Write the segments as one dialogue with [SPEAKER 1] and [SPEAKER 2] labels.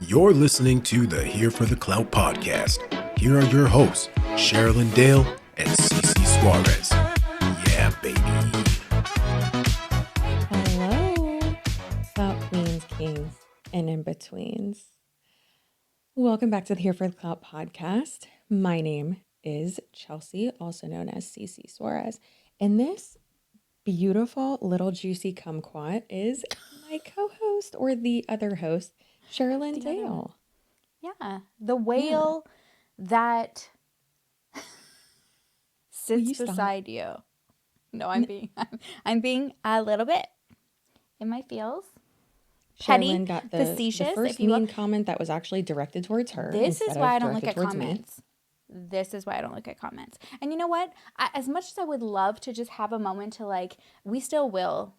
[SPEAKER 1] You're listening to the Here for the Clout podcast. Here are your hosts, Sherilyn Dale and CC Suarez. Yeah, baby.
[SPEAKER 2] Hello, Clout Queens, Kings, and in-betweens. Welcome back to the Here for the Clout podcast. My name is Chelsea, also known as CC Suarez, and this beautiful little juicy kumquat is my co-host, or the other host, Sherilyn Dale.
[SPEAKER 3] Yeah, the whale that sits beside you. No, I'm being a little bit in my feels. Petty,
[SPEAKER 2] Sherilyn got
[SPEAKER 3] facetious.
[SPEAKER 2] The first mean comment that was actually directed towards her.
[SPEAKER 3] This is why I don't look at comments. This is why I don't look at comments. And you know what? As much as I would love to just have a moment to we still will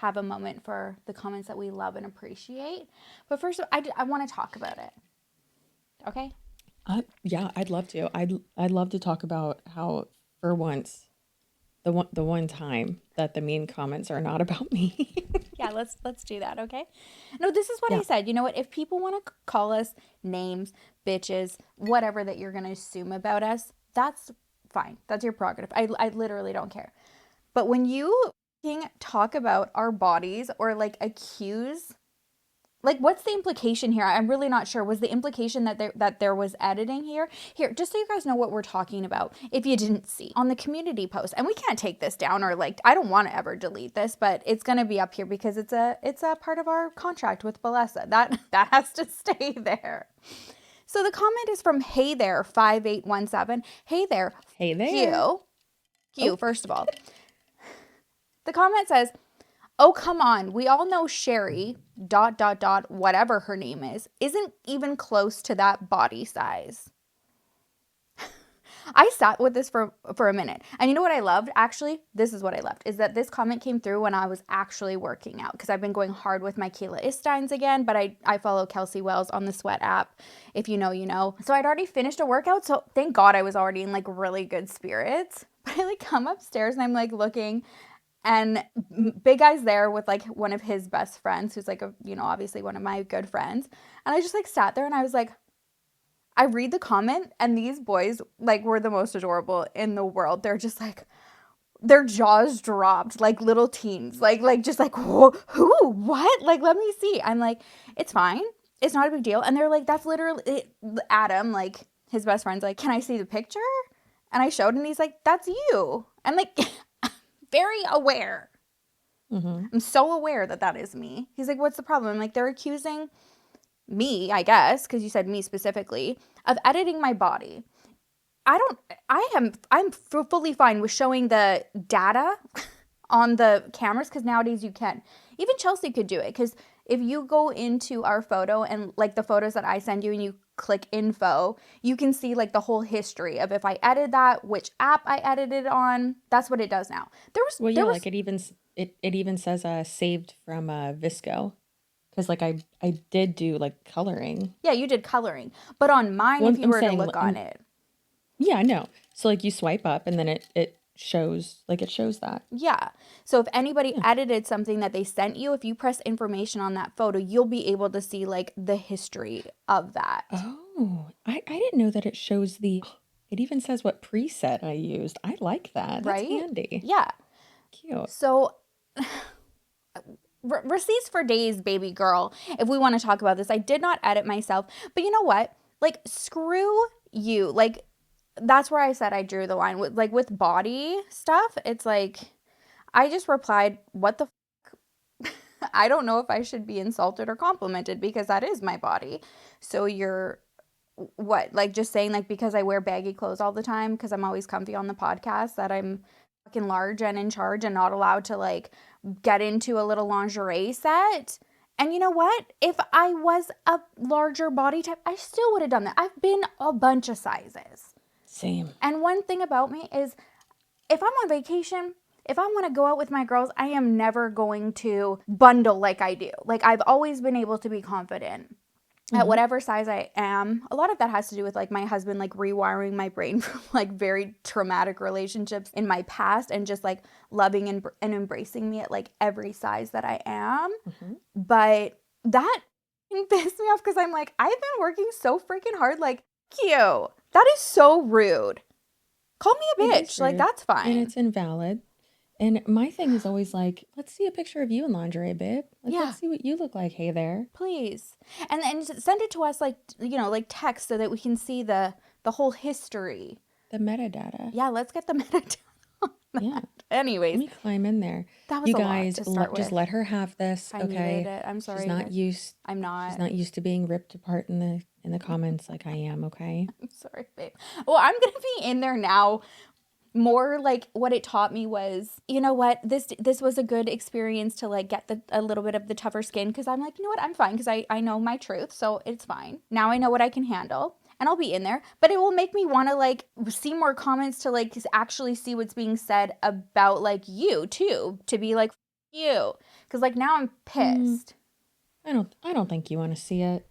[SPEAKER 3] have a moment for the comments that we love and appreciate. But first, I want to talk about it. Okay?
[SPEAKER 2] Yeah, I'd love to. I'd love to talk about how, for once, the one time that the mean comments are not about me.
[SPEAKER 3] Yeah, let's do that, okay? No, this is what I said. You know what? If people want to call us names, bitches, whatever that you're going to assume about us, that's fine. That's your prerogative. I literally don't care. But when you talk about our bodies or accuse, what's the implication here? I'm really not sure. Was the implication that there was editing here? Here, just so you guys know what we're talking about, if you didn't see on the community post, and we can't take this down, or I don't want to ever delete this, but it's going to be up here because it's a part of our contract with Bellessa. That has to stay there. So the comment is from Hey There 5817. Hey there.
[SPEAKER 2] Hey there.
[SPEAKER 3] Q, first of all. The comment says, "Oh, come on. We all know Sherry, ... whatever her name is, isn't even close to that body size." I sat with this for a minute. And you know what I loved? Actually, this is what I loved, is that this comment came through when I was actually working out, because I've been going hard with my Kayla Isteins again, but I follow Kelsey Wells on the Sweat app. If you know, you know. So I'd already finished a workout, so thank God I was already in really good spirits. But I come upstairs and I'm looking, and Big Guy's there with one of his best friends, who's obviously one of my good friends. And I just sat there and I was I read the comment, and these boys were the most adorable in the world. They're just their jaws dropped like little teens, just whoa, who, what? Let me see. I'm it's fine. It's not a big deal. And they're that's literally it. Adam, his best friend's can I see the picture? And I showed, and he's that's you. I'm very aware. Mm-hmm. I'm so aware that is me. He's what's the problem? I'm they're accusing me, I guess, because you said me specifically, of editing my body. I'm fully fine with showing the data on the cameras, because nowadays you can. Even Chelsea could do it, because if you go into our photo and the photos that I send you and you click info, you can see the whole history of if I edited that, which app I edited on. That's what it does now.
[SPEAKER 2] It even says saved from Visco. Because I did do coloring.
[SPEAKER 3] Yeah, you did coloring. But on mine, if you were to look on it.
[SPEAKER 2] Yeah, I know. So you swipe up and then it shows that.
[SPEAKER 3] Yeah. So if anybody edited something that they sent you, if you press information on that photo, you'll be able to see the history of that.
[SPEAKER 2] Oh, I didn't know that it shows it even says what preset I used. I like that. That's
[SPEAKER 3] right?
[SPEAKER 2] Handy.
[SPEAKER 3] Yeah.
[SPEAKER 2] Cute.
[SPEAKER 3] So receipts for days, baby girl. If we want to talk about this, I did not edit myself, but you know what? Screw you. That's where I said I drew the line with body stuff. It's I just replied, what the f-? I don't know if I should be insulted or complimented, because that is my body. So you're what? Just saying because I wear baggy clothes all the time because I'm always comfy on the podcast, that I'm fucking large and in charge and not allowed to get into a little lingerie set. And you know what? If I was a larger body type, I still would have done that. I've been a bunch of sizes.
[SPEAKER 2] Same.
[SPEAKER 3] And one thing about me is, if I'm on vacation, if I want to go out with my girls, I am never going to bundle like I do. I've always been able to be confident at whatever size I am. A lot of that has to do with my husband rewiring my brain from very traumatic relationships in my past, and just loving and embracing me at every size that I am. But that fucking piss me off because I'm like, I've been working so freaking hard. Like, you. That is so rude. Call me a bitch. Like, that's fine.
[SPEAKER 2] And it's invalid. And my thing is always like, let's see a picture of you in lingerie, babe. Like, let's see what you look like. Hey there.
[SPEAKER 3] Please. And send it to us like, you know, like text so that we can see the whole history.
[SPEAKER 2] The metadata.
[SPEAKER 3] Yeah, let's get the metadata on that.
[SPEAKER 2] Yeah.
[SPEAKER 3] Anyways.
[SPEAKER 2] Let me climb in there.
[SPEAKER 3] That was
[SPEAKER 2] you
[SPEAKER 3] a
[SPEAKER 2] guys,
[SPEAKER 3] lot to start
[SPEAKER 2] just
[SPEAKER 3] with.
[SPEAKER 2] let her have this.
[SPEAKER 3] I
[SPEAKER 2] okay.
[SPEAKER 3] needed it. I'm sorry.
[SPEAKER 2] She's not used.
[SPEAKER 3] I'm not.
[SPEAKER 2] She's not used to being ripped apart in the comments like I am, okay?
[SPEAKER 3] I'm sorry, babe. Well, I'm going to be in there now. More like what it taught me was, you know what, this was a good experience to like get a little bit of the tougher skin, because I'm like, you know what, I'm fine because I know my truth, so it's fine. Now I know what I can handle and I'll be in there, but it will make me want to like see more comments to like actually see what's being said about like you too, to be like you, because like now I'm pissed.
[SPEAKER 2] I don't think you want to see it.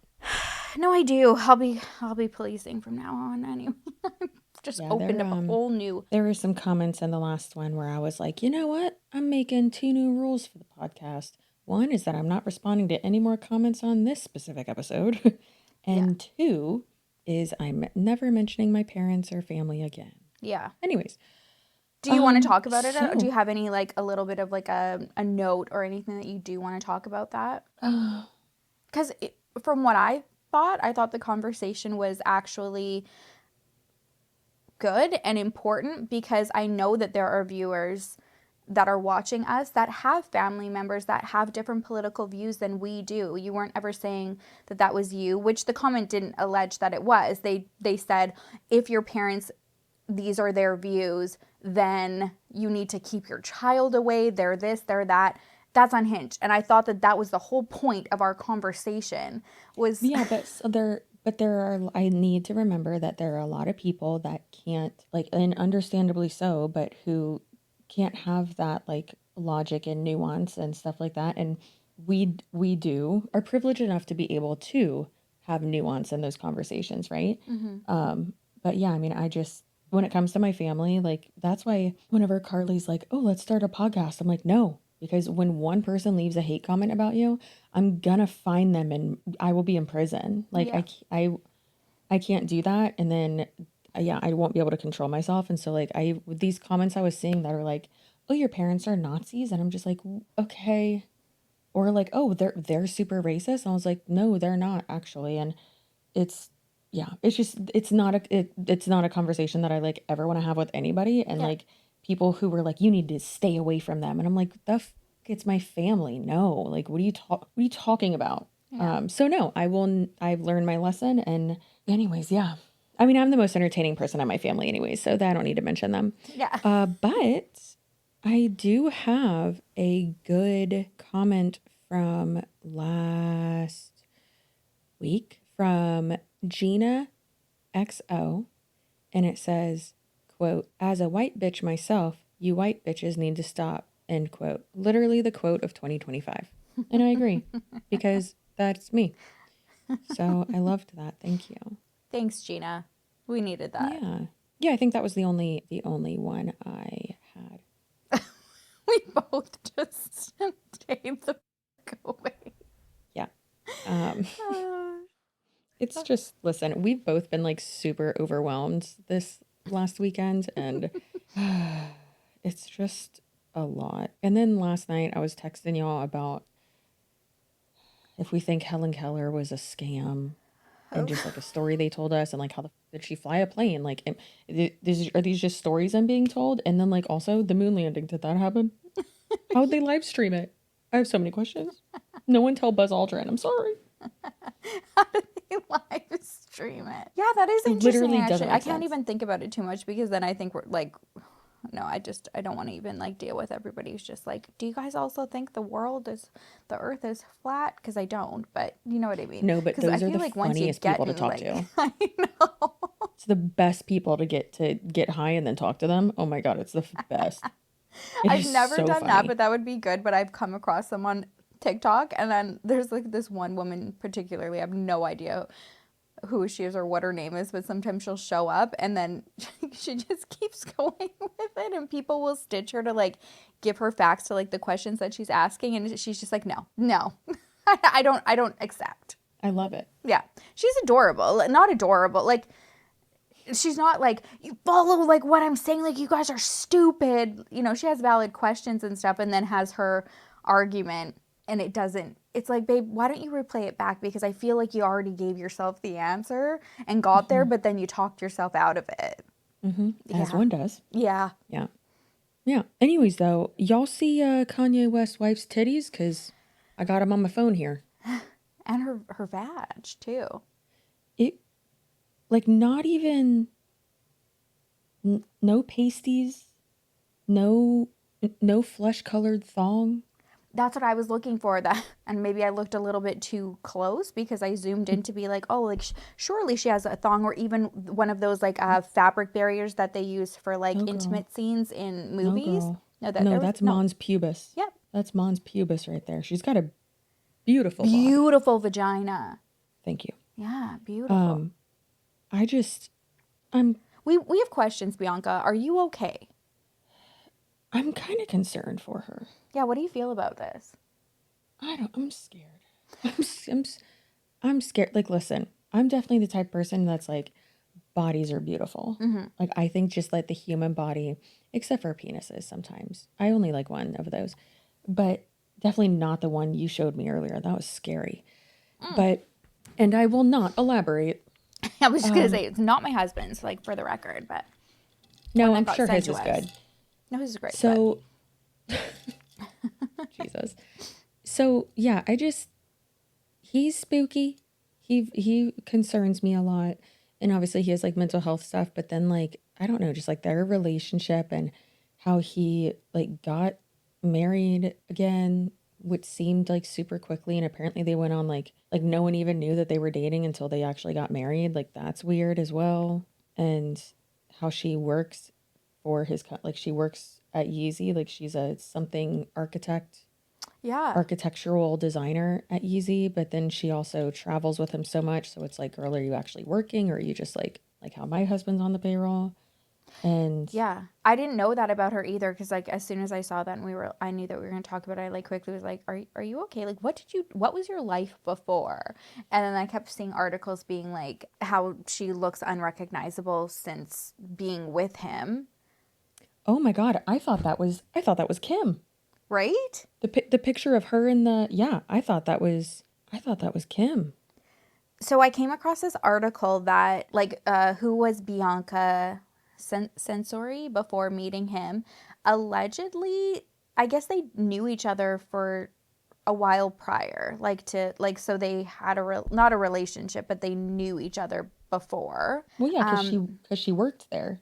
[SPEAKER 3] No, I do. I'll be policing from now on anyway. Just opened up a whole new.
[SPEAKER 2] There were some comments in the last one where I was like, you know what? I'm making 2 new rules for the podcast. One is that I'm not responding to any more comments on this specific episode. And 2 is I'm never mentioning my parents or family again.
[SPEAKER 3] Yeah.
[SPEAKER 2] Anyways.
[SPEAKER 3] Do you want to talk about it? Do you have any like a little bit of like a note or anything that you do want to talk about that? Because from what I thought the conversation was actually good and important, because I know that there are viewers that are watching us that have family members that have different political views than we do. You weren't ever saying that was you, which the comment didn't allege that it was. They said, if your parents, these are their views, then you need to keep your child away. They're this, they're that. That's unhinged. And I thought that was the whole point of our conversation was... Yeah,
[SPEAKER 2] But there are, I need to remember that there are a lot of people that can't, like, and understandably so, but who can't have that, like, logic and nuance and stuff like that. And we are privileged enough to be able to have nuance in those conversations, right? Mm-hmm. But yeah, I mean, when it comes to my family, like, that's why whenever Carly's like, oh, let's start a podcast, I'm like, no. Because when one person leaves a hate comment about you, I'm gonna find them and I will be in prison. Like, I can't do that. And then, I won't be able to control myself. And so, like, with these comments I was seeing that are like, oh, your parents are Nazis. And I'm just like, okay. Or like, oh, they're super racist. And I was like, no, they're not actually. And it's not a conversation that I like ever want to have with anybody. And like, people who were like, you need to stay away from them. And I'm like, it's my family. No, like, what are you talking about? Yeah. So no, I've learned my lesson. And anyways, yeah. I mean, I'm the most entertaining person in my family anyways, so I don't need to mention them. Yeah. But I do have a good comment from last week from Gina XO. And it says, quote, as a white bitch myself, you white bitches need to stop, end quote. Literally the quote of 2025. And I agree, because that's me. So I loved that. Thank you.
[SPEAKER 3] Thanks, Gina. We needed that.
[SPEAKER 2] Yeah, I think that was the only one I had.
[SPEAKER 3] We both just stayed the fuck away.
[SPEAKER 2] Yeah. It's just, listen, we've both been like super overwhelmed this last weekend, and it's just a lot. And then last night I was texting y'all about if we think Helen Keller was a scam and just like a story they told us, and like how did she fly a plane? Like, are these just stories I'm being told? And then like also the moon landing, did that happen? How would they live stream it? I have so many questions. No one tell Buzz Aldrin. I'm sorry.
[SPEAKER 3] How did they live stream it? Yeah, that is interesting.
[SPEAKER 2] Literally
[SPEAKER 3] actually, I can't even think about it too much, because then I think we're like, no, I don't want to even like deal with everybody who's just like, do you guys also think the earth is flat? Because I don't, but you know what I mean.
[SPEAKER 2] No, but those are the funniest people to talk to.
[SPEAKER 3] I know.
[SPEAKER 2] It's the best people to get high and then talk to them. Oh my God, it's the best.
[SPEAKER 3] I've never done that, but that would be good. But I've come across them on TikTok, and then there's like this one woman particularly, I have no idea who she is or what her name is, but sometimes she'll show up and then she just keeps going with it, and people will stitch her to like give her facts to like the questions that she's asking, and she's just like, no I don't accept.
[SPEAKER 2] I love it.
[SPEAKER 3] Yeah. She's adorable. Not adorable. Like, she's not like, you follow like what I'm saying, like you guys are stupid. You know, she has valid questions and stuff and then has her argument and it doesn't, it's like, babe, why don't you replay it back? Because I feel like you already gave yourself the answer and got there, but then you talked yourself out of it.
[SPEAKER 2] As one does.
[SPEAKER 3] Yeah.
[SPEAKER 2] Yeah. Yeah. Anyways, though, y'all see Kanye West's wife's titties? Because I got them on my phone here.
[SPEAKER 3] And her vag, too.
[SPEAKER 2] It, like, not even, no pasties, no flesh-colored thong.
[SPEAKER 3] That's what I was looking for. That, and maybe I looked a little bit too close because I zoomed in to be like, oh, like surely she has a thong, or even one of those like fabric barriers that they use for like intimate scenes in movies.
[SPEAKER 2] No, that's Mons pubis.
[SPEAKER 3] Yep,
[SPEAKER 2] that's Mons pubis right there. She's got a beautiful body.
[SPEAKER 3] Vagina.
[SPEAKER 2] Thank you.
[SPEAKER 3] Yeah, beautiful. We have questions, Bianca. Are you okay?
[SPEAKER 2] I'm kind of concerned for her.
[SPEAKER 3] Yeah, what do you feel about this?
[SPEAKER 2] I'm scared. I'm scared. Like, listen, I'm definitely the type of person that's like, bodies are beautiful. Like, I think just like the human body, except for penises sometimes. I only like one of those. But definitely not the one you showed me earlier. That was scary. And I will not elaborate.
[SPEAKER 3] I was just going to say, it's not my husband's, like, for the record, but.
[SPEAKER 2] No, I'm sure his is good.
[SPEAKER 3] No, his is great.
[SPEAKER 2] So, Jesus. So, yeah, he's spooky. He concerns me a lot. And obviously he has like mental health stuff, but then like, I don't know, just like their relationship and how he like got married again, which seemed like super quickly. And apparently they went on like no one even knew that they were dating until they actually got married. Like that's weird as well. And how she works for his, like she works at Yeezy, like she's a something architect.
[SPEAKER 3] Yeah.
[SPEAKER 2] Architectural designer at Yeezy, but then she also travels with him so much. So it's like, girl, are you actually working, or are you just like how my husband's on the payroll? And
[SPEAKER 3] yeah, I didn't know that about her either, because like as soon as I saw that and I knew that we were going to talk about it, I like quickly was like, are you okay? Like what was your life before? And then I kept seeing articles being like how she looks unrecognizable since being with him.
[SPEAKER 2] Oh my God, I thought that was Kim.
[SPEAKER 3] Right?
[SPEAKER 2] The picture of her in the, yeah, I thought that was Kim.
[SPEAKER 3] So I came across this article that like who was Bianca Censori before meeting him. Allegedly, I guess they knew each other for a while prior, so they had not a relationship, but they knew each other before.
[SPEAKER 2] Well, yeah, because she worked there.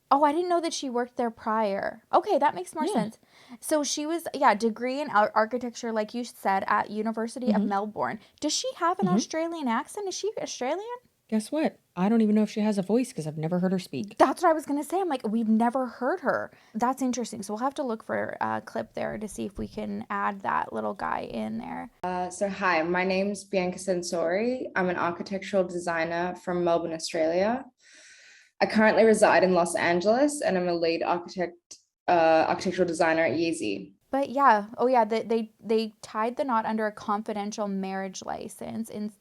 [SPEAKER 3] Oh, I didn't know that she worked there prior. Okay, that makes more sense. So she was, degree in architecture, like you said, at University of Melbourne. Does she have an Australian accent? Is she Australian?
[SPEAKER 2] Guess what? I don't even know if she has a voice because I've never heard her speak.
[SPEAKER 3] That's what I was going to say. I'm like, we've never heard her. That's interesting. So we'll have to look for a clip there to see if we can add that little guy in there.
[SPEAKER 4] So hi, my name's Bianca Censori. I'm an architectural designer from Melbourne, Australia. I currently reside in Los Angeles and I'm a lead architectural designer at Yeezy.
[SPEAKER 3] But yeah, they tied the knot under a confidential marriage license in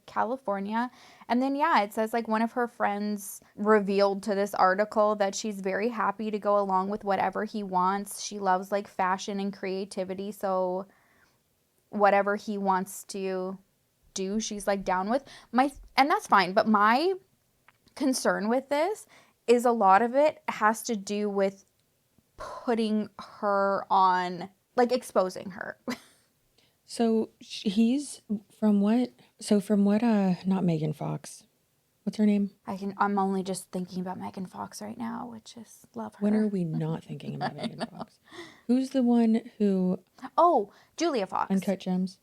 [SPEAKER 3] California. And then, it says like one of her friends revealed to this article that she's very happy to go along with whatever he wants. She loves like fashion and creativity. So whatever he wants to do, she's like down with. And that's fine. But my concern with this is a lot of it has to do with putting her on, like exposing her.
[SPEAKER 2] So he's from what not Megan Fox, what's her name?
[SPEAKER 3] I'm only just thinking about Megan Fox right now, which is love her.
[SPEAKER 2] When are we not thinking about Megan Fox? Who's the one who
[SPEAKER 3] Julia Fox.
[SPEAKER 2] Uncut Gems?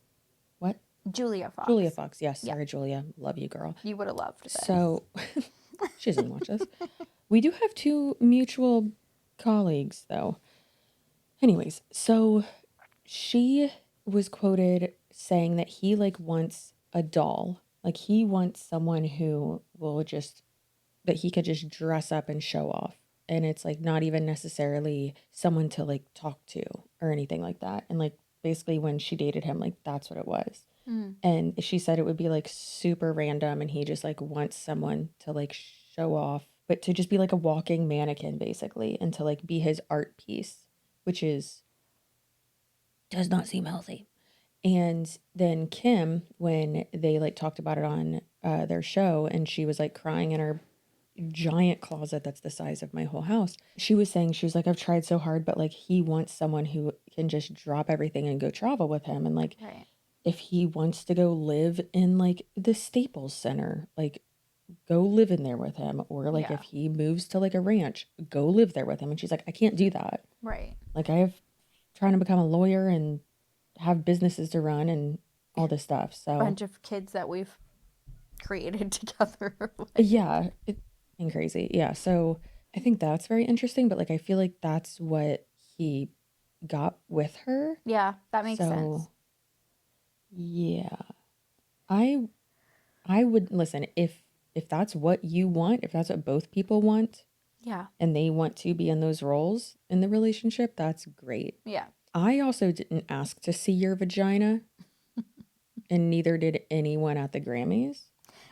[SPEAKER 2] What?
[SPEAKER 3] Julia Fox.
[SPEAKER 2] Julia Fox, yes. Sorry, Julia. Love you, girl.
[SPEAKER 3] You would have loved this.
[SPEAKER 2] So she doesn't watch this. We do have two mutual colleagues though. Anyways, so she was quoted saying that he like wants a doll. Like he wants someone who will that he could just dress up and show off. And it's like not even necessarily someone to like talk to or anything like that. And like basically when she dated him, like that's what it was. And she said it would be like super random and he just like wants someone to like show off, but to just be like a walking mannequin basically and to like be his art piece, which does not seem healthy. And then Kim, when they like talked about it on their show and she was like crying in her giant closet that's the size of my whole house, she was saying, she was like, I've tried so hard, but like he wants someone who can just drop everything and go travel with him. And like,
[SPEAKER 3] Right.
[SPEAKER 2] if he wants to go live in like the Staples Center, like go live in there with him. Or like if he moves to like a ranch, go live there with him. And she's like, I can't do that.
[SPEAKER 3] Right.
[SPEAKER 2] Like I have trying to become a lawyer and have businesses to run and all this stuff. So
[SPEAKER 3] Bunch of kids that we've created together.
[SPEAKER 2] yeah, it's been crazy. Yeah. So I think that's very interesting, but like, I feel like that's what he got with her.
[SPEAKER 3] Yeah, that makes sense.
[SPEAKER 2] Yeah. I would listen if that's what you want, if that's what both people want,
[SPEAKER 3] Yeah.
[SPEAKER 2] and they want to be in those roles in the relationship, that's great.
[SPEAKER 3] Yeah.
[SPEAKER 2] I also didn't ask to see your vagina, and neither did anyone at the Grammys.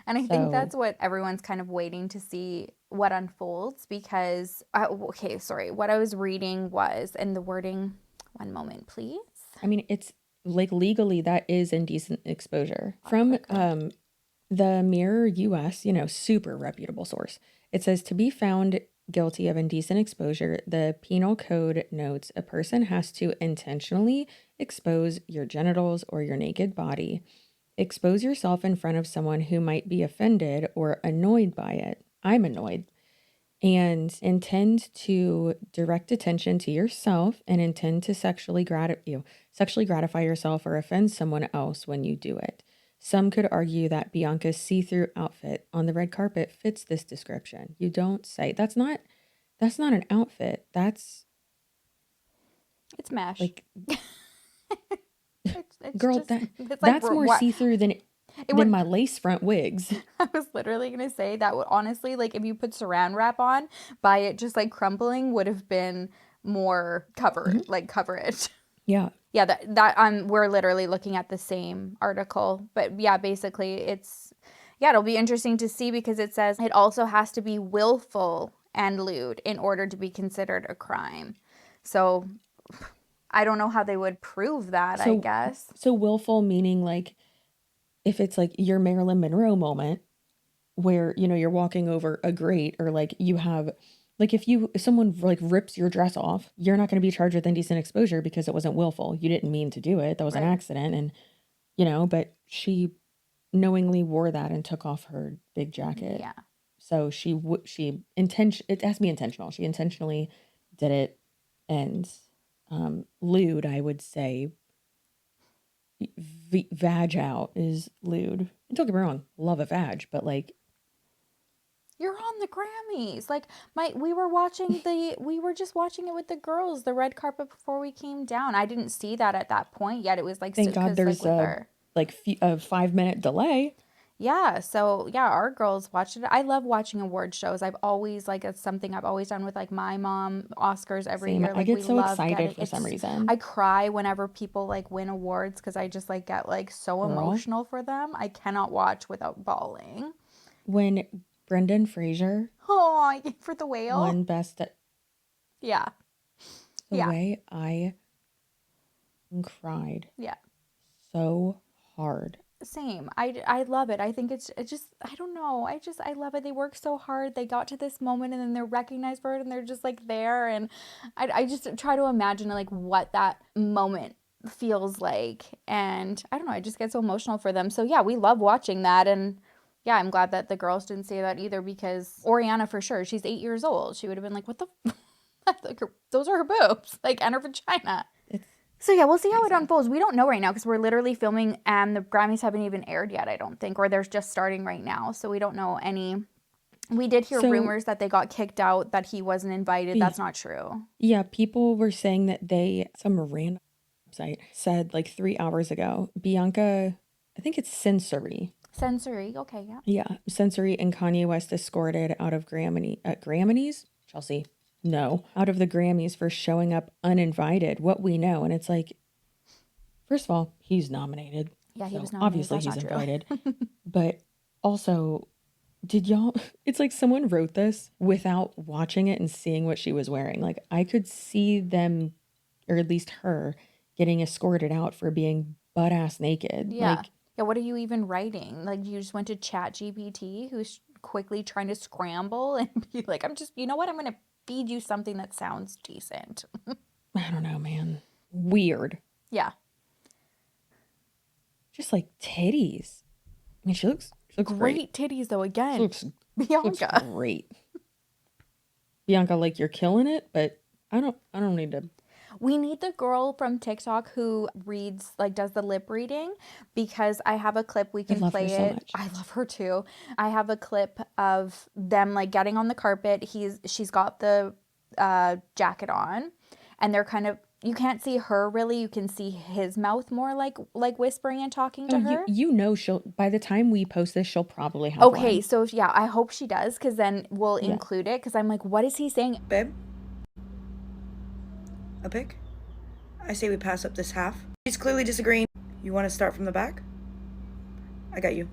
[SPEAKER 3] And I think that's what everyone's kind of waiting to see what unfolds because, what I was reading was, and the wording, one moment, please.
[SPEAKER 2] I mean, it's like legally that is indecent exposure. From the Mirror US, super reputable source. It says to be found guilty of indecent exposure, the penal code notes a person has to intentionally expose your genitals or your naked body. Expose yourself in front of someone who might be offended or annoyed by it. I'm annoyed. And intend to direct attention to yourself and intend to sexually gratify yourself or offend someone else when you do it. Some could argue that Bianca's see-through outfit on the red carpet fits this description. You don't say. That's not an outfit.
[SPEAKER 3] It's MASH.
[SPEAKER 2] Like
[SPEAKER 3] it's
[SPEAKER 2] girl,
[SPEAKER 3] just,
[SPEAKER 2] that's more see-through than my lace front wigs.
[SPEAKER 3] I was literally going to say that would honestly, like if you put saran wrap on, by it just like crumpling would have been more covered, like cover it.
[SPEAKER 2] Yeah.
[SPEAKER 3] Yeah, that we're literally looking at the same article. But yeah, basically it'll be interesting to see because it says it also has to be willful and lewd in order to be considered a crime. So I don't know how they would prove that, I guess.
[SPEAKER 2] So willful meaning like if it's like your Marilyn Monroe moment where, you're walking over a grate or like you have, like if someone like rips your dress off, you're not going to be charged with indecent exposure because it wasn't willful. You didn't mean to do it. That was an accident. And, but she knowingly wore that and took off her big jacket.
[SPEAKER 3] Yeah.
[SPEAKER 2] So it has to be intentional. She intentionally did it. And lewd, I would say, vag out is lewd. And don't get me wrong, love a vag, but like
[SPEAKER 3] you're on the Grammys. Like we were just watching it with the girls, the red carpet before we came down. I didn't see that at that point yet. It was like
[SPEAKER 2] thank God there's a 5-minute delay.
[SPEAKER 3] Yeah, so yeah, our girls watched it. I love watching award shows. I've always it's something I've always done with like my mom. Oscars every year. Like,
[SPEAKER 2] I get so excited for some reason.
[SPEAKER 3] I cry whenever people like win awards because I just like get like so emotional for them. I cannot watch without bawling.
[SPEAKER 2] When Brendan Fraser,
[SPEAKER 3] for The Whale,
[SPEAKER 2] won best.
[SPEAKER 3] Yeah,
[SPEAKER 2] the way I cried.
[SPEAKER 3] Yeah,
[SPEAKER 2] so hard.
[SPEAKER 3] Same. I love it. I think it's just, I don't know. I love it. They work so hard. They got to this moment and then they're recognized for it and they're just like there. And I just try to imagine like what that moment feels like. And I don't know. I just get so emotional for them. So yeah, we love watching that. And yeah, I'm glad that the girls didn't say that either because ARIANA for sure, she's 8 years old. She would have been like, what the, like those are her boobs, like, and her vagina. So yeah, we'll see how it unfolds. We don't know right now because we're literally filming and the Grammys haven't even aired yet, I don't think, or they're just starting right now. So we don't know any. We did hear rumors that they got kicked out, that he wasn't invited. That's not true.
[SPEAKER 2] Yeah, people were saying that some random website said like 3 hours ago, Bianca, I think it's Sensory,
[SPEAKER 3] okay, yeah.
[SPEAKER 2] Yeah, Sensory and Kanye West escorted out of Grammys, Chelsea. No, out of the Grammys for showing up uninvited, what we know. And it's like, first of all, he's nominated.
[SPEAKER 3] Yeah, he
[SPEAKER 2] So
[SPEAKER 3] was nominated.
[SPEAKER 2] obviously
[SPEAKER 3] That's
[SPEAKER 2] he's
[SPEAKER 3] not true.
[SPEAKER 2] invited. But also, did y'all, it's like someone wrote this without watching it and seeing what she was wearing. Like I could see them, or at least her, getting escorted out for being butt ass naked.
[SPEAKER 3] Yeah.
[SPEAKER 2] Like,
[SPEAKER 3] Yeah, what are you even writing? Like, you just went to ChatGPT, who's quickly trying to scramble and be like, you know what? I'm going to feed you something that sounds decent.
[SPEAKER 2] I don't know, man. Weird.
[SPEAKER 3] Yeah.
[SPEAKER 2] Just like titties. I mean, she looks great.
[SPEAKER 3] Great titties, though,
[SPEAKER 2] She
[SPEAKER 3] again.
[SPEAKER 2] looks
[SPEAKER 3] Bianca.
[SPEAKER 2] great. Bianca, like you're killing it, but I don't need to.
[SPEAKER 3] We need the girl from TikTok who reads, like, does the lip reading, because I have a clip, we can
[SPEAKER 2] love her
[SPEAKER 3] play
[SPEAKER 2] so
[SPEAKER 3] it.
[SPEAKER 2] much.
[SPEAKER 3] I love her too. I have a clip of them, like, getting on the carpet. She's got the jacket on, and they're kind of, you can't see her really. You can see his mouth more, like whispering and talking to her.
[SPEAKER 2] You know she'll, by the time we post this, she'll probably have
[SPEAKER 3] Okay,
[SPEAKER 2] one.
[SPEAKER 3] so yeah, I hope she does, because then we'll include it, because I'm like, what is he saying?
[SPEAKER 5] Babe? A pic? I say we pass up this half. He's clearly disagreeing. You want to start from the back? I got you.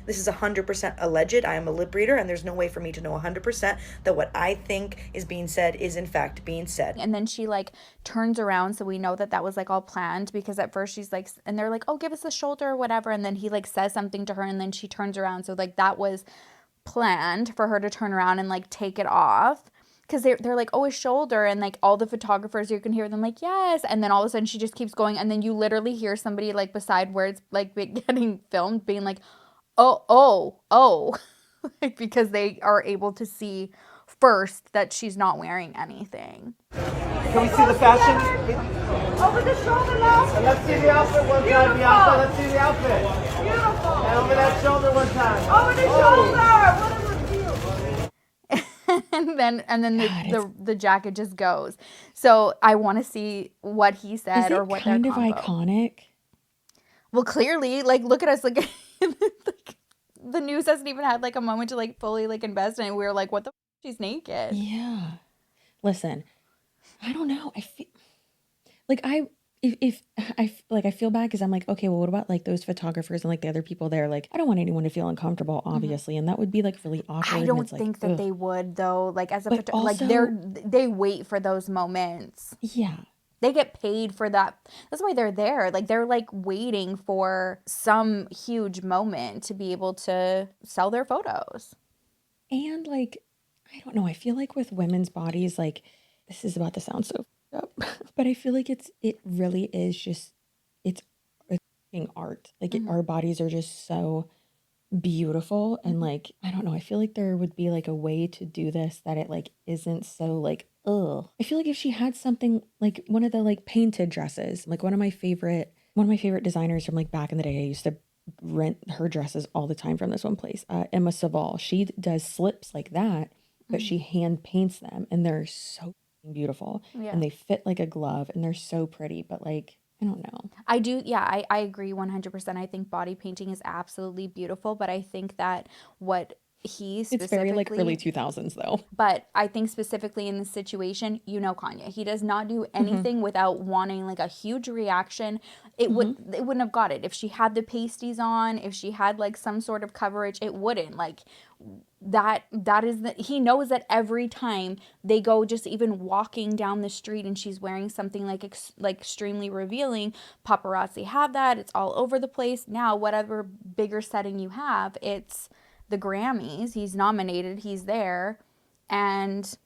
[SPEAKER 5] This is 100% alleged. I am a lip reader, and there's no way for me to know 100% that what I think is being said is in fact being said.
[SPEAKER 3] And then she like turns around, so we know that that was like all planned, because at first she's like, and they're like, oh, give us the shoulder or whatever, and then he like says something to her, and then she turns around, so like that was planned for her to turn around and like take it off, because they're like, oh, his shoulder, and like all the photographers, you can hear them like, yes, and then all of a sudden she just keeps going, and then you literally hear somebody like beside where it's like getting filmed being like, oh, like, because they are able to see first that she's not wearing anything.
[SPEAKER 6] Can we see the fashion?
[SPEAKER 7] Over the shoulder now.
[SPEAKER 6] And let's see the outfit one time, Bianca. Let's see the outfit.
[SPEAKER 7] Beautiful.
[SPEAKER 6] And over that shoulder one time.
[SPEAKER 7] Over the shoulder. What a review.
[SPEAKER 3] and then the jacket just goes. So I want to see what he said.
[SPEAKER 2] Is it
[SPEAKER 3] or what
[SPEAKER 2] kind
[SPEAKER 3] their
[SPEAKER 2] of
[SPEAKER 3] combo.
[SPEAKER 2] iconic?
[SPEAKER 3] Well, clearly, like, look at us, like, the news hasn't even had like a moment to like fully like invest in it. We're like, what the she's naked.
[SPEAKER 2] Yeah. Listen, I don't know. I feel like I feel bad because I'm like, okay, well, what about like those photographers and like the other people there? Like, I don't want anyone to feel uncomfortable, obviously, and that would be like really awkward.
[SPEAKER 3] I don't
[SPEAKER 2] and
[SPEAKER 3] think
[SPEAKER 2] like,
[SPEAKER 3] that
[SPEAKER 2] ugh.
[SPEAKER 3] they would though. Like as a
[SPEAKER 2] But
[SPEAKER 3] like they wait for those moments.
[SPEAKER 2] Yeah.
[SPEAKER 3] They get paid for that. That's why they're there. Like they're like waiting for some huge moment to be able to sell their photos.
[SPEAKER 2] And like, I don't know. I feel like with women's bodies, like this is about to sound so up, but I feel like it really is just it's fucking art. Like our bodies are just so beautiful, and like I don't know. I feel like there would be like a way to do this that it like isn't so like ugh. I feel like if she had something like one of the like painted dresses, like one of my favorite designers from like back in the day. I used to rent her dresses all the time from this one place, Emma Savall. She does slips like that, but she hand paints them, and they're so beautiful, and they fit like a glove, and they're so pretty. But like, I don't know.
[SPEAKER 3] I do. Yeah, I agree 100%. I think body painting is absolutely beautiful, but I think that what he specifically...
[SPEAKER 2] It's very like early 2000s though.
[SPEAKER 3] But I think specifically in this situation, you know, Kanye, he does not do anything without wanting like a huge reaction. It wouldn't have got it. If she had the pasties on, if she had like some sort of coverage, it wouldn't. Like that is he knows that every time they go just even walking down the street and she's wearing something like extremely revealing, paparazzi have that. It's all over the place. Now, whatever bigger setting you have, it's the Grammys. He's nominated, he's there, and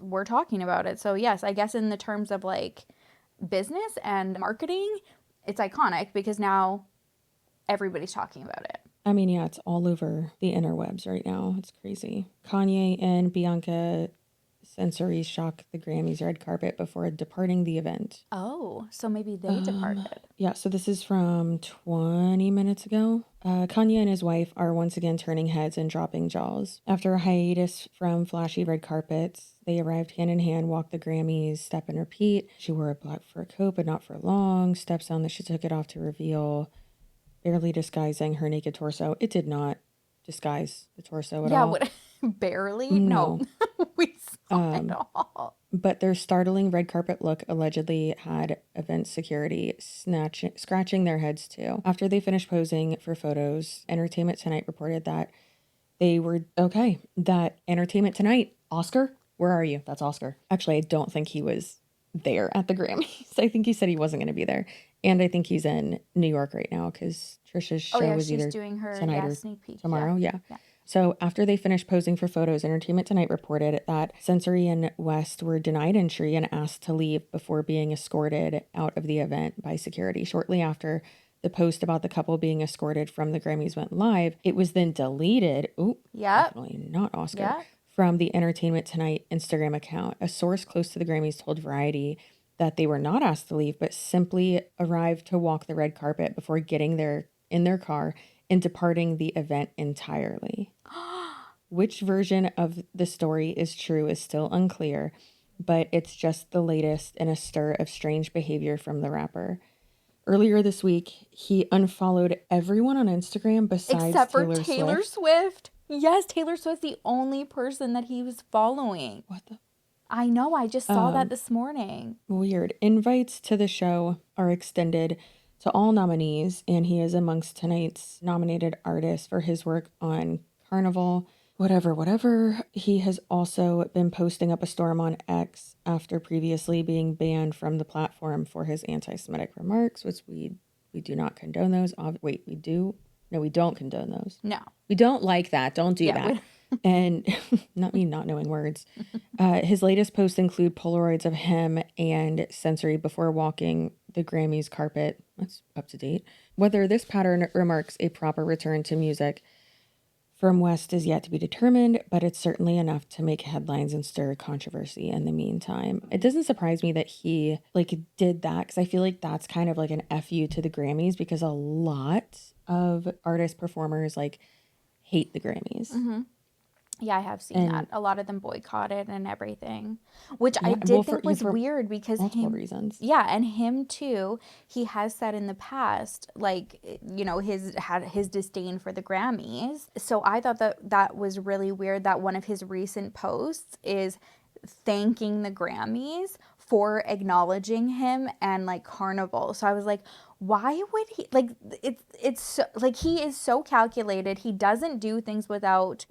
[SPEAKER 3] we're talking about it. So yes, I guess in the terms of like business and marketing, it's iconic because now everybody's talking about it.
[SPEAKER 2] I mean, yeah, it's all over the interwebs right now. It's crazy. Kanye and Bianca Censori shock the Grammys red carpet before departing the event.
[SPEAKER 3] Oh, so maybe they departed.
[SPEAKER 2] Yeah, so this is from 20 minutes ago. Kanye and his wife are once again turning heads and dropping jaws. After a hiatus from flashy red carpets, they arrived hand in hand, walked the Grammys, step and repeat. She wore a black fur coat, but not for long. Steps on that she took it off to reveal, barely disguising her naked torso. It did not disguise the torso at all.
[SPEAKER 3] Yeah, barely?
[SPEAKER 2] No.
[SPEAKER 3] We saw it all.
[SPEAKER 2] But their startling red carpet look allegedly had event security scratching their heads too. After they finished posing for photos, Entertainment Tonight reported that they were okay. That Entertainment Tonight, Oscar, where are you? That's Oscar. Actually, I don't think he was there at the Grammys. I think he said he wasn't going to be there. And I think he's in New York right now because Trisha's show was either
[SPEAKER 3] doing her
[SPEAKER 2] tonight or
[SPEAKER 3] sneak peek
[SPEAKER 2] tomorrow. Yeah. So after they finished posing for photos, Entertainment Tonight reported that Sensory and West were denied entry and asked to leave before being escorted out of the event by security. Shortly after the post about the couple being escorted from the Grammys went live, it was then deleted. Definitely not Oscar. From the Entertainment Tonight Instagram account. A source close to the Grammys told Variety that they were not asked to leave, but simply arrived to walk the red carpet before getting in their car and departing the event entirely. Which version of the story is true is still unclear, but it's just the latest in a stir of strange behavior from the rapper. Earlier this week, he unfollowed everyone on Instagram besides
[SPEAKER 3] except for
[SPEAKER 2] Taylor
[SPEAKER 3] Taylor Swift. Yes, Taylor Swift's the only person that he was following.
[SPEAKER 2] What the?
[SPEAKER 3] I know, I just saw that this morning.
[SPEAKER 2] Weird. Invites to the show are extended to all nominees, and he is amongst tonight's nominated artists for his work on Carnival, whatever. He has also been posting up a storm on X after previously being banned from the platform for his anti-Semitic remarks, which we do not condone those. Wait, we do? No, we don't condone those.
[SPEAKER 3] No.
[SPEAKER 2] We don't like that. Don't do that. And not me not knowing words. His latest posts include Polaroids of him and Sensory before walking the Grammys carpet. That's up to date. Whether this pattern remarks a proper return to music from West is yet to be determined, but it's certainly enough to make headlines and stir controversy in the meantime. It doesn't surprise me that he did that, because I feel like that's kind of like an FU to the Grammys, because a lot of artist performers hate the Grammys.
[SPEAKER 3] Mm-hmm. Yeah, I have seen that. A lot of them boycotted and everything, which I did think was weird because
[SPEAKER 2] multiple reasons.
[SPEAKER 3] Yeah, and him too. He has said in the past, his disdain for the Grammys. So I thought that was really weird that one of his recent posts is thanking the Grammys for acknowledging him and Carnival. So I was like, why would he it's so, he is so calculated. He doesn't do things without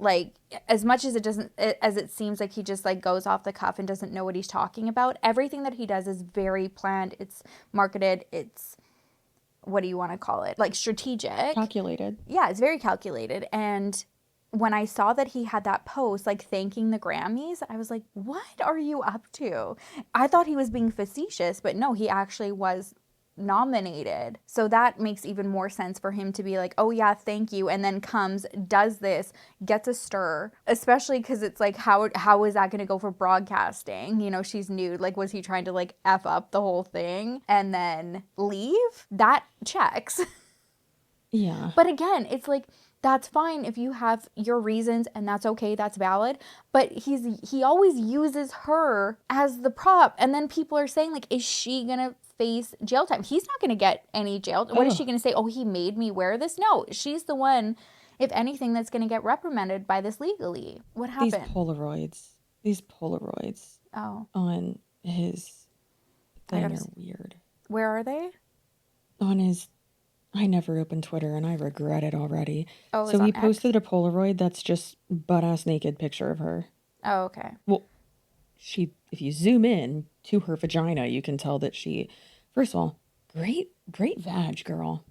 [SPEAKER 3] as much as it seems like he just goes off the cuff and doesn't know what he's talking about. Everything that he does is very planned. It's marketed. It's, what do you want to call it? Strategic.
[SPEAKER 2] Calculated.
[SPEAKER 3] Yeah, it's very calculated. And when I saw that he had that post, thanking the Grammys, I was like, what are you up to? I thought he was being facetious, but no, he actually was nominated. So that makes even more sense for him to be like, oh yeah, thank you, and then comes, does this, gets a stir, especially because it's how is that going to go for broadcasting? She's new. Was he trying to F up the whole thing and then leave? That checks.
[SPEAKER 2] Yeah.
[SPEAKER 3] But again, it's that's fine if you have your reasons, and that's okay, that's valid. But he always uses her as the prop, and then people are saying is she gonna face jail time? He's not gonna get any jail. What is she gonna say? Oh, he made me wear this? No, she's the one, if anything, that's gonna get reprimanded by this legally. What happened?
[SPEAKER 2] These Polaroids.
[SPEAKER 3] Oh.
[SPEAKER 2] On his thing are weird.
[SPEAKER 3] Where are they?
[SPEAKER 2] On his. I never opened Twitter and I regret it already.
[SPEAKER 3] Oh,
[SPEAKER 2] so he posted a Polaroid that's just butt-ass naked picture of her.
[SPEAKER 3] Oh, okay.
[SPEAKER 2] Well, if you zoom in to her vagina, you can tell that first of all, great vag, girl.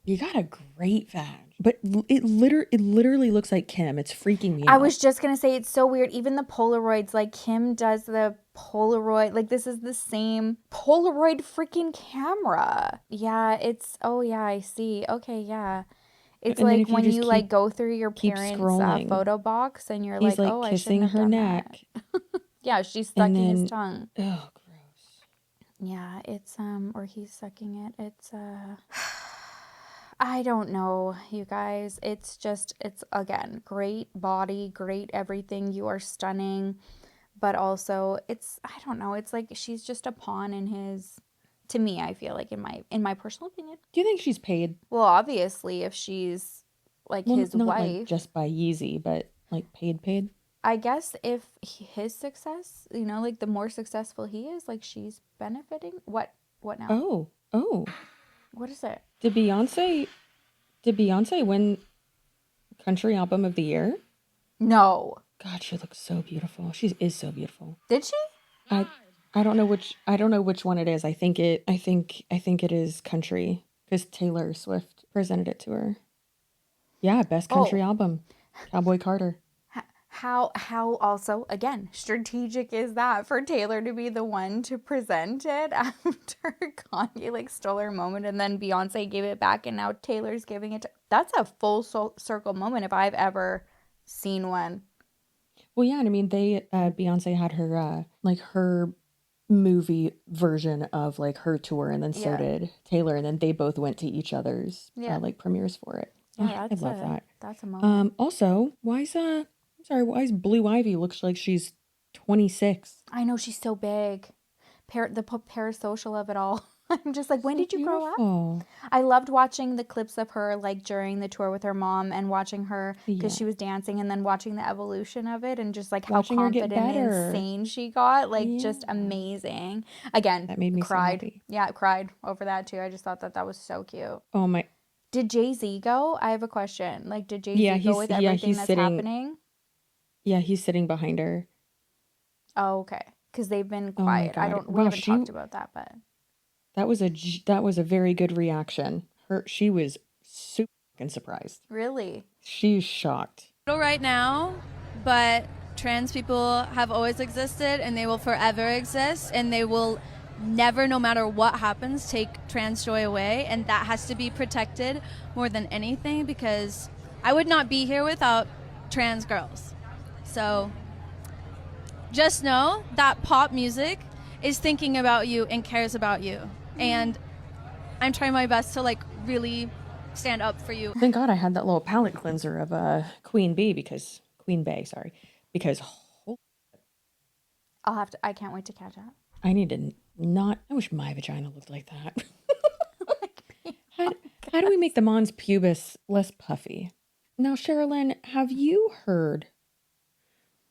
[SPEAKER 2] You got a great vag. But it literally looks like Kim. It's freaking me out.
[SPEAKER 3] I was just going to say, it's so weird. Even the Polaroids, Kim does the Polaroid, this is the same Polaroid freaking camera. Yeah, oh yeah, I see. Okay, yeah. It's when you go through your parents' photo box and you're
[SPEAKER 2] he's
[SPEAKER 3] oh,
[SPEAKER 2] kissing
[SPEAKER 3] I shouldn't have
[SPEAKER 2] her
[SPEAKER 3] done
[SPEAKER 2] neck.
[SPEAKER 3] That. Yeah, she's sucking his tongue.
[SPEAKER 2] Oh, gross.
[SPEAKER 3] Yeah, it's or he's sucking it. It's I don't know, you guys. It's again, great body, great everything. You are stunning. But also, I don't know, it's she's just a pawn in his, to me, I feel in my personal opinion.
[SPEAKER 2] Do you think she's paid?
[SPEAKER 3] Well, obviously, if she's his
[SPEAKER 2] not
[SPEAKER 3] wife.
[SPEAKER 2] just by Yeezy, but paid?
[SPEAKER 3] I guess if his success, you know, like the more successful he is, like she's benefiting. What now?
[SPEAKER 2] Oh.
[SPEAKER 3] What is it?
[SPEAKER 2] Did Beyonce win Country Album of the Year?
[SPEAKER 3] No.
[SPEAKER 2] God, she looks so beautiful. She is so beautiful.
[SPEAKER 3] Did she?
[SPEAKER 2] I don't know which one it is. I think it is country because Taylor Swift presented it to her. Yeah, best country album. Cowboy Carter.
[SPEAKER 3] How also again strategic is that for Taylor to be the one to present it after Kanye like stole her moment and then Beyonce gave it back and now Taylor's giving it to, that's a full circle moment if I've ever seen one.
[SPEAKER 2] Well, yeah, and I mean they Beyonce had her like her movie version of like her tour, and then so did Taylor, and then they both went to each other's like premieres for it.
[SPEAKER 3] Yeah,
[SPEAKER 2] I love that.
[SPEAKER 3] That's a moment.
[SPEAKER 2] Also, why is Blue Ivy looks like she's 26?
[SPEAKER 3] I know she's so big. The parasocial of it all. I'm just like, when did you grow up? I loved watching the clips of her like during the tour with her mom and watching her because she was dancing and then watching the evolution of it and just like how confident and insane she got. Like just amazing. Again,
[SPEAKER 2] that made me
[SPEAKER 3] cried.
[SPEAKER 2] So happy.
[SPEAKER 3] Yeah, I cried over that too. I just thought that was so cute.
[SPEAKER 2] Oh my.
[SPEAKER 3] Did Jay-Z go? I have a question. Like, did Jay-Z go with everything that's happening?
[SPEAKER 2] Yeah, he's sitting behind her.
[SPEAKER 3] Oh, okay. Because they've been quiet. We haven't talked about that, but
[SPEAKER 2] that was a very good reaction. She was super fucking surprised.
[SPEAKER 3] Really?
[SPEAKER 2] She's shocked.
[SPEAKER 8] Right now, but trans people have always existed and they will forever exist and they will never, no matter what happens, take trans joy away, and that has to be protected more than anything because I would not be here without trans girls. So just know that pop music is thinking about you and cares about you. And I'm trying my best to like really stand up for you.
[SPEAKER 2] Thank God I had that little palate cleanser of Queen Bey because
[SPEAKER 3] I can't wait to catch up.
[SPEAKER 2] I need to I wish my vagina looked like that. How do we make the mons pubis less puffy? Now, Sherilyn, have you heard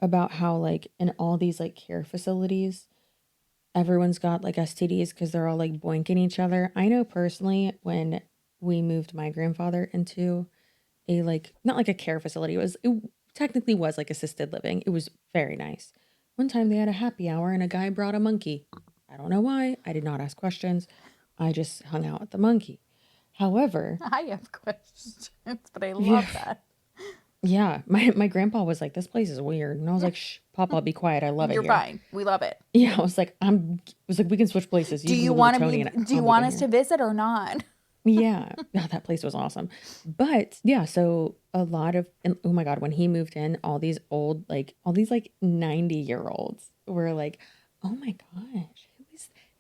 [SPEAKER 2] about how like in all these like care facilities, everyone's got like STDs because they're all like boinking each other? I know personally when we moved my grandfather into a like, not like a care facility, it technically was like assisted living. It was very nice. One time they had a happy hour and a guy brought a monkey. I don't know why. I did not ask questions. I just hung out with the monkey. However,
[SPEAKER 3] I have questions, but I love that.
[SPEAKER 2] Yeah, my grandpa was like, "This place is weird," and I was like, "Shh, Papa, be quiet. I love it.
[SPEAKER 3] You're fine. We love it."
[SPEAKER 2] Yeah, I was like, we can switch places.
[SPEAKER 3] Do you want us to visit or not?
[SPEAKER 2] Yeah, that place was awesome. But yeah, so a lot of, and oh my God, when he moved in, all these 90-year-olds were like, "Oh my gosh,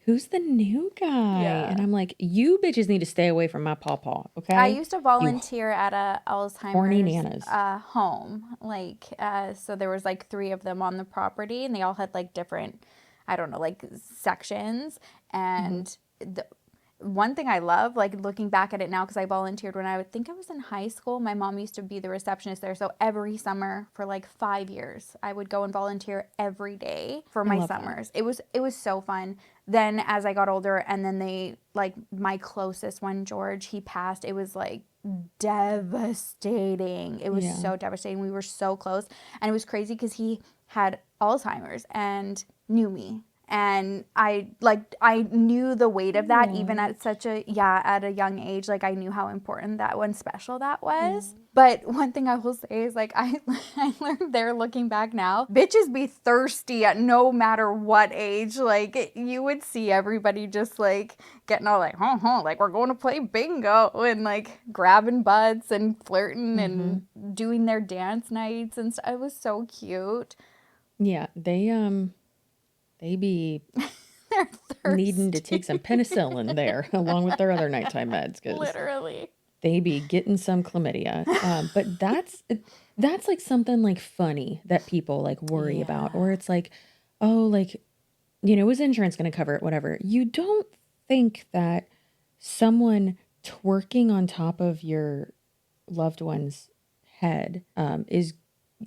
[SPEAKER 2] who's the new guy?" Yeah. And I'm like, "You bitches need to stay away from my pawpaw, okay?"
[SPEAKER 3] I used to volunteer at a Alzheimer's home. Like, so there was like 3 of them on the property, and they all had like different, I don't know, like sections. And one thing I love, like looking back at it now, because I volunteered when I would think I was in high school. My mom used to be the receptionist there. So every summer for like 5 years, I would go and volunteer every day for my summers. That. It was so fun. Then as I got older, and then they, like my closest one, George, he passed. It was like devastating. It was so devastating. We were so close. And it was crazy because he had Alzheimer's and knew me. And I knew the weight of that even at at a young age. Like I knew how important that one special that was. But one thing I will say is like I learned there looking back now, bitches be thirsty at no matter what age. Like you would see everybody just like getting all like, like we're going to play bingo and like grabbing butts and flirting and doing their dance nights and stuff. It was so cute.
[SPEAKER 2] Yeah, they be needing to take some penicillin there along with their other nighttime meds.
[SPEAKER 3] Literally.
[SPEAKER 2] They be getting some chlamydia. But that's like something like funny that people like worry about. Or it's like, oh, like, is insurance going to cover it? Whatever. You don't think that someone twerking on top of your loved one's head is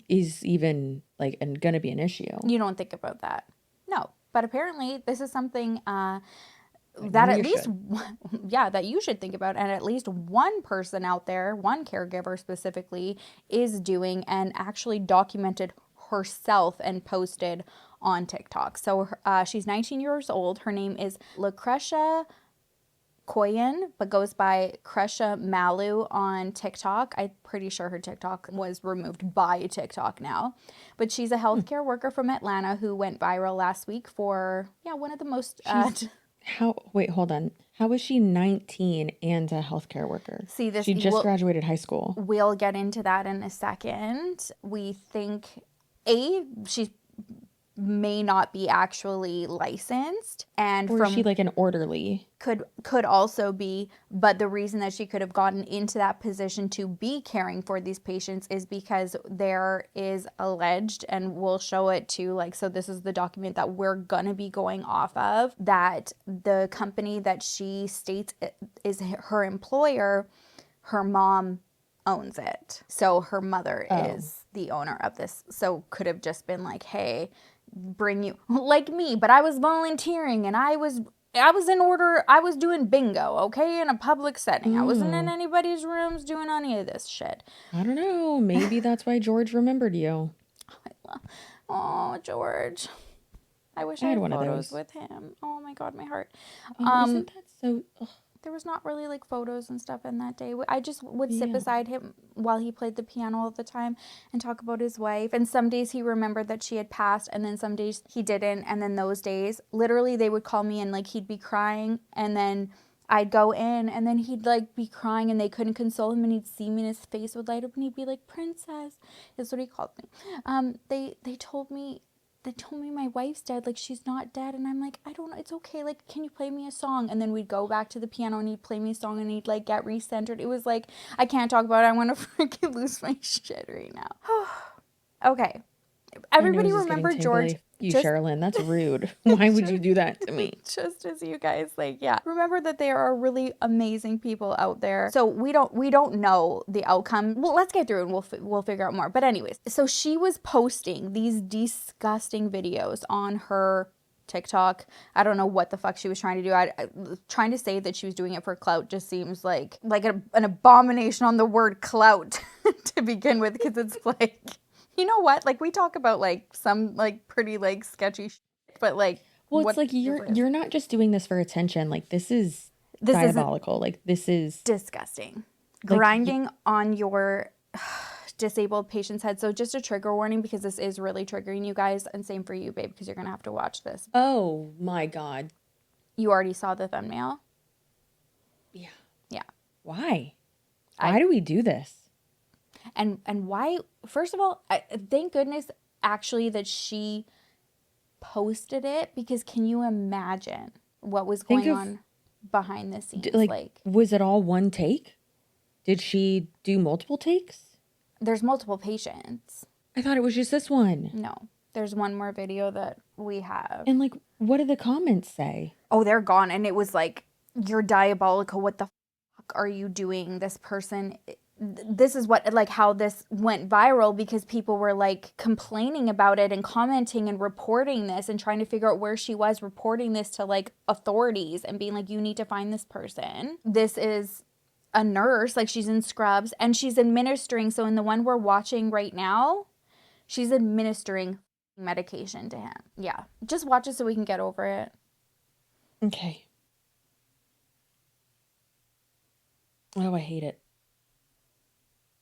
[SPEAKER 2] is even like going to be an issue.
[SPEAKER 3] You don't think about that. No. But apparently that is something that at least, that you should think about. And at least one person out there, one caregiver specifically, is doing and actually documented herself and posted on TikTok. So she's 19 years old. Her name is Lucretia Koyen, but goes by Kresha Malu on TikTok. I'm pretty sure her TikTok was removed by TikTok now. But she's a healthcare worker from Atlanta who went viral last week for, one of the most...
[SPEAKER 2] Wait, hold on. How is she 19 and a healthcare worker?
[SPEAKER 3] See,
[SPEAKER 2] she just graduated high school.
[SPEAKER 3] We'll get into that in a second. We think, she may not be actually licensed, and
[SPEAKER 2] or is she like an orderly?
[SPEAKER 3] Could also be, but the reason that she could have gotten into that position to be caring for these patients is because there is alleged, and we'll show it too, like, so this is the document that we're gonna be going off of, that the company that she states is her employer, her mom owns it. So her mother is the owner of this. So could have just been like, hey, bring you, like me, but I was volunteering and I was in order, I was doing bingo, okay, in a public setting. I wasn't in anybody's rooms doing any of this shit.
[SPEAKER 2] I don't know, maybe that's why George remembered you.
[SPEAKER 3] Oh, George. I wish I had photos with him. Oh my God, my heart.
[SPEAKER 2] Isn't that so... Ugh.
[SPEAKER 3] There was not really like photos and stuff in that day. I just would sit beside him while he played the piano all the time and talk about his wife. And some days he remembered that she had passed, and then some days he didn't. And then those days, literally, they would call me and like he'd be crying, and then I'd go in, and then he'd like be crying, and they couldn't console him, and he'd see me, and his face would light up, and he'd be like, "Princess," is what he called me. They told me my wife's dead, like she's not dead, and I'm like, I don't know, it's okay, like, can you play me a song? And then we'd go back to the piano and he'd play me a song and he'd like get recentered. It was like, I can't talk about it, I want to freaking lose my shit right now. Okay, everybody remember George.
[SPEAKER 2] Sherilyn, that's rude. Why would you do that to me?
[SPEAKER 3] Just as you guys, like, remember that there are really amazing people out there. So we don't know the outcome. Well, let's get through and we'll figure out more. But anyways, so she was posting these disgusting videos on her TikTok. I don't know what the fuck she was trying to do. Trying to say that she was doing it for clout just seems like an abomination on the word clout to begin with, because it's like, you know what? Like, we talk about like some like pretty like sketchy shit, but like,
[SPEAKER 2] well, it's like you're not just doing this for attention. Like, this is diabolical. Like, this is
[SPEAKER 3] disgusting.
[SPEAKER 2] Like,
[SPEAKER 3] grinding on your disabled patient's head. So just a trigger warning, because this is really triggering you guys, and same for you, babe, because you're gonna have to watch this.
[SPEAKER 2] Oh my God.
[SPEAKER 3] You already saw the thumbnail?
[SPEAKER 2] Yeah.
[SPEAKER 3] Why
[SPEAKER 2] do we do this?
[SPEAKER 3] And why, first of all, thank goodness actually that she posted it, because can you imagine what was going on behind the scenes?
[SPEAKER 2] Like, was it all one take? Did she do multiple takes?
[SPEAKER 3] There's multiple patients.
[SPEAKER 2] I thought it was just this one.
[SPEAKER 3] No, there's one more video that we have.
[SPEAKER 2] And like, what did the comments say?
[SPEAKER 3] Oh, they're gone. And it was like, you're diabolical. What the fuck are you doing? This person... This is what, like, how this went viral, because people were like complaining about it and commenting and reporting this and trying to figure out where she was, reporting this to like authorities and being like, you need to find this person. This is a nurse, like she's in scrubs and she's administering. So in the one we're watching right now, she's administering medication to him. Yeah, just watch it so we can get over it.
[SPEAKER 2] Okay. Oh, I hate it.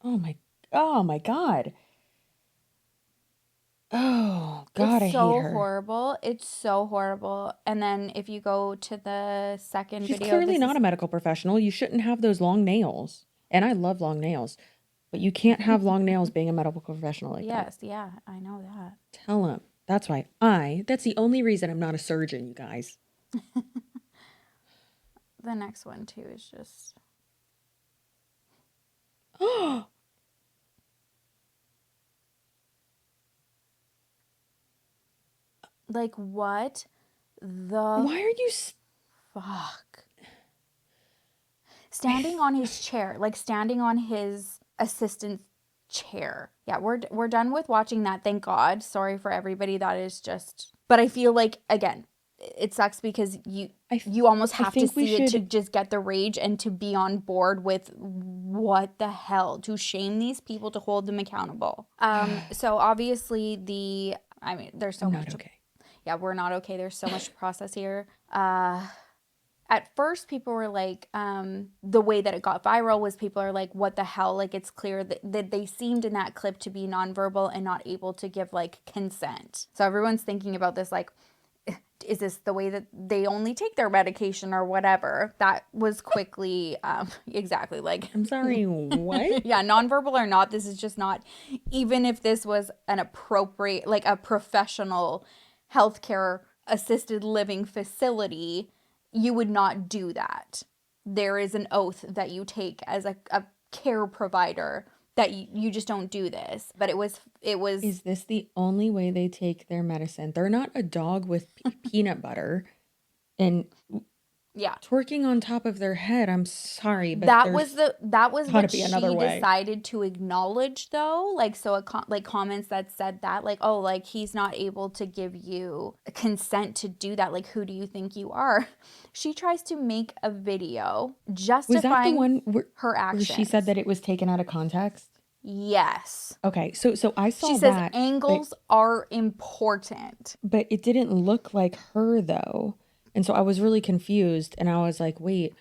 [SPEAKER 2] Oh my God. Oh God, I hate her.
[SPEAKER 3] It's so horrible. It's so horrible. And then if you go to the second video.
[SPEAKER 2] She's clearly not a medical professional. You shouldn't have those long nails. And I love long nails. But you can't have long nails being a medical professional like that.
[SPEAKER 3] Yes, yeah, I know that.
[SPEAKER 2] Tell him. That's why that's the only reason I'm not a surgeon, you guys.
[SPEAKER 3] The next one too is just... Like, what the...
[SPEAKER 2] Why are you...
[SPEAKER 3] Fuck. Standing on his chair, like standing on his assistant's chair. Yeah, we're done with watching that. Thank God. Sorry for everybody that is just. But I feel like, again, it sucks because you almost have to see it to just get the rage and to be on board with what the hell, to shame these people, to hold them accountable. So obviously there's so much.
[SPEAKER 2] Okay.
[SPEAKER 3] Yeah, we're not okay. There's so much to process here. At first, people were like, the way that it got viral was people are like, what the hell? Like, it's clear that they seemed in that clip to be nonverbal and not able to give, like, consent. So everyone's thinking about this, like, is this the way that they only take their medication or whatever? That was quickly, exactly, like.
[SPEAKER 2] I'm sorry, what?
[SPEAKER 3] Yeah, nonverbal or not, this is just not, even if this was an appropriate, like, a professional healthcare assisted living facility, you would not do that. There is an oath that you take as a care provider that you just don't do this. But it was.
[SPEAKER 2] Is this the only way they take their medicine? They're not a dog with peanut butter and twerking on top of their head. I'm sorry, but
[SPEAKER 3] that was what she
[SPEAKER 2] way.
[SPEAKER 3] decided to acknowledge, though. Like, so like comments that said that, like, oh, like, he's not able to give you consent to do that. Like, who do you think you are? She tries to make a video justifying her actions.
[SPEAKER 2] Where she said that it was taken out of context?
[SPEAKER 3] Yes.
[SPEAKER 2] Okay, so I saw that.
[SPEAKER 3] She says angles are important.
[SPEAKER 2] But it didn't look like her, though. And so I was really confused, and I was like, wait,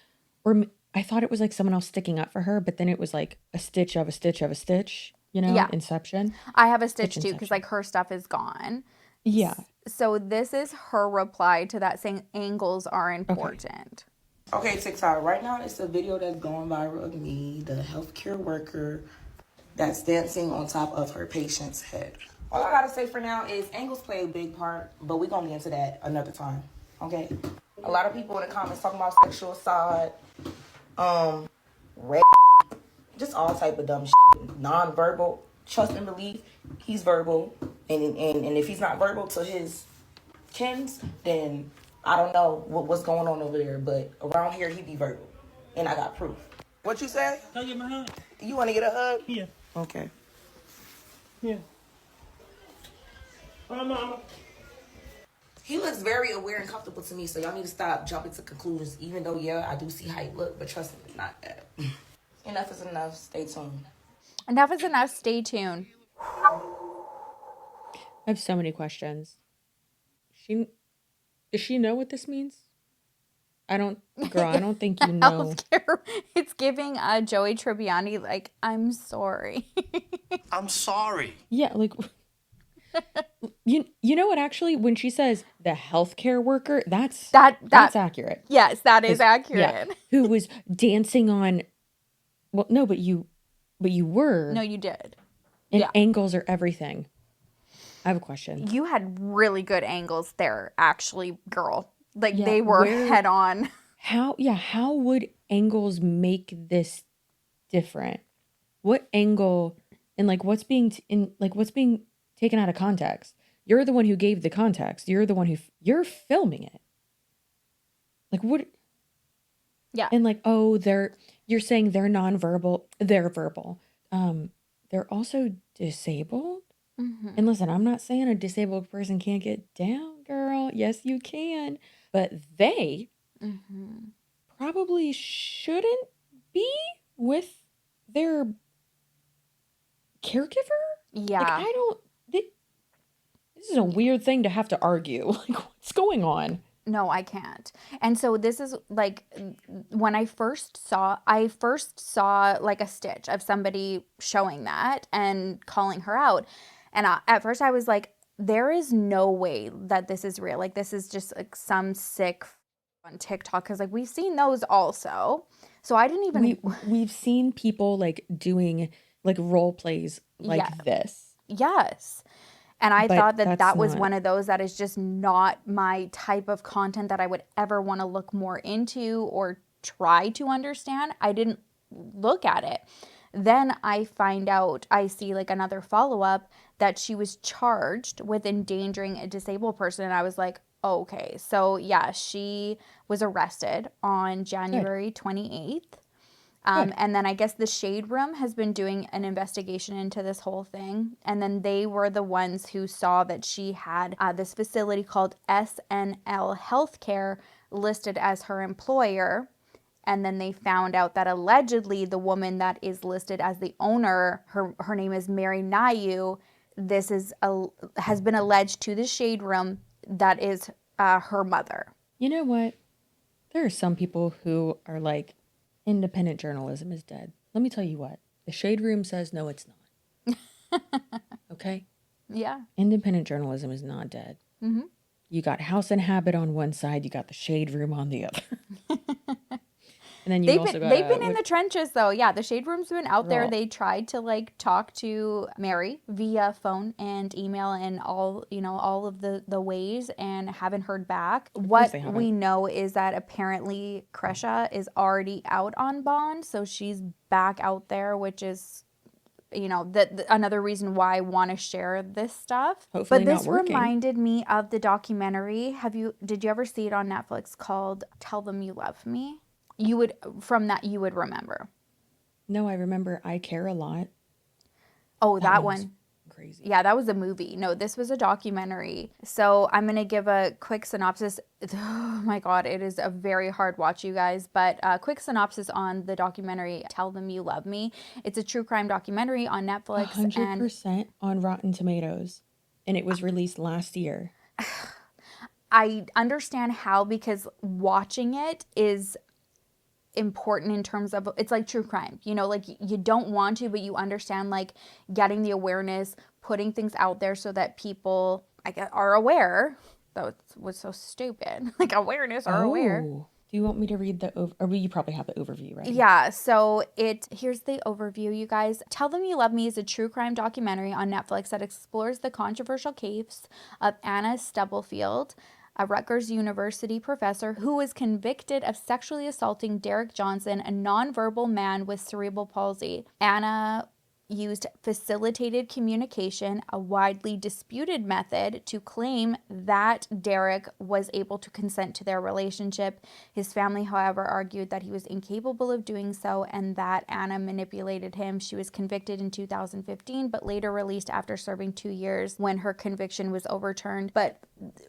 [SPEAKER 2] or I thought it was like someone else sticking up for her, but then it was like a stitch of a stitch of a stitch, you know,
[SPEAKER 3] yeah.
[SPEAKER 2] Inception.
[SPEAKER 3] I have a stitch too, because like her stuff is gone.
[SPEAKER 2] Yeah.
[SPEAKER 3] So this is her reply to that, saying angles are important.
[SPEAKER 9] Okay, TikTok, right now it's a video that's going viral of me, the healthcare worker that's dancing on top of her patient's head. All I gotta say for now is angles play a big part, but we're gonna get into that another time. Okay, a lot of people in the comments talking about sexual assault, rape, just all type of dumb shit. Non-verbal, trust and believe, he's verbal, and if he's not verbal to his kins, then I don't know what's going on over there, but around here he be verbal, and I got proof. What you say?
[SPEAKER 6] Can I get my hug?
[SPEAKER 9] You want to get a hug?
[SPEAKER 6] Yeah.
[SPEAKER 9] Okay.
[SPEAKER 6] Yeah. Oh, mama.
[SPEAKER 9] He looks very aware and comfortable to me, so y'all need to stop jumping to conclusions, even though, yeah, I do see how he look, but trust me, it's not that. Enough is enough. Stay tuned.
[SPEAKER 3] Enough is enough. Stay tuned.
[SPEAKER 2] I have so many questions. Does she know what this means? I don't think you know.
[SPEAKER 3] It's giving Joey Tribbiani, like, I'm sorry.
[SPEAKER 6] I'm sorry.
[SPEAKER 2] Yeah, like... You know what, actually, when she says the healthcare worker, that's accurate.
[SPEAKER 3] Yes, that is accurate.
[SPEAKER 2] Yeah, who was dancing on, well, no, but you were.
[SPEAKER 3] No, you did.
[SPEAKER 2] And angles are everything. I have a question.
[SPEAKER 3] You had really good angles there, actually, girl. Like, they were head on.
[SPEAKER 2] How would angles make this different? What angle, and like what's being taken out of context? You're the one who gave the context. You're the one you're filming it. Like, what?
[SPEAKER 3] Yeah.
[SPEAKER 2] And like, oh, you're saying they're nonverbal. They're verbal. They're also disabled.
[SPEAKER 3] Mm-hmm.
[SPEAKER 2] And listen, I'm not saying a disabled person can't get down, girl. Yes, you can. But they probably shouldn't be with their caregiver.
[SPEAKER 3] Yeah.
[SPEAKER 2] Like, this is a weird thing to have to argue. Like, what's going on?
[SPEAKER 3] No, I can't. And so this is like, when I first saw like a stitch of somebody showing that and calling her out. And at first I was like, there is no way that this is real. Like, this is just like some sick on TikTok, because like we've seen those also. So I didn't even.
[SPEAKER 2] We've seen people like doing like role plays like this.
[SPEAKER 3] Yes. And I thought that was one of those that is just not my type of content that I would ever want to look more into or try to understand. I didn't look at it. Then I see like another follow-up that she was charged with endangering a disabled person. And I was like, okay. So yeah, she was arrested on January 28th. And then I guess the Shade Room has been doing an investigation into this whole thing. And then they were the ones who saw that she had this facility called SNL Healthcare listed as her employer. And then they found out that allegedly the woman that is listed as the owner, her name is Mary Nayu. This has been alleged to the Shade Room that is her mother.
[SPEAKER 2] You know what? There are some people who are like, independent journalism is dead. Let me tell you what. The Shade Room says no, it's not. Okay?
[SPEAKER 3] Yeah.
[SPEAKER 2] Independent journalism is not dead. Mm-hmm. You got House and Habit on one side, you got the Shade Room on the other. And then they've
[SPEAKER 3] been in the trenches though. Yeah, the Shade Room's been out there. They tried to like talk to Mary via phone and email and all of the ways and haven't heard back. What we know is that apparently Kresha is already out on bond, so she's back out there, which is another reason why I want to share this stuff.
[SPEAKER 2] Hopefully
[SPEAKER 3] but this
[SPEAKER 2] not working.
[SPEAKER 3] Reminded me of the documentary. Did you ever see it on Netflix called Tell Them You Love Me? You would remember.
[SPEAKER 2] No, I remember I Care a Lot.
[SPEAKER 3] Oh, that one.
[SPEAKER 2] Crazy.
[SPEAKER 3] Yeah, that was a movie. No, this was a documentary. So I'm going to give a quick synopsis. Oh my God, it is a very hard watch, you guys. But a quick synopsis on the documentary Tell Them You Love Me. It's a true crime documentary on Netflix.
[SPEAKER 2] 100% on Rotten Tomatoes. And it was released last year.
[SPEAKER 3] I understand how, because watching it is important in terms of, it's like true crime, like you don't want to, but you understand, like getting the awareness, putting things out there so that people are aware. That was so stupid. Like awareness or aware.
[SPEAKER 2] Do you want me to read or you probably have the overview, right?
[SPEAKER 3] Yeah, so here's the overview, you guys. Tell Them You Love Me is a true crime documentary on Netflix that explores the controversial case of Anna Stubblefield, a Rutgers University professor who was convicted of sexually assaulting Derek Johnson, a nonverbal man with cerebral palsy. Anna used facilitated communication, a widely disputed method, to claim that Derek was able to consent to their relationship. His family, however, argued that he was incapable of doing so and that Anna manipulated him. She was convicted in 2015, but later released after serving 2 years when her conviction was overturned. But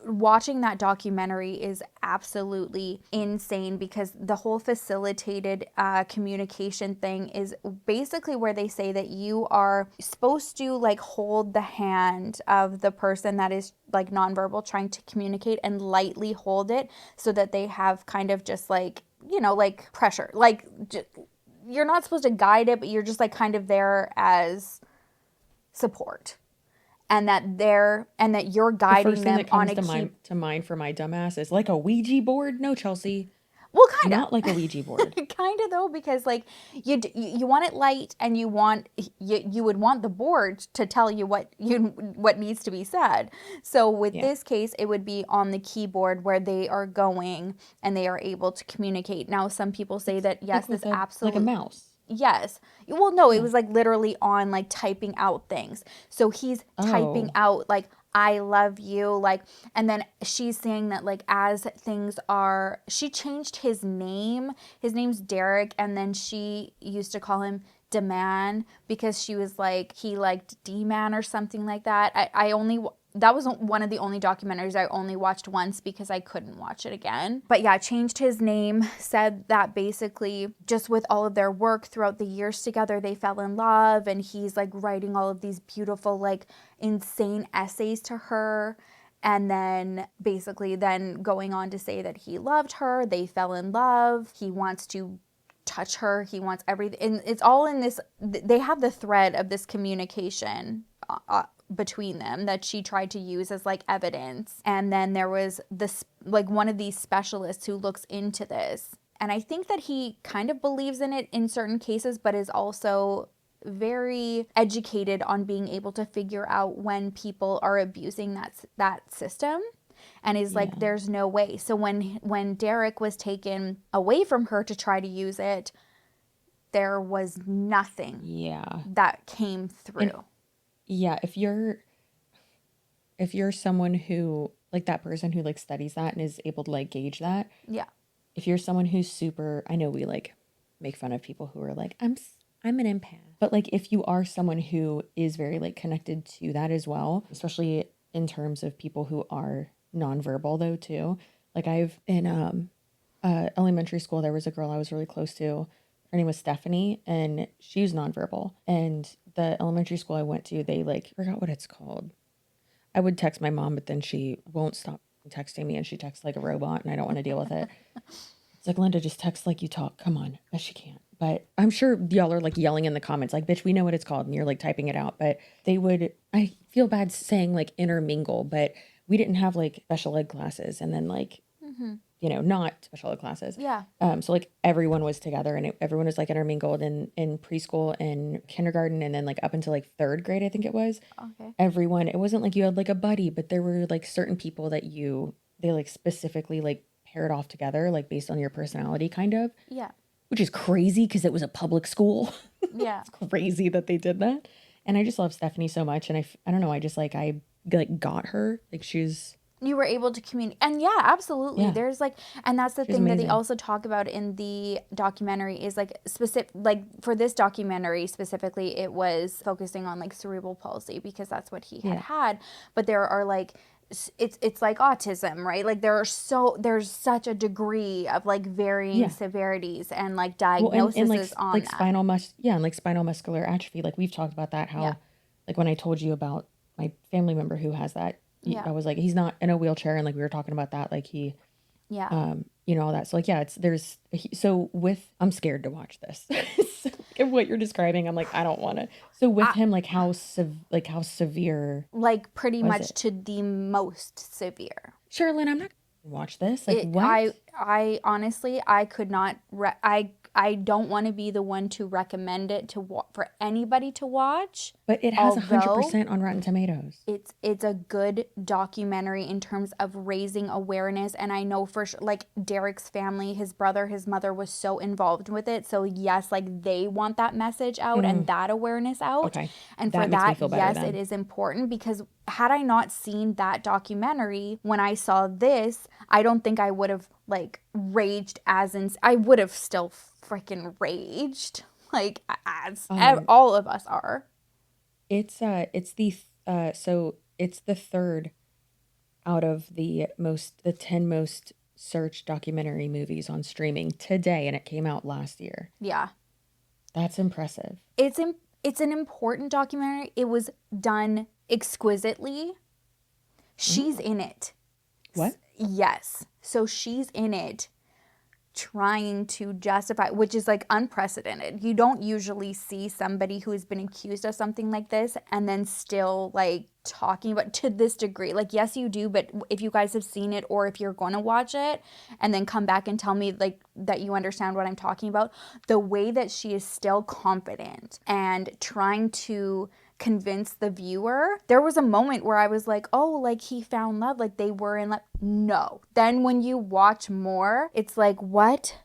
[SPEAKER 3] watching that documentary is absolutely insane, because the whole facilitated communication thing is basically where they say that you are supposed to like hold the hand of the person that is like nonverbal trying to communicate and lightly hold it so that they have kind of just like, like pressure. Like you're not supposed to guide it, but you're just like kind of there as support. And that you're guiding
[SPEAKER 2] the first thing
[SPEAKER 3] them
[SPEAKER 2] that comes
[SPEAKER 3] on
[SPEAKER 2] to mind for my dumbass is like a Ouija board. No, Chelsea.
[SPEAKER 3] Well, kind of.
[SPEAKER 2] Not like a Ouija board.
[SPEAKER 3] Kind of though, because like you want it light, and you would want the board to tell you what needs to be said. So with this case, it would be on the keyboard where they are going and they are able to communicate. Now, some people say that yes, this absolutely
[SPEAKER 2] like a mouse.
[SPEAKER 3] Yes. Well, no, it was like literally on like typing out things. So he's typing out like, I love you, like, and then she's saying that like as things are, she changed his name. His name's Derek, and then she used to call him D-Man because she was like, he liked D-Man or something like that. That was one of the only documentaries I only watched once because I couldn't watch it again. But yeah, changed his name, said that basically just with all of their work throughout the years together, they fell in love, and he's like writing all of these beautiful, like insane essays to her. And then basically then going on to say that he loved her, they fell in love, he wants to touch her, he wants everything. And it's all in this, they have the thread of this communication between them that she tried to use as like evidence. And then there was this like one of these specialists who looks into this, and I think that he kind of believes in it in certain cases, but is also very educated on being able to figure out when people are abusing that system, and is like, there's no way. So when Derek was taken away from her to try to use it, there was nothing that came through.
[SPEAKER 2] If you're someone who like that person who like studies that and is able to like gauge that. Yeah. If you're someone who's super, I know we like make fun of people who are like, I'm an empath. But like, if you are someone who is very like connected to that as well, especially in terms of people who are nonverbal though too. Like I've in elementary school, there was a girl I was really close to. Her name was Stephanie, and she was nonverbal. And the elementary school I went to, they like forgot what it's called. I would text my mom, but then she won't stop texting me, and she texts like a robot, and I don't want to deal with it. It's like, Linda, just text like you talk. Come on. But she can't. But I'm sure y'all are like yelling in the comments, like, bitch, we know what it's called. And you're like typing it out. But they would, I feel bad saying like intermingle, but we didn't have like special ed classes. And then like, you know, not special ed classes.
[SPEAKER 3] Yeah.
[SPEAKER 2] So like everyone was together, and everyone was like intermingled in preschool and kindergarten. And then like up until like 3rd grade, I think it was.
[SPEAKER 3] Okay.
[SPEAKER 2] Everyone, it wasn't like you had like a buddy, but there were like certain people that they like specifically like paired off together, like based on your personality kind of.
[SPEAKER 3] Yeah.
[SPEAKER 2] Which is crazy because it was a public school.
[SPEAKER 3] Yeah.
[SPEAKER 2] It's crazy that they did that. And I just love Stephanie so much. And I don't know, I just like, I like got her. Like she's...
[SPEAKER 3] You were able to communicate. And yeah, absolutely.
[SPEAKER 2] Yeah.
[SPEAKER 3] There's like, and that's the
[SPEAKER 2] She's
[SPEAKER 3] thing that they
[SPEAKER 2] amazing.
[SPEAKER 3] also talk about in the documentary is like specific, like for this documentary specifically, it was focusing on like cerebral palsy because that's what he had. But there are like, it's like autism, right? Like there's such a degree of like varying severities and like diagnoses
[SPEAKER 2] and like,
[SPEAKER 3] on
[SPEAKER 2] like
[SPEAKER 3] that.
[SPEAKER 2] and like spinal muscular atrophy. Like we've talked about that, how like when I told you about my family member who has that, I was like, he's not in a wheelchair. And like, we were talking about that, like he, you know, all that. So like, yeah, I'm scared to watch this. So, what you're describing, I'm like, I don't want to. So with him, like how severe,
[SPEAKER 3] like pretty much to the most severe.
[SPEAKER 2] Sherilyn, I'm not gonna watch this. Like what?
[SPEAKER 3] I honestly, I could not, I don't want to be the one to recommend it for anybody to watch.
[SPEAKER 2] But it has 100% on Rotten Tomatoes.
[SPEAKER 3] It's a good documentary in terms of raising awareness. And I know for sure, like Derek's family, his brother, his mother was so involved with it. So yes, like they want that message out and that awareness out.
[SPEAKER 2] Okay.
[SPEAKER 3] And
[SPEAKER 2] That
[SPEAKER 3] for
[SPEAKER 2] makes me
[SPEAKER 3] that,
[SPEAKER 2] feel better
[SPEAKER 3] yes,
[SPEAKER 2] then.
[SPEAKER 3] it is important because had I not seen that documentary, when I saw this, I don't think I would have like raged I would have still freaking raged like as all of us are.
[SPEAKER 2] It's the 3rd out of the 10 most searched documentary movies on streaming today, and it came out last year.
[SPEAKER 3] Yeah.
[SPEAKER 2] That's impressive.
[SPEAKER 3] It's an important documentary. It was done exquisitely. She's in it.
[SPEAKER 2] What?
[SPEAKER 3] Yes. So she's in it trying to justify, which is like unprecedented. You don't usually see somebody who has been accused of something like this and then still like talking about to this degree. Like, yes, you do, but if you guys have seen it or if you're going to watch it and then come back and tell me like that you understand what I'm talking about, the way that she is still confident and trying to convince the viewer. There was a moment where I was like, oh, like he found love, like they were in love. No. Then when you watch more, it's like, what?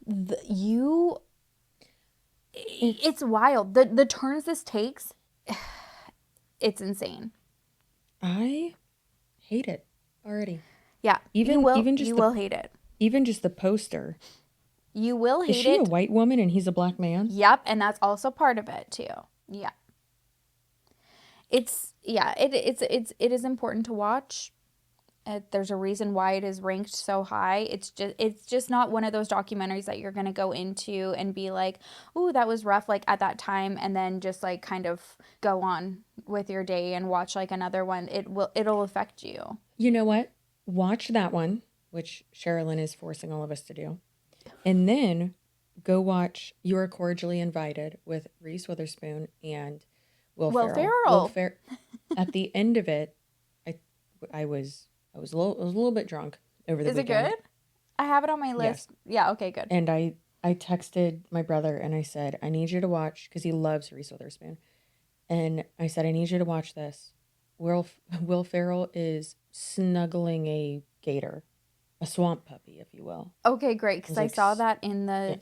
[SPEAKER 3] It's wild. The turns this takes, it's insane.
[SPEAKER 2] I hate it already.
[SPEAKER 3] Yeah.
[SPEAKER 2] You
[SPEAKER 3] will hate it.
[SPEAKER 2] Even just the poster.
[SPEAKER 3] You will hate it.
[SPEAKER 2] Is she a white woman and he's a black man?
[SPEAKER 3] Yep, and that's also part of it too. Yeah. It is important to watch. There's a reason why it is ranked so high. It's just not one of those documentaries that you're gonna go into and be like, "Ooh, that was rough," like at that time, and then just like kind of go on with your day and watch like another one. It'll affect you.
[SPEAKER 2] You know what? Watch that one, which Sherilyn is forcing all of us to do, and then go watch "You're Cordially Invited" with Reese Witherspoon and Will Ferrell. At the end of it, I was a little bit drunk over the weekend.
[SPEAKER 3] Is it good? I have it on my list.
[SPEAKER 2] Yes.
[SPEAKER 3] Yeah, okay, good.
[SPEAKER 2] And I texted my brother and I said, I need you to watch, because he loves Reese Witherspoon. And I said, I need you to watch this. Will Ferrell is snuggling a gator. a swamp puppy, if you will.
[SPEAKER 3] Okay, great, because I
[SPEAKER 2] like
[SPEAKER 3] saw that in the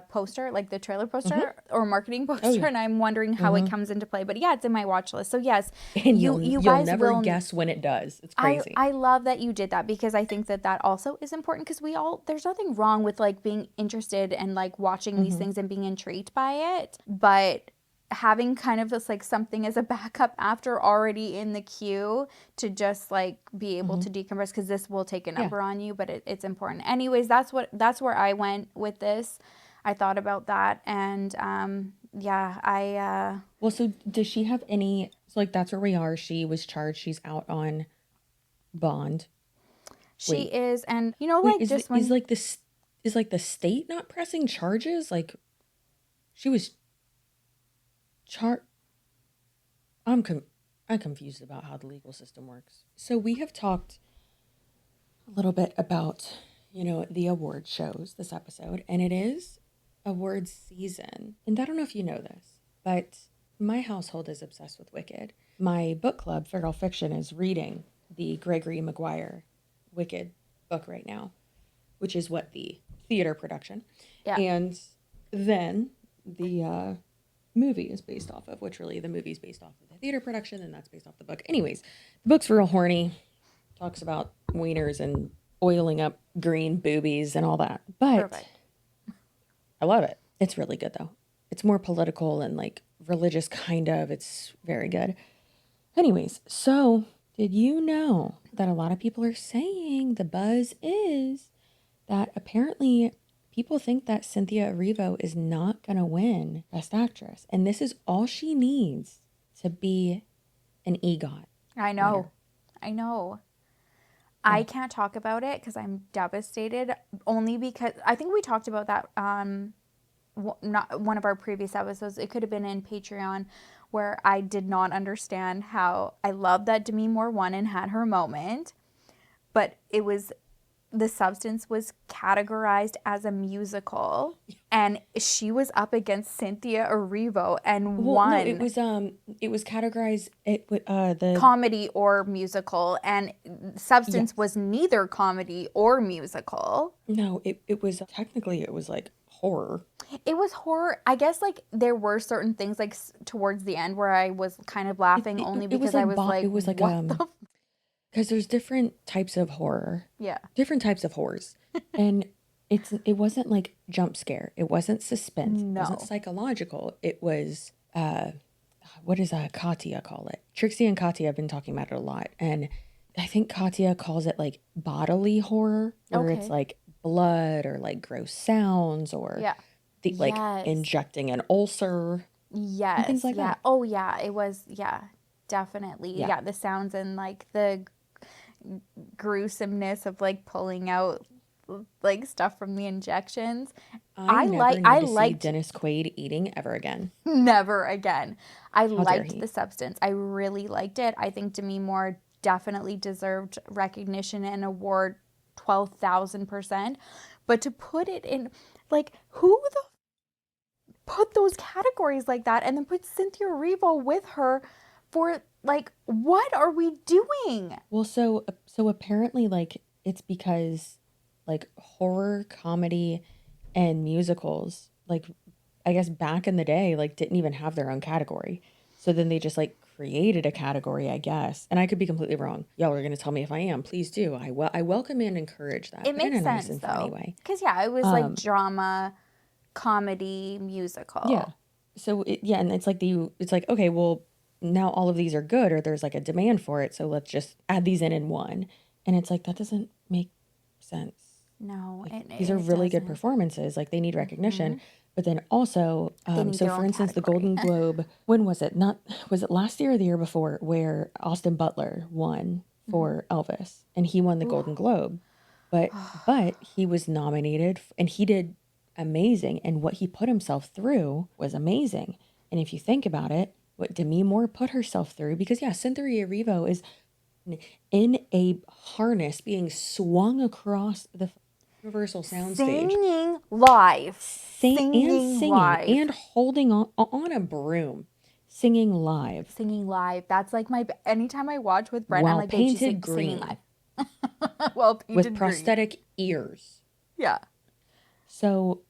[SPEAKER 3] poster, like the trailer poster or marketing poster,
[SPEAKER 2] yeah.
[SPEAKER 3] and I'm wondering how it comes into play. But yeah, it's in my watch list. So yes,
[SPEAKER 2] And
[SPEAKER 3] you
[SPEAKER 2] you'll
[SPEAKER 3] guys
[SPEAKER 2] never
[SPEAKER 3] will
[SPEAKER 2] guess when it does. It's crazy.
[SPEAKER 3] I love that you did that, because I think that also is important, because there's nothing wrong with like being interested and like watching these things and being intrigued by it, but having kind of just like something as a backup after already in the queue to just like be able to decompress, because this will take a number on you, but it's important. Anyways, that's where I went with this. I thought about that, and
[SPEAKER 2] well, so does she have any, so like that's where we are. She was charged. She's out on bond.
[SPEAKER 3] She is, and you know,
[SPEAKER 2] Wait,
[SPEAKER 3] like
[SPEAKER 2] is
[SPEAKER 3] just
[SPEAKER 2] is like this is like the state not pressing charges? Like she was I'm confused about how the legal system works. So we have talked a little bit about, the award shows this episode, and it is awards season. And I don't know if you know this, but my household is obsessed with Wicked. My book club, Feral Fiction, is reading the Gregory Maguire Wicked book right now, which is what the theater production.
[SPEAKER 3] Yeah.
[SPEAKER 2] And then the movie is based off of, which really the movie's based off of the theater production, and that's based off the book. Anyways, the book's real horny, talks about wieners and oiling up green boobies and all that. But
[SPEAKER 3] Perfect.
[SPEAKER 2] I love it. It's really good though. It's more political and like religious kind of. It's very good. Anyways, so did you know that a lot of people are saying the buzz is that apparently people think that Cynthia Erivo is not going to win Best Actress. And this is all she needs to be an EGOT.
[SPEAKER 3] I know.
[SPEAKER 2] winner.
[SPEAKER 3] I know. I can't talk about it because I'm devastated, only because I think we talked about that not one of our previous episodes. It could have been in Patreon, where I did not understand how I love that Demi Moore won and had her moment, but the Substance was categorized as a musical, and she was up against Cynthia Erivo and won.
[SPEAKER 2] No, it was categorized the
[SPEAKER 3] comedy or musical, and Substance was neither comedy or musical.
[SPEAKER 2] No, it was technically it was like horror.
[SPEAKER 3] It was horror. I guess like there were certain things like towards the end where I was kind of laughing only because I was like,
[SPEAKER 2] it was like
[SPEAKER 3] what the
[SPEAKER 2] because there's different types of horror.
[SPEAKER 3] Yeah.
[SPEAKER 2] Different types of horrors. And it wasn't like jump scare. It wasn't suspense.
[SPEAKER 3] No.
[SPEAKER 2] It wasn't psychological. It was what does Katya call it? Trixie and Katya have been talking about it a lot. And I think Katya calls it like bodily horror, where it's like blood or like gross sounds or like injecting an ulcer.
[SPEAKER 3] Yes.
[SPEAKER 2] And things like that.
[SPEAKER 3] Oh yeah. It was definitely.
[SPEAKER 2] Yeah.
[SPEAKER 3] Yeah, the sounds and like the gruesomeness of like pulling out like stuff from the injections.
[SPEAKER 2] I liked Dennis Quaid eating ever again.
[SPEAKER 3] Never again. I
[SPEAKER 2] How dare
[SPEAKER 3] liked
[SPEAKER 2] he.
[SPEAKER 3] The Substance. I really liked it. I think Demi Moore definitely deserved recognition and award 12,000%. But to put it in, like, who put those categories like that and then put Cynthia Erivo with her for, like, what are we doing?
[SPEAKER 2] Well, so apparently, like, it's because, like, horror, comedy, and musicals, like, I guess back in the day, like, didn't even have their own category. So then they just, like, created a category, I guess. And I could be completely wrong. Y'all are going to tell me if I am. Please do. I welcome and encourage that.
[SPEAKER 3] It makes sense,
[SPEAKER 2] nice
[SPEAKER 3] though.
[SPEAKER 2] Anyway.
[SPEAKER 3] Because, it was, like, drama, comedy, musical.
[SPEAKER 2] Yeah. So, and it's like, okay, well, now all of these are good, or there's like a demand for it, so let's just add these in one. And it's like, that doesn't make sense.
[SPEAKER 3] No,
[SPEAKER 2] Like, these are really good performances. Like, they need recognition. But then also, so for instance, the Golden Globe, when was it? Was it last year or the year before, where Austin Butler won for Elvis, and he won the Golden Globe, but he was nominated and he did amazing, and what he put himself through was amazing. And if you think about it, what Demi Moore put herself through, because Cynthia Erivo is in a harness being swung across the Universal soundstage,
[SPEAKER 3] singing live,
[SPEAKER 2] singing live, and holding on a broom, singing live.
[SPEAKER 3] That's like anytime I watch with Brent, I'm like,
[SPEAKER 2] painted
[SPEAKER 3] she's
[SPEAKER 2] green.
[SPEAKER 3] singing live. Well, painted
[SPEAKER 2] with
[SPEAKER 3] green.
[SPEAKER 2] prosthetic ears.
[SPEAKER 3] Yeah.
[SPEAKER 2] So,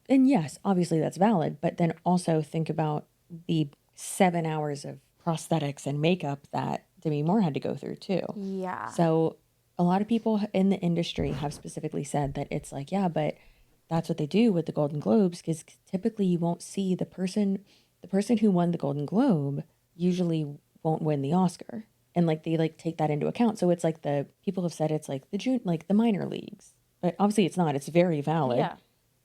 [SPEAKER 2] and yes, obviously that's valid, but then also think about the 7 hours of prosthetics and makeup that Demi Moore had to go through too.
[SPEAKER 3] Yeah.
[SPEAKER 2] So a lot of people in the industry have specifically said that it's like, yeah, but that's what they do with the Golden Globes, because typically you won't see the person who won the Golden Globe usually won't win the Oscar. And like they like take that into account. So it's like the people have said it's like the minor leagues. But obviously it's not. It's very valid.
[SPEAKER 3] Yeah.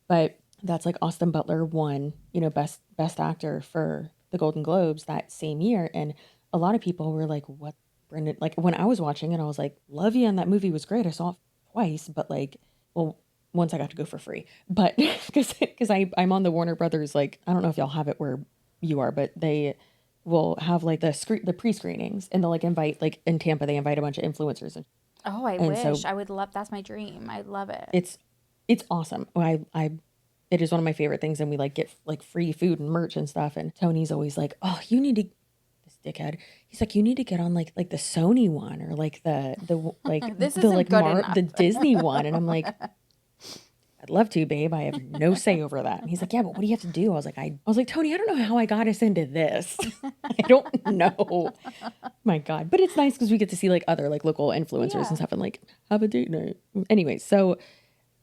[SPEAKER 2] But that's like Austin Butler won, best actor for the Golden Globes that same year. And a lot of people were like, what, Brendan? Like when I was watching it, I was like, love you. And that movie was great. I saw it twice, but like, well, once I got to go for free. But because I'm on the Warner Brothers, like, I don't know if y'all have it where you are, but they will have like the pre-screenings, and they'll like invite, like in Tampa, they invite a bunch of influencers.
[SPEAKER 3] Oh, I wish. I would love, that's my dream. I love it.
[SPEAKER 2] It's awesome. It is one of my favorite things, and we like get like free food and merch and stuff. And Tony's always like, "Oh, you need to." This dickhead. He's like, "You need to get on like the Sony one, or like the like
[SPEAKER 3] This
[SPEAKER 2] the
[SPEAKER 3] isn't
[SPEAKER 2] like
[SPEAKER 3] good enough.
[SPEAKER 2] the Disney one." And I'm like, "I'd love to, babe. I have no say over that." And he's like, "Yeah, but what do you have to do?" I was like, Tony, I don't know how I got us into this. I don't know. My God. But it's nice because we get to see like other like local influencers and stuff, and like have a date night. Anyway, so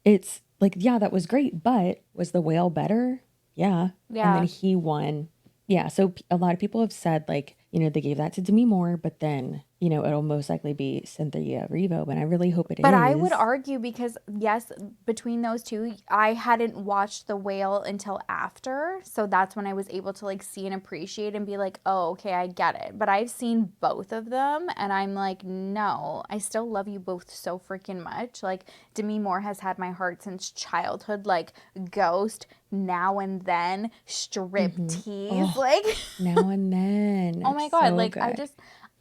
[SPEAKER 2] it's like, yeah, that was great, but was the whale better? Yeah.
[SPEAKER 3] Yeah.
[SPEAKER 2] And then he won. Yeah. So a lot of people have said like, they gave that to Demi Moore, but then, it'll most likely be Cynthia Erivo, but I really hope it is.
[SPEAKER 3] But I would argue, because yes, between those two, I hadn't watched The Whale until after. So that's when I was able to like see and appreciate and be like, oh, okay, I get it. But I've seen both of them and I'm like, no, I still love you both so freaking much. Like Demi Moore has had my heart since childhood, like Ghost, Now and Then, Striptease, like
[SPEAKER 2] Now and Then.
[SPEAKER 3] Oh my God,
[SPEAKER 2] So
[SPEAKER 3] like
[SPEAKER 2] good.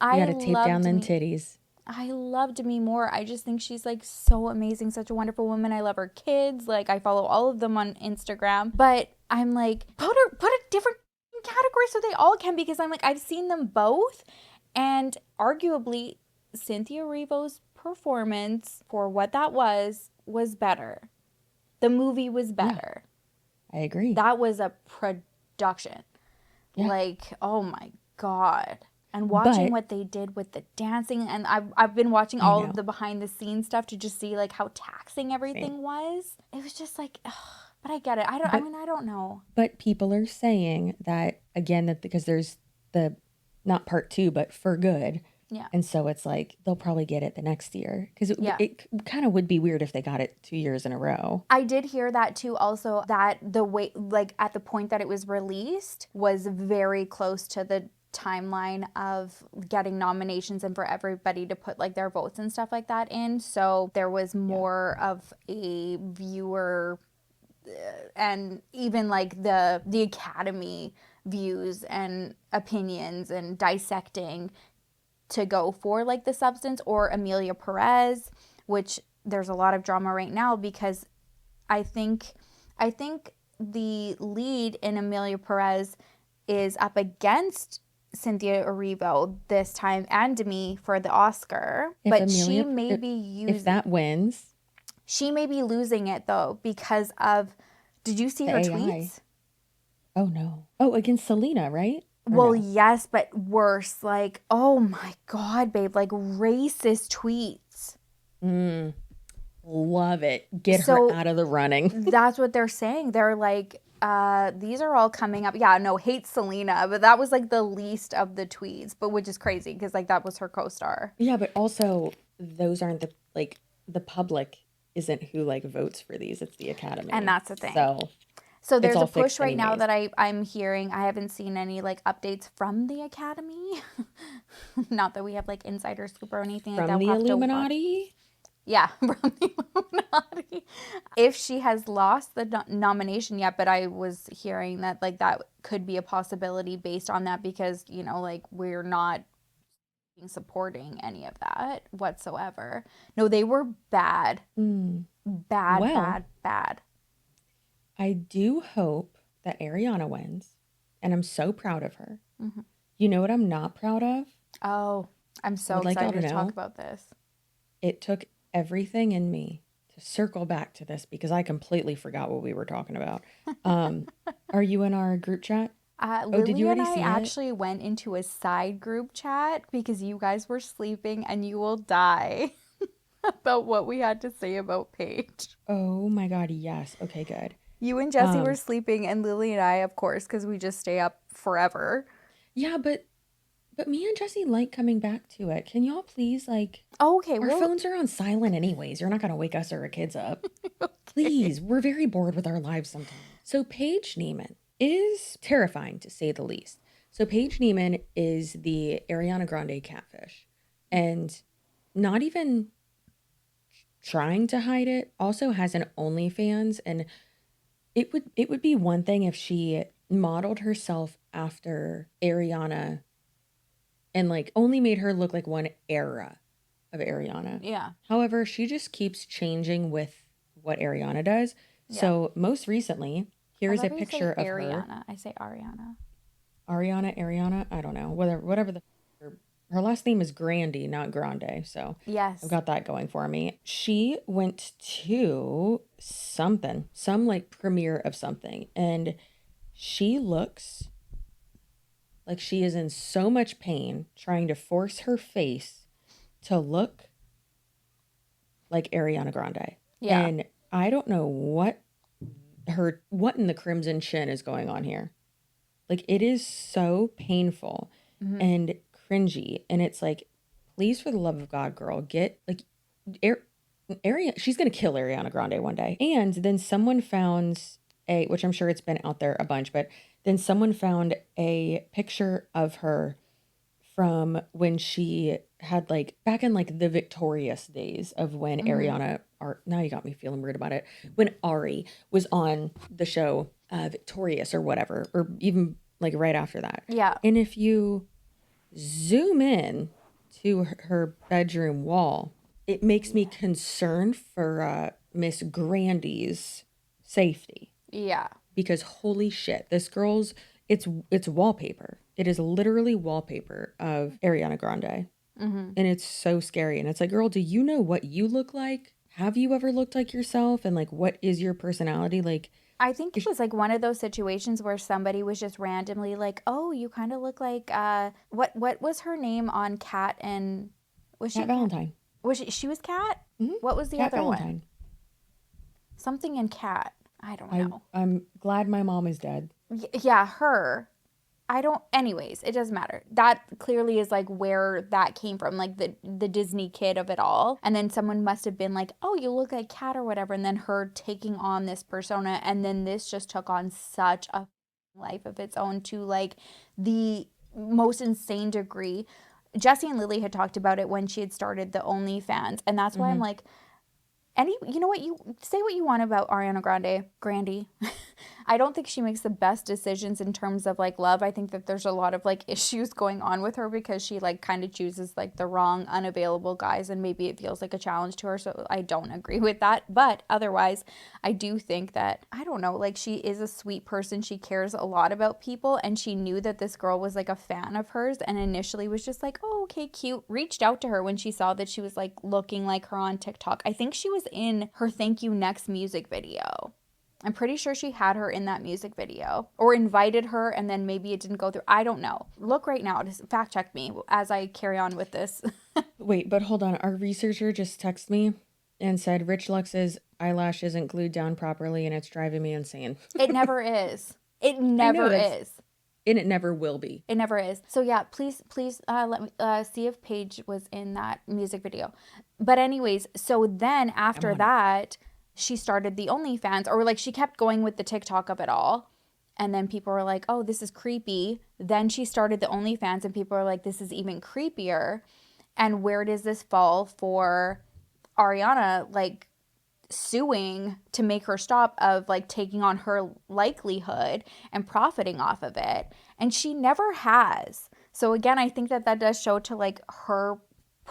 [SPEAKER 3] I
[SPEAKER 2] You gotta tape down them titties.
[SPEAKER 3] I love Demi Moore. I just think she's like so amazing, such a wonderful woman. I love her kids. Like I follow all of them on Instagram. But I'm like, put a different category so they all can, because I'm like, I've seen them both. And arguably Cynthia Erivo's performance for what that was better. The movie was better.
[SPEAKER 2] Yeah, I agree.
[SPEAKER 3] That was a production. Yeah. Like, oh my God. And watching what they did with the dancing, and I've been watching all of the behind the scenes stuff to just see like how taxing everything was. It was just like, ugh, but I get it. I don't know.
[SPEAKER 2] But people are saying that again, that because there's the not part 2, but For Good. Yeah. And so it's like they'll probably get it the next year, because it kind of would be weird if they got it 2 years in a row.
[SPEAKER 3] I did hear that too. Also, that the way, like at the point that it was released, was very close to the timeline of getting nominations and for everybody to put like their votes and stuff like that in. So there was more of a viewer and even like the Academy views and opinions and dissecting to go for like the substance, or Amelia Perez, which there's a lot of drama right now because I think the lead in Amelia Perez is up against Cynthia Erivo this time and Demi for the Oscar, but she may be using,
[SPEAKER 2] if that wins,
[SPEAKER 3] she may be losing it though because of, did you see her tweets?
[SPEAKER 2] Oh no. Oh, against Selena, right?
[SPEAKER 3] Well, yes, but worse. Like, oh my God, babe, like racist tweets.
[SPEAKER 2] Love it. Get her out of the running.
[SPEAKER 3] That's what they're saying. They're like, these are all coming up. Yeah, no, hate Selena, but that was like the least of the tweets, but which is crazy because like that was her co-star.
[SPEAKER 2] Yeah, but also those aren't the public isn't who like votes for these. It's the Academy.
[SPEAKER 3] And that's the thing.
[SPEAKER 2] So
[SPEAKER 3] there's a push right now that I'm hearing. I haven't seen any like updates from the Academy. Not that we have like insider scoop or anything like that.
[SPEAKER 2] From the Illuminati?
[SPEAKER 3] Yeah, from the Illuminati. If she has lost the nomination yet, but I was hearing that like that could be a possibility based on that because, you know, like we're not supporting any of that whatsoever. No, they were bad. Bad.
[SPEAKER 2] I do hope that Ariana wins, and I'm so proud of her. You know what I'm not proud of?
[SPEAKER 3] Oh, I'm so excited to talk about this.
[SPEAKER 2] it took everything in me to circle back to this because I completely forgot what we were talking about. Are you in our group chat?
[SPEAKER 3] Lily
[SPEAKER 2] did you
[SPEAKER 3] and
[SPEAKER 2] already
[SPEAKER 3] I
[SPEAKER 2] see it?
[SPEAKER 3] actually went into a side group chat because you guys were sleeping, and you will die about what we had to say about Paige.
[SPEAKER 2] Oh my God, yes. Okay, good.
[SPEAKER 3] You and Jesse were sleeping, and Lily and I, of course, because we just stay up forever.
[SPEAKER 2] Yeah, but me and Jesse like coming back to it. Can y'all please, like,
[SPEAKER 3] Okay,
[SPEAKER 2] our phones are on silent anyways. You're not going to wake us or our kids up. Please, we're very bored with our lives sometimes. So Paige Niemann is terrifying, to say the least. So Paige Niemann is the Ariana Grande catfish. And not even trying to hide it, also has an OnlyFans. And it would be one thing if she modeled herself after Ariana and like only made her look like one era of Ariana.
[SPEAKER 3] Yeah.
[SPEAKER 2] However, she just keeps changing with what Ariana does.
[SPEAKER 3] Yeah.
[SPEAKER 2] So most recently, here's a picture of
[SPEAKER 3] Ariana.
[SPEAKER 2] her.
[SPEAKER 3] I say Ariana.
[SPEAKER 2] Ariana, I don't know. Whatever her last name is Grande, not Grande. So
[SPEAKER 3] Yes.
[SPEAKER 2] I've got that going for me. She went to some like premiere of something, and she looks like she is in so much pain trying to force her face to look like Ariana Grande.
[SPEAKER 3] Yeah.
[SPEAKER 2] And I don't know what in the crimson chin is going on here. Like, it is so painful and cringy. And it's like, please, for the love of God, girl, get like Ariana. She's going to kill Ariana Grande one day. And then someone found which I'm sure it's been out there a bunch, but then someone found a picture of her from when she had like back in like the victorious days of when Ariana, or now you got me feeling weird about it, when Ari was on the show Victorious or whatever, or even like right after that.
[SPEAKER 3] Yeah.
[SPEAKER 2] And if you zoom in to her bedroom wall, it makes me concerned for Miss Grande's safety.
[SPEAKER 3] Yeah.
[SPEAKER 2] Because holy shit, this girl's it's wallpaper. It is literally wallpaper of Ariana Grande. And it's so scary. And it's like, girl, do you know what you look like? Have you ever looked like yourself? And like, what is your personality? Like,
[SPEAKER 3] I think it was like one of those situations where somebody was just randomly like, "Oh, you kind of look like what was her name on Cat and was she
[SPEAKER 2] Cat Valentine?
[SPEAKER 3] Was she was Cat? What was the
[SPEAKER 2] Cat
[SPEAKER 3] other
[SPEAKER 2] Valentine.
[SPEAKER 3] one? Something in Cat. I don't know.
[SPEAKER 2] I'm glad my mom is dead.
[SPEAKER 3] Yeah, her. Anyways, it doesn't matter. That clearly is like where that came from, like the Disney kid of it all. And then someone must have been like, "Oh, you look like Cat or whatever." And then her taking on this persona. And then this just took on such a life of its own to like the most insane degree. Jesse and Lily had talked about it when she had started the OnlyFans. And that's why I'm like, you know what, you say what you want about Ariana Grande. I don't think she makes the best decisions in terms of like love. I think that there's a lot of like issues going on with her because she like kind of chooses like the wrong unavailable guys, and maybe it feels like a challenge to her. So I don't agree with that. But otherwise, I do think that, I don't know, like she is a sweet person. She cares a lot about people, and she knew that this girl was like a fan of hers, and initially was just like, "Oh, okay, cute." Reached out to her when she saw that she was like looking like her on TikTok. I think she was in her Thank You Next music video. I'm pretty sure she had her in that music video, or invited her, and then maybe it didn't go through. I don't know. Look right now. Just fact check me as I carry on with this.
[SPEAKER 2] Wait, but hold on. Our researcher just texted me and said Rich Lux's eyelash isn't glued down properly, and it's driving me insane.
[SPEAKER 3] It never is. It never is.
[SPEAKER 2] And it never will be.
[SPEAKER 3] It never is. So yeah, please let me see if Paige was in that music video. But anyways, so then after that, she started the OnlyFans, or like she kept going with the TikTok of it all. And then people were like, "Oh, this is creepy." Then she started the OnlyFans, and people are like, "This is even creepier." And where does this fall for Ariana, like suing to make her stop, of like taking on her likelihood and profiting off of it? And she never has. So again, I think that does show to like her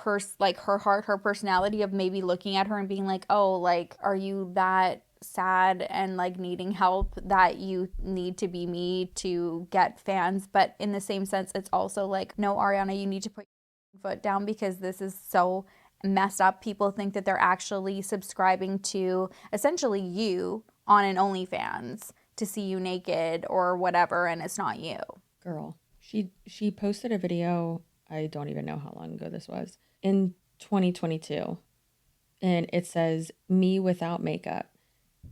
[SPEAKER 3] her heart, her personality, of maybe looking at her and being like, "Oh, like, are you that sad and like needing help that you need to be me to get fans?" But in the same sense, it's also like, no, Ariana, you need to put your foot down, because this is so messed up. People think that they're actually subscribing to essentially you on an OnlyFans to see you naked or whatever, and it's not you.
[SPEAKER 2] Girl, she posted a video, I don't even know how long ago this was, in 2022, and it says me without makeup,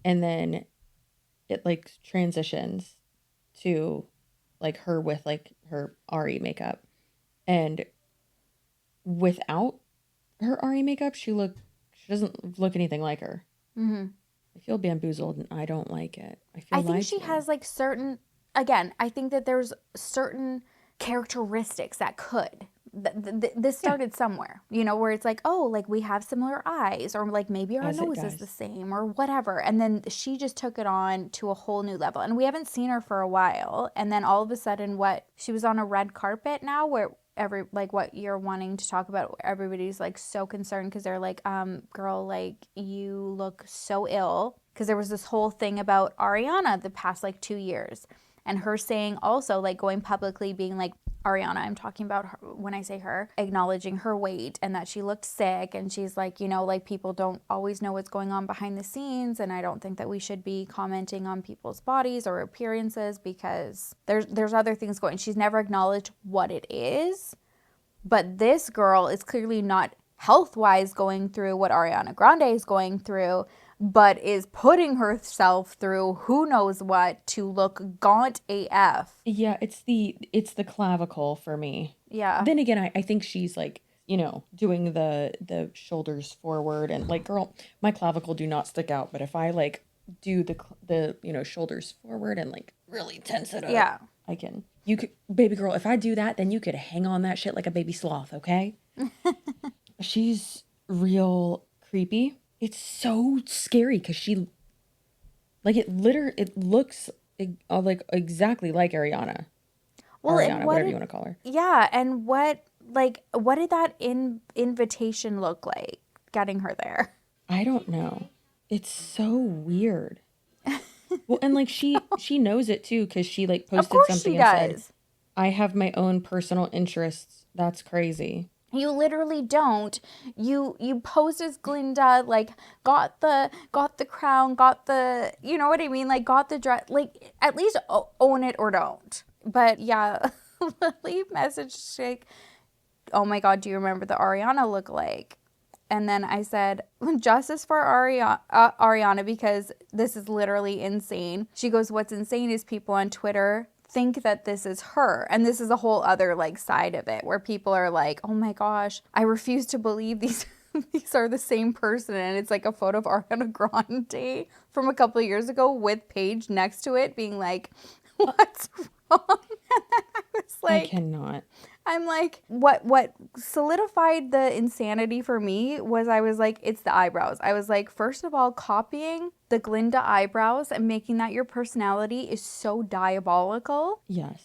[SPEAKER 2] and then it like transitions to like her with like her RE makeup, and without her RE makeup she doesn't look anything like her. I feel bamboozled and I don't like it.
[SPEAKER 3] I think she has like certain, again, I think that there's certain characteristics that could. This started somewhere, you know, where it's like, oh, like we have similar eyes, or like maybe our nose is the same or whatever. And then she just took it on to a whole new level. And we haven't seen her for a while. And then all of a sudden, she was on a red carpet now where what you're wanting to talk about, everybody's like so concerned because they're like, girl, like you look so ill. Because there was this whole thing about Ariana the past like 2 years, and her saying also like going publicly being like, Ariana, I'm talking about her, when I say her, acknowledging her weight and that she looked sick, and she's like, you know, like people don't always know what's going on behind the scenes, and I don't think that we should be commenting on people's bodies or appearances because there's other things going. She's never acknowledged what it is, but this girl is clearly not health-wise going through what Ariana Grande is going through, but is putting herself through who knows what to look gaunt AF.
[SPEAKER 2] Yeah, it's the clavicle for me.
[SPEAKER 3] Yeah.
[SPEAKER 2] Then again, I think she's like, you know, doing the shoulders forward, and like, girl, my clavicle do not stick out, but if I like do the you know, shoulders forward and like really tense it up,
[SPEAKER 3] yeah,
[SPEAKER 2] I can. You could, baby girl, if I do that, then you could hang on that shit like a baby sloth, okay? She's real creepy. It's so scary because she, like, it looks like exactly like Ariana.
[SPEAKER 3] Well,
[SPEAKER 2] Ariana, whatever you want to call her.
[SPEAKER 3] Yeah, and what did that invitation look like getting her there?
[SPEAKER 2] I don't know. It's so weird. Well, and like she knows it too because she like posted something and said, "I have my own personal interests." That's crazy.
[SPEAKER 3] You literally don't. You posed as Glinda, like got the crown, got the, you know what I mean, like got the dress, like at least own it or don't. But yeah, Lily messaged like, "Oh my God, do you remember the Ariana look like?" And then I said, "Justice for Ariana, because this is literally insane." She goes, "What's insane is people on Twitter think that this is her." And this is a whole other like side of it where people are like, "Oh my gosh, I refuse to believe these are the same person." And it's like a photo of Ariana Grande from a couple of years ago with Paige next to it being like, "What's wrong?" And then I was like,
[SPEAKER 2] I cannot.
[SPEAKER 3] I'm like, what solidified the insanity for me was I was like, it's the eyebrows. I was like, first of all, copying the Glinda eyebrows and making that your personality is so diabolical.
[SPEAKER 2] Yes.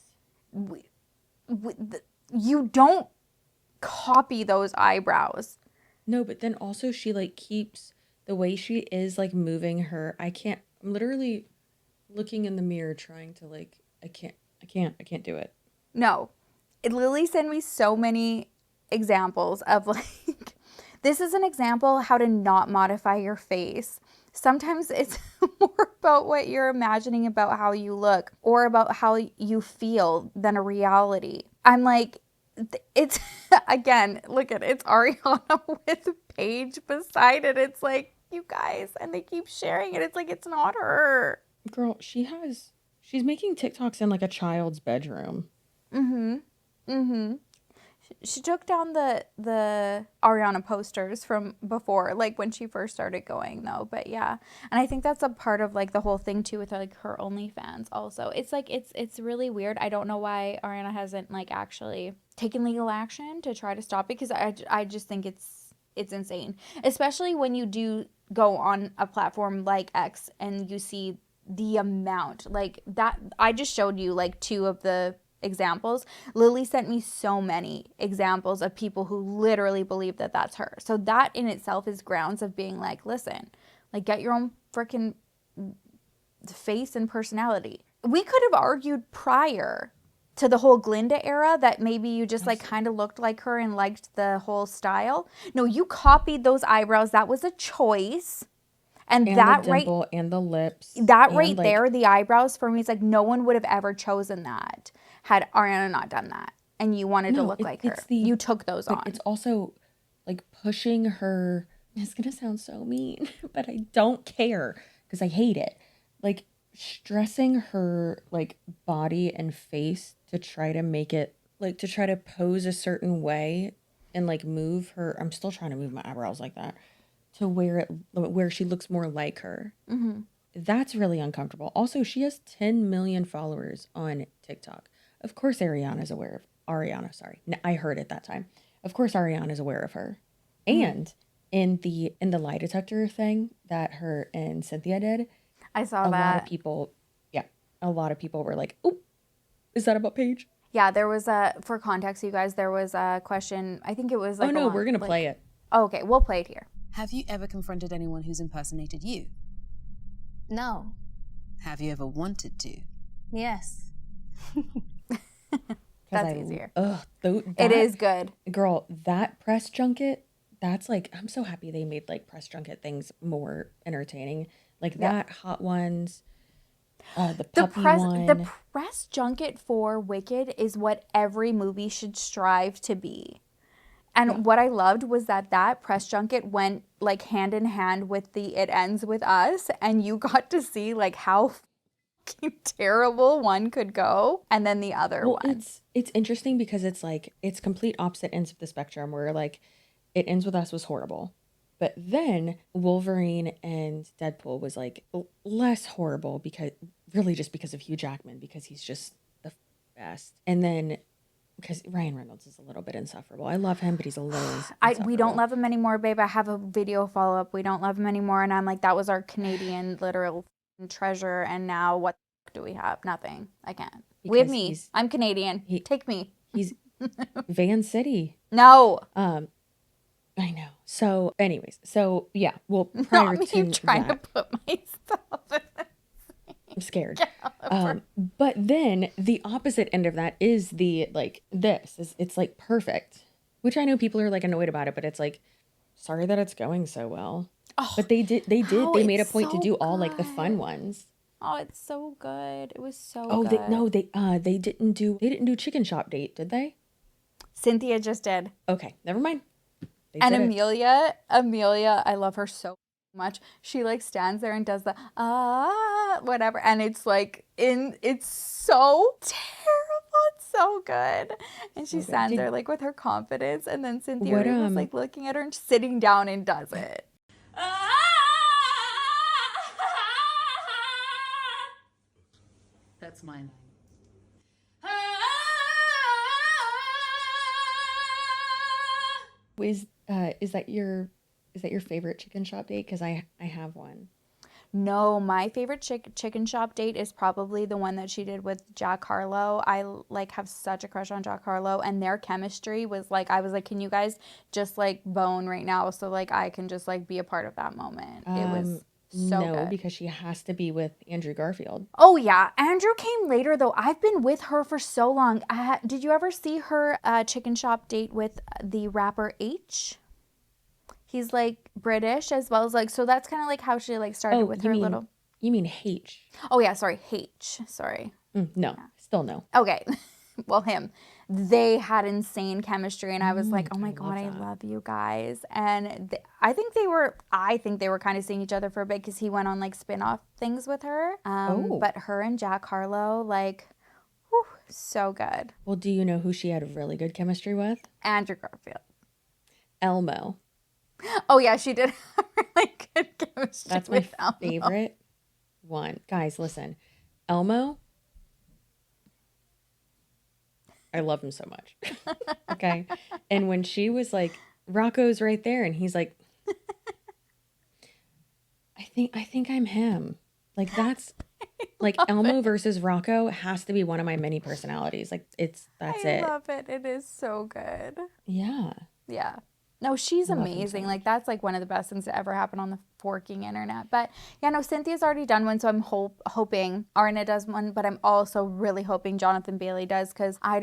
[SPEAKER 3] You don't copy those eyebrows.
[SPEAKER 2] No, but then also she like keeps the way she is like moving her. I'm literally looking in the mirror trying to like, I can't do it.
[SPEAKER 3] No. Lily sent me so many examples of like, this is an example how to not modify your face. Sometimes it's more about what you're imagining about how you look or about how you feel than a reality. I'm like, it's, again, look at it. It's Ariana with Paige beside it. It's like, you guys, and they keep sharing it. It's like, it's not her.
[SPEAKER 2] Girl, she's making TikToks in like a child's bedroom.
[SPEAKER 3] She took down the Ariana posters from before, like when she first started going though. But yeah, and I think that's a part of like the whole thing too with like her OnlyFans also. It's like it's really weird. I don't know why Ariana hasn't like actually taken legal action to try to stop it, because I just think it's insane, especially when you do go on a platform like X and you see the amount like that. I just showed you like 2 of the examples. Lily sent me so many examples of people who literally believe that that's her. So that in itself is grounds of being like, listen, like get your own freaking face and personality. We could have argued prior to the whole Glinda era that maybe you just like kind of looked like her and liked the whole style. No, you copied those eyebrows. That was a choice. And that
[SPEAKER 2] the dimple and the lips.
[SPEAKER 3] That
[SPEAKER 2] and
[SPEAKER 3] right there, the eyebrows for me is like no one would have ever chosen that had Ariana not done that. And you wanted to look like her. You took those on.
[SPEAKER 2] It's also like pushing her. It's gonna sound so mean, but I don't care because I hate it. Like stressing her like body and face to try to make it like to try to pose a certain way and like move her. I'm still trying to move my eyebrows like that to where she looks more like her.
[SPEAKER 3] Mm-hmm.
[SPEAKER 2] That's really uncomfortable. Also, she has 10 million followers on TikTok. Of course, Ariana, sorry. I heard it that time. Of course, Ariana is aware of her.
[SPEAKER 3] Mm-hmm.
[SPEAKER 2] And in the lie detector thing that her and Cynthia did,
[SPEAKER 3] I saw
[SPEAKER 2] a
[SPEAKER 3] that.
[SPEAKER 2] A lot of people were like, "Oh, is that about Paige?"
[SPEAKER 3] Yeah, there was for context, you guys, there was a question. I think it was like,
[SPEAKER 2] oh no, we're gonna play it.
[SPEAKER 3] Oh, okay, we'll play it here.
[SPEAKER 10] Have you ever confronted anyone who's impersonated you?
[SPEAKER 11] No.
[SPEAKER 10] Have you ever wanted to?
[SPEAKER 11] Yes.
[SPEAKER 3] That's easier.
[SPEAKER 2] It
[SPEAKER 3] is good.
[SPEAKER 2] Girl, that press junket, that's like, I'm so happy they made like press junket things more entertaining. Like that Hot Ones, the puppy one.
[SPEAKER 3] The press junket for Wicked is what every movie should strive to be. And what I loved was that press junket went like hand in hand with the It Ends With Us, and you got to see like how terrible one could go and then the other one.
[SPEAKER 2] It's interesting because it's like it's complete opposite ends of the spectrum where like It Ends With Us was horrible. But then Wolverine and Deadpool was like less horrible because of Hugh Jackman because he's just the best. And then because Ryan Reynolds is a little bit insufferable. I love him, but he's a little insufferable.
[SPEAKER 3] We don't love him anymore, babe. I have a video follow-up. We don't love him anymore. And I'm like, that was our Canadian literal treasure. And now what do we have? Nothing. I can't. We have me. I'm Canadian. Take me.
[SPEAKER 2] He's Van City.
[SPEAKER 3] No.
[SPEAKER 2] I know. So anyways, yeah, well, prior to
[SPEAKER 3] trying
[SPEAKER 2] that,
[SPEAKER 3] to put myself in
[SPEAKER 2] I'm scared. But then the opposite end of that is it's like perfect, which I know people are like annoyed about it, but it's like, sorry that it's going so well. Oh, but they made a point to do all like the fun ones.
[SPEAKER 3] Oh, it's so good. It was so
[SPEAKER 2] good. They didn't do Chicken Shop Date, did they?
[SPEAKER 3] Cynthia just did.
[SPEAKER 2] Okay, never mind.
[SPEAKER 3] And Amelia, I love her so much. She like stands there and does the whatever, and it's like it's so terrible. It's so good. And she stands there like with her confidence, and then Cynthia was like looking at her and sitting down and does it.
[SPEAKER 10] That's my line.
[SPEAKER 2] Is that your favorite Chicken Shop Date? Because I have one.
[SPEAKER 3] No, my favorite Chicken Shop Date is probably the one that she did with Jack Harlow. I like have such a crush on Jack Harlow, and their chemistry was like, I was like, can you guys just like bone right now so like I can just like be a part of that moment? It was so good.
[SPEAKER 2] Because she has to be with Andrew Garfield.
[SPEAKER 3] Oh yeah, Andrew came later though. I've been with her for so long. Did you ever see her Chicken Shop Date with the rapper H? He's like British as well as like, so that's kind of like how she like started with her little.
[SPEAKER 2] You mean H?
[SPEAKER 3] Oh yeah, sorry, H. Sorry.
[SPEAKER 2] No, still no.
[SPEAKER 3] Okay, well him. They had insane chemistry, and I was like, oh my god, I love you guys. And I think they were kind of seeing each other for a bit because he went on like spin-off things with her. But her and Jack Harlow, like, whew, so good.
[SPEAKER 2] Well, do you know who she had really good chemistry with?
[SPEAKER 3] Andrew Garfield.
[SPEAKER 2] Elmo.
[SPEAKER 3] Oh yeah, she did have really good chemistry.
[SPEAKER 2] That's my favorite one. Guys, listen. Elmo, I love him so much. Okay. And when she was like, Rocco's right there, and he's like, I think I'm him. Like that's like Elmo versus Rocco has to be one of my many personalities. Like that's it.
[SPEAKER 3] I love it. It is so good.
[SPEAKER 2] Yeah.
[SPEAKER 3] Yeah. No, she's
[SPEAKER 2] I love him so
[SPEAKER 3] amazing.
[SPEAKER 2] much.
[SPEAKER 3] Like, that's like one of the best things to ever happen on the Twerking internet. But yeah, no, Cynthia's already done one, so I'm hoping Ariana does one, but I'm also really hoping Jonathan Bailey does, because I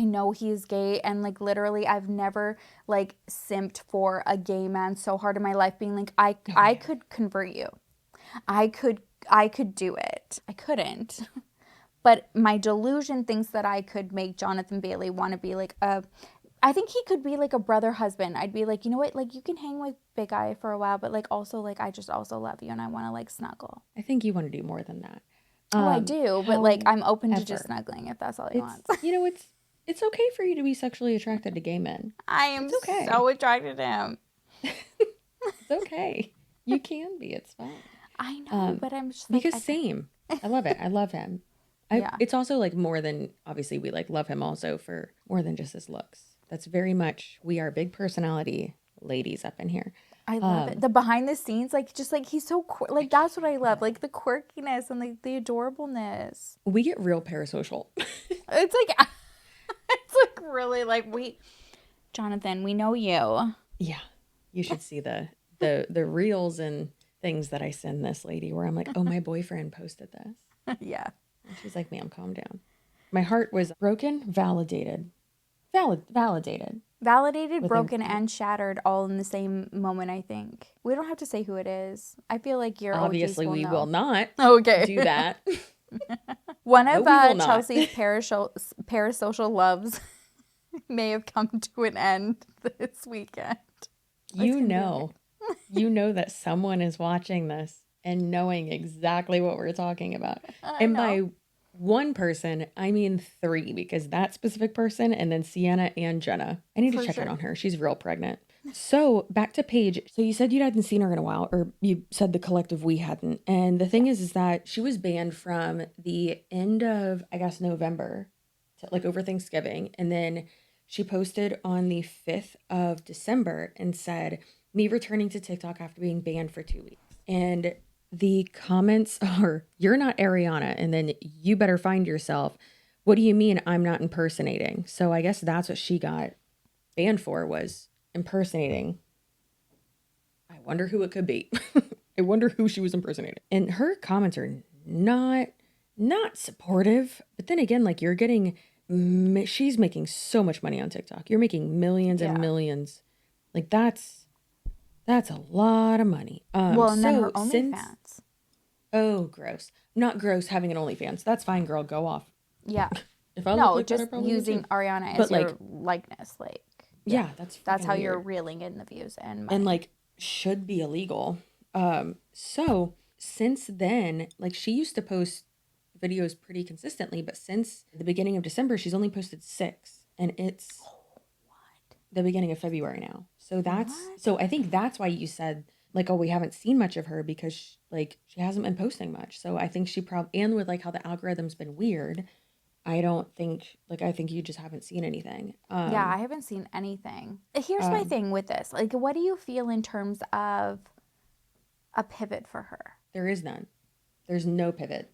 [SPEAKER 3] know he's gay, and like literally I've never like simped for a gay man so hard in my life, being like, I could convert you. I could do it. I couldn't. But my delusion thinks that I could make Jonathan Bailey want to be like I think he could be like a brother husband. I'd be like, you know what? Like, you can hang with Big Eye for a while, but like also like I just also love you and I want to like snuggle.
[SPEAKER 2] I think you want to do more than that.
[SPEAKER 3] I do, but like I'm open to just snuggling if that's all he wants.
[SPEAKER 2] You know, it's okay for you to be sexually attracted to gay men.
[SPEAKER 3] I am so attracted to him.
[SPEAKER 2] It's okay. You can be. It's fine.
[SPEAKER 3] I know, but I'm just like,
[SPEAKER 2] because same. I love it. I love him. It's also like more than, obviously we like love him also for more than just his looks. That's very much, we are big personality ladies up in here.
[SPEAKER 3] I love it. The behind the scenes, like, just like he's so like, that's what I love, like the quirkiness and like the adorableness.
[SPEAKER 2] We get real parasocial.
[SPEAKER 3] It's like really like, Jonathan, we know you.
[SPEAKER 2] Yeah, you should see the reels and things that I send this lady where I'm like, oh, my boyfriend posted this.
[SPEAKER 3] Yeah.
[SPEAKER 2] And she's like, ma'am, calm down. My heart was broken, validated, broken,
[SPEAKER 3] and shattered all in the same moment, I think. We don't have to say who it is. I feel like you're
[SPEAKER 2] obviously we will not do that.
[SPEAKER 3] One of Chelsea's parasocial loves may have come to an end this weekend.
[SPEAKER 2] You know that someone is watching this and knowing exactly what we're talking about. And by one person, I mean 3, because that specific person and then Sienna and Jenna. I need to check in on her. She's real pregnant. So back to Paige. So you said you hadn't seen her in a while, or you said the collective we hadn't. And the thing is that she was banned from the end of, I guess, November, to, like over Thanksgiving. And then she posted on the 5th of December and said, me returning to TikTok after being banned for 2 weeks. And the comments are, you're not Ariana, and then you better find yourself. What do you mean I'm not impersonating? So I guess that's what she got banned for, was impersonating. I wonder who it could be. I wonder who she was impersonating. And her comments are not supportive. But then again, like, you're getting, she's making so much money on TikTok. You're making millions and millions. Like, that's a lot of money.
[SPEAKER 3] And then her OnlyFans.
[SPEAKER 2] Oh, gross. Not gross having an OnlyFans. That's fine, girl. Go off.
[SPEAKER 3] Yeah.
[SPEAKER 2] If I look like
[SPEAKER 3] just
[SPEAKER 2] that, I
[SPEAKER 3] using Ariana as your likeness. Like,
[SPEAKER 2] yeah,
[SPEAKER 3] that's how
[SPEAKER 2] weird.
[SPEAKER 3] You're reeling in the views and money.
[SPEAKER 2] And like should be illegal. So since then, like, she used to post videos pretty consistently, but since the beginning of December, she's only posted 6, and it's the beginning of February now. So so I think that's why you said like, oh, we haven't seen much of her, because she hasn't been posting much. So I think she probably, and with like how the algorithm's been weird, I think you just haven't seen anything.
[SPEAKER 3] Yeah, I haven't seen anything. Here's my thing with this. Like, what do you feel in terms of a pivot for her?
[SPEAKER 2] There is none. There's no pivot.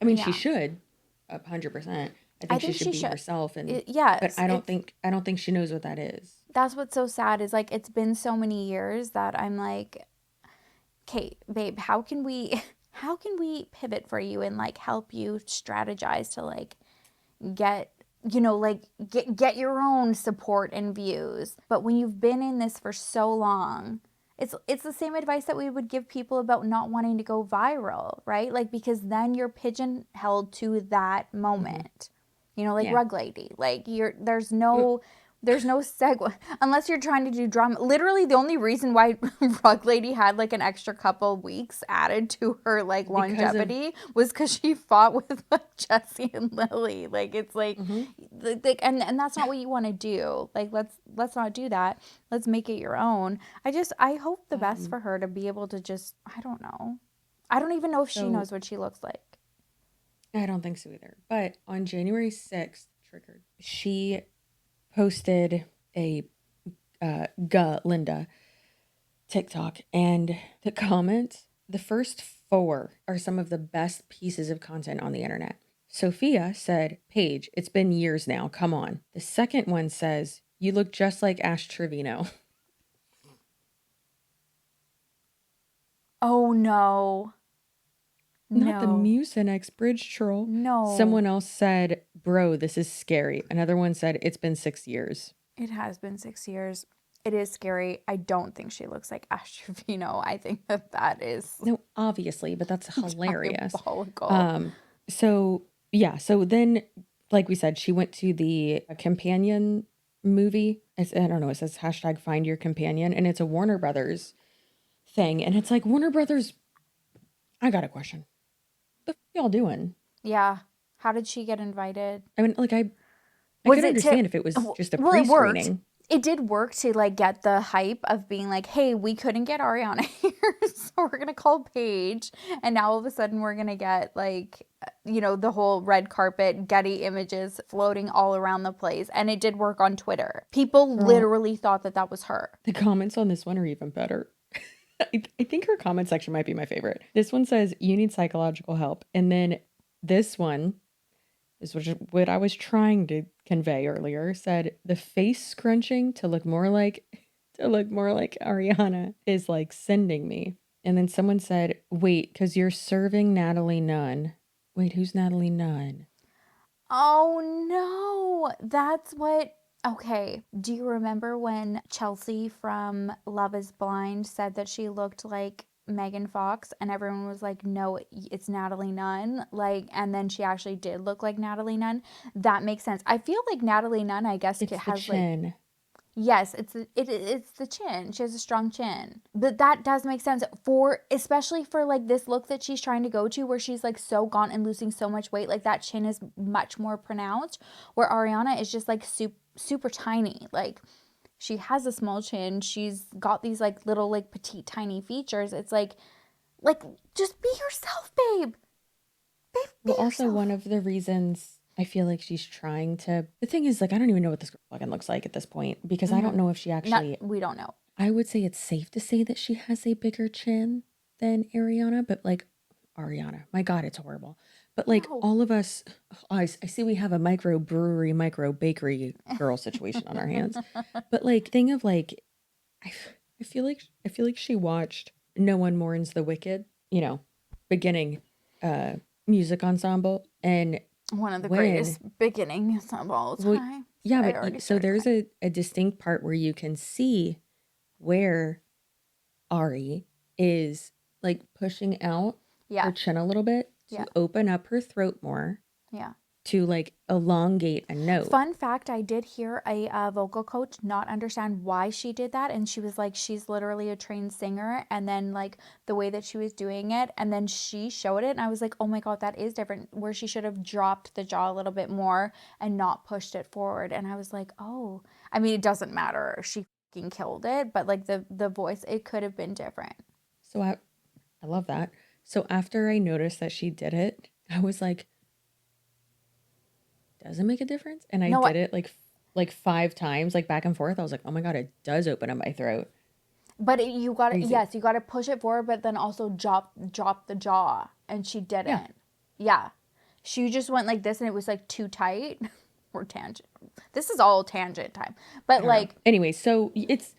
[SPEAKER 2] I mean, she should, 100%. I think she should be herself, and but I don't think she knows what that is.
[SPEAKER 3] That's what's so sad, is like, it's been so many years that I'm like, Kate, babe, how can we pivot for you and like help you strategize to like get your own support and views. But when you've been in this for so long, it's the same advice that we would give people about not wanting to go viral, right? Like, because then you're pigeonholed to that moment. Rug lady. Like, there's no segue unless you're trying to do drama. Literally, the only reason why Rug Lady had like an extra couple weeks added to her like longevity was because she fought with like Jesse and Lily. Like, it's like, and that's not what you want to do. Like, let's not do that. Let's make it your own. I hope the best for her to be able to just, I don't know. I don't even know if she knows what she looks like.
[SPEAKER 2] I don't think so either. But on January 6th, triggered, she posted a Linda TikTok, and the comments, the first 4 are some of the best pieces of content on the internet. Sophia said, Paige, it's been years now. Come on. The second one says, you look just like Ash Trevino.
[SPEAKER 3] Oh, no.
[SPEAKER 2] Not the
[SPEAKER 3] No.
[SPEAKER 2] Mucinex bridge troll.
[SPEAKER 3] No.
[SPEAKER 2] Someone else said, bro, this is scary. Another one said, it's been 6 years.
[SPEAKER 3] It has been 6 years. It is scary. I don't think she looks like Astrovino. I think that is
[SPEAKER 2] No, obviously, but that's hilarious.
[SPEAKER 3] diabolical.
[SPEAKER 2] So then, like we said, she went to the companion movie. I don't know, it says hashtag find your companion, and it's a Warner Brothers thing. And it's like, Warner Brothers, I got a question. What the f y'all doing?
[SPEAKER 3] Yeah. How did she get invited?
[SPEAKER 2] I mean, like, I
[SPEAKER 3] Was
[SPEAKER 2] could
[SPEAKER 3] it
[SPEAKER 2] understand if it was just a
[SPEAKER 3] well, it worked.
[SPEAKER 2] pre-screening.
[SPEAKER 3] It did work to like get the hype of being like, hey, we couldn't get Ariana here, so we're gonna call Paige, and now all of a sudden we're gonna get like, you know, the whole red carpet Getty images floating all around the place, and it did work on Twitter. People literally thought that that was her.
[SPEAKER 2] The comments on this one are even better. I think her comment section might be my favorite. This one says, you need psychological help. And then this one, is what I was trying to convey earlier, said the face scrunching to look more like Ariana is like sending me. And then someone said, wait, because you're serving Natalie Nunn. Wait, who's Natalie Nunn?
[SPEAKER 3] Oh no, that's what. Okay, do you remember when Chelsea from Love is Blind said that she looked like Megan Fox, and everyone was like, no, it's Natalie Nunn, like, and then she actually did look like Natalie Nunn? That makes sense. I feel like Natalie Nunn, I guess,
[SPEAKER 2] It's
[SPEAKER 3] has
[SPEAKER 2] the chin.
[SPEAKER 3] like, yes, it's the chin. She has a strong chin, but that does make sense for, especially for like this look that she's trying to go to, where she's like so gaunt and losing so much weight. Like that chin is much more pronounced, where Ariana is just like super tiny. Like she has a small chin. She's got these like little like petite tiny features. It's like just be yourself, babe.
[SPEAKER 2] Well, also one of the reasons I feel like she's trying to, the thing is, like, I don't even know what this girl fucking looks like at this point, because I don't know if she actually,
[SPEAKER 3] we don't know.
[SPEAKER 2] I would say it's safe to say that she has a bigger chin than Ariana, but like Ariana, my God, it's horrible. But like all of us, I see we have a micro brewery, micro bakery girl situation on our hands. But like thing of like, I feel like she watched No One Mourns the Wicked, you know, beginning music ensemble, and
[SPEAKER 3] one of the greatest beginnings of all time.
[SPEAKER 2] Well, yeah, but so there's a distinct part where you can see where Ari is like pushing out her chin a little bit to open up her throat more.
[SPEAKER 3] Yeah.
[SPEAKER 2] To like elongate a note.
[SPEAKER 3] Fun fact, I did hear a vocal coach not understand why she did that, and she was like, she's literally a trained singer, and then like the way that she was doing it, and then she showed it, and I was like, oh my God, that is different, where she should have dropped the jaw a little bit more and not pushed it forward. And I was like, oh, I mean, it doesn't matter, she fucking killed it, but like the voice, it could have been different.
[SPEAKER 2] So I love that. So after I noticed that she did it, I was like, does it make a difference? And I did it like 5 times, like back and forth. I was like, oh my God, it does open up my throat.
[SPEAKER 3] But you got to, yes, you got to push it forward, but then also drop the jaw. And she didn't. Yeah. She just went like this, and it was like too tight. Or tangent. This is all tangent time. But like.
[SPEAKER 2] Anyway, so it's.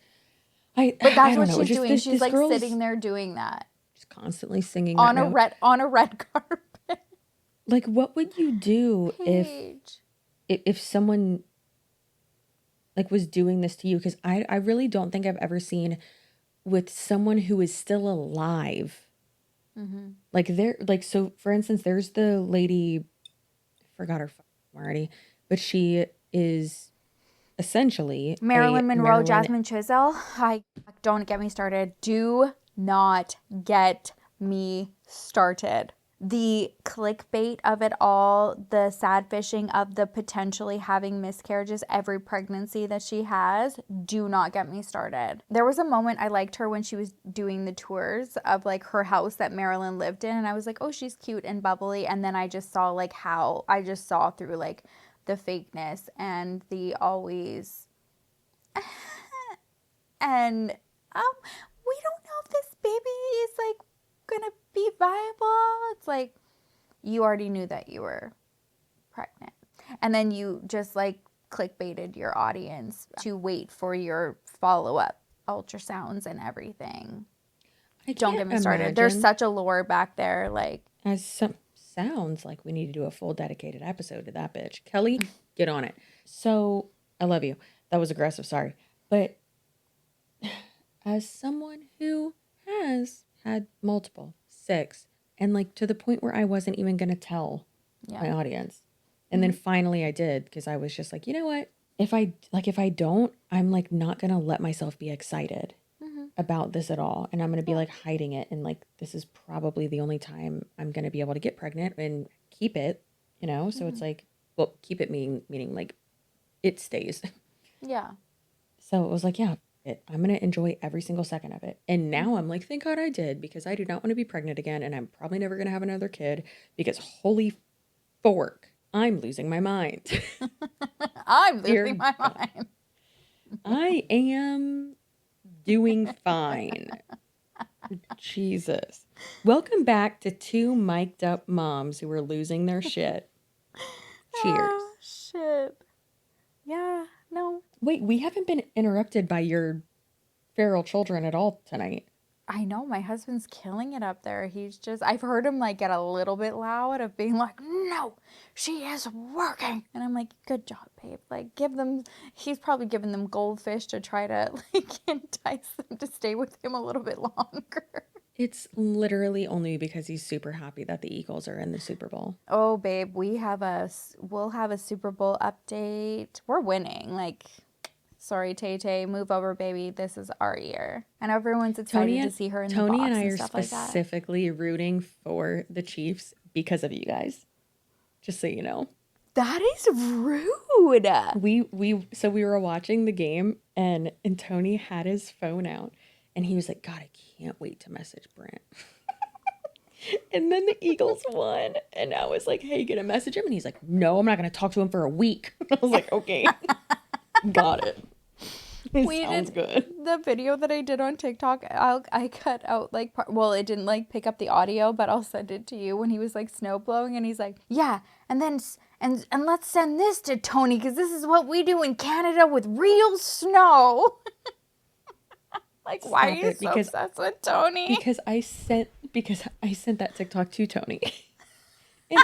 [SPEAKER 3] But that's what she's doing. She's like sitting there doing that.
[SPEAKER 2] Just constantly singing
[SPEAKER 3] on a red carpet.
[SPEAKER 2] Like, what would you do if someone like was doing this to you? Because I really don't think I've ever seen with someone who is still alive. Mm-hmm. Like so for instance, there's the lady, I forgot her already, but she is essentially
[SPEAKER 3] Marilyn Monroe, Jasmine Chisel. Don't get me started. Do not get me started. The clickbait of it all, the sad fishing of the potentially having miscarriages every pregnancy that she has, do not get me started. There was a moment I liked her when she was doing the tours of like her house that Marilyn lived in, and I was like, oh, she's cute and bubbly. And then I just saw like how I just saw through like the fakeness and the always and we don't know if this baby is like gonna be viable. It's like, you already knew that you were pregnant, and then you just like clickbaited your audience to wait for your follow-up ultrasounds and everything. Don't get me started. There's such a lore back there. Like,
[SPEAKER 2] as some sounds like we need to do a full dedicated episode to that bitch. Kelly, get on it. So I love you. That was aggressive. Sorry. But as someone who has had multiple 6, and like to the point where I wasn't even going to tell my audience. And then finally I did, because I was just like, you know what? If I don't, I'm like not going to let myself be excited about this at all. And I'm going to be like hiding it. And like, this is probably the only time I'm going to be able to get pregnant and keep it, you know? So it's like, well, keep it meaning like it stays.
[SPEAKER 3] yeah.
[SPEAKER 2] So it was like, yeah, I'm going to enjoy every single second of it. And now I'm like, thank God I did, because I do not want to be pregnant again. And I'm probably never going to have another kid, because holy fork, I'm losing my mind.
[SPEAKER 3] I'm losing my mind.
[SPEAKER 2] I am doing fine. Jesus. Welcome back to 2 mic'd up moms who are losing their shit. Cheers.
[SPEAKER 3] Oh, shit. Yeah, no.
[SPEAKER 2] Wait, we haven't been interrupted by your feral children at all tonight.
[SPEAKER 3] I know, my husband's killing it up there. I've heard him like get a little bit loud of being like, no, she is working. And I'm like, good job, babe. Like, he's probably giving them goldfish to try to like entice them to stay with him a little bit longer.
[SPEAKER 2] It's literally only because he's super happy that the Eagles are in the Super Bowl.
[SPEAKER 3] Oh, babe, we'll have a Super Bowl update. We're winning. Like, sorry, Tay-Tay, move over, baby. This is our year. And everyone's excited to see her in the box
[SPEAKER 2] and I
[SPEAKER 3] and
[SPEAKER 2] are
[SPEAKER 3] stuff like that.
[SPEAKER 2] specifically rooting for the Chiefs because of you guys. Just so you know.
[SPEAKER 3] That is rude.
[SPEAKER 2] So we were watching the game, and Tony had his phone out, and he was like, God, I can't wait to message Brent. And then the Eagles won, and I was like, hey, gonna message him? And he's like, no, I'm not gonna talk to him for a week. I was like, okay, got it. Sounds good.
[SPEAKER 3] The video that I did on TikTok, I cut out like it didn't like pick up the audio, but I'll send it to you when he was like snow blowing, and he's like, yeah, and then and let's send this to Tony, because this is what we do in Canada with real snow. Like,
[SPEAKER 2] Stop
[SPEAKER 3] why are you
[SPEAKER 2] it,
[SPEAKER 3] so obsessed with Tony?
[SPEAKER 2] Because I sent that TikTok to Tony,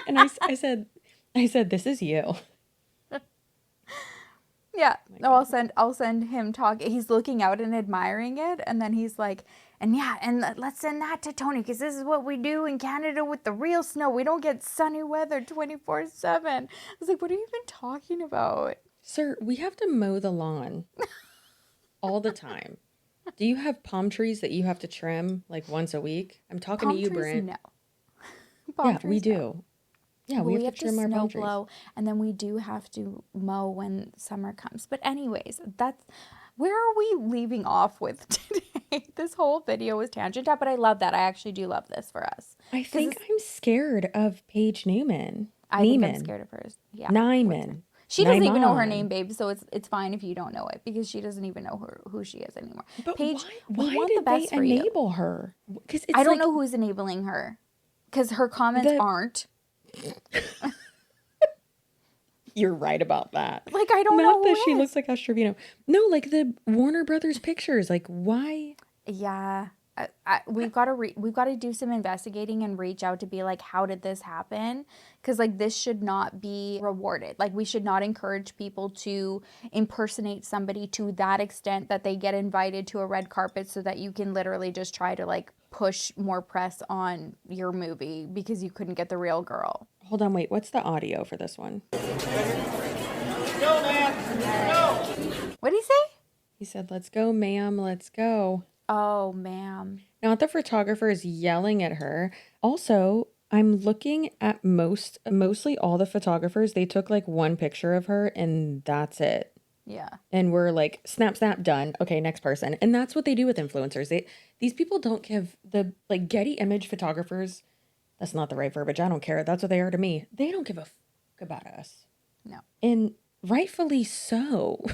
[SPEAKER 2] and I said, this is you.
[SPEAKER 3] Yeah. No, I'll send him talk. He's looking out and admiring it, and then he's like, and let's send that to Tony, because this is what we do in Canada with the real snow. We don't get sunny weather 24/7. I was like, what are you even talking about?
[SPEAKER 2] Sir, we have to mow the lawn all the time. Do you have palm trees that you have to trim like once a week? I'm talking to you, Brent.
[SPEAKER 3] No.
[SPEAKER 2] Yeah, we do. Yeah, we have to trim our palm trees.
[SPEAKER 3] Blow, and then we do have to mow when summer comes. But anyways, where are we leaving off with today? This whole video was tangent out, but I love that. I actually do love this for us.
[SPEAKER 2] I think I'm scared of Paige Niemann.
[SPEAKER 3] I think I'm scared of hers. Yeah.
[SPEAKER 2] Niemann.
[SPEAKER 3] She doesn't even know her name, babe, so it's fine if you don't know it, because she doesn't even know who she is anymore.
[SPEAKER 2] But
[SPEAKER 3] Paige,
[SPEAKER 2] why
[SPEAKER 3] we want
[SPEAKER 2] did
[SPEAKER 3] the best
[SPEAKER 2] they
[SPEAKER 3] for you.
[SPEAKER 2] enable her? Because
[SPEAKER 3] I don't know who's enabling her, because her comments aren't.
[SPEAKER 2] You're right about that.
[SPEAKER 3] Like, I don't know.
[SPEAKER 2] Not that she looks like Astrovino. No, like the Warner Brothers pictures. Like, why?
[SPEAKER 3] Yeah. We've got to do some investigating and reach out to be like, how did this happen? Because like, this should not be rewarded. Like, we should not encourage people to impersonate somebody to that extent that they get invited to a red carpet so that you can literally just try to like push more press on your movie because you couldn't get the real girl.
[SPEAKER 2] Hold on, wait. What's the audio for this one?
[SPEAKER 6] Go, man. Go.
[SPEAKER 3] What did he say?
[SPEAKER 2] He said, let's go, ma'am. Let's go.
[SPEAKER 3] Oh, ma'am.
[SPEAKER 2] Not the photographer is yelling at her. Also, I'm looking at mostly all the photographers. They took like one picture of her and that's it.
[SPEAKER 3] Yeah.
[SPEAKER 2] And we're like, snap, snap, done. Okay, next person. And that's what they do with influencers. These people don't give the like Getty image photographers. That's not the right verbiage. I don't care. That's what they are to me. They don't give a fuck about us.
[SPEAKER 3] No.
[SPEAKER 2] And rightfully so.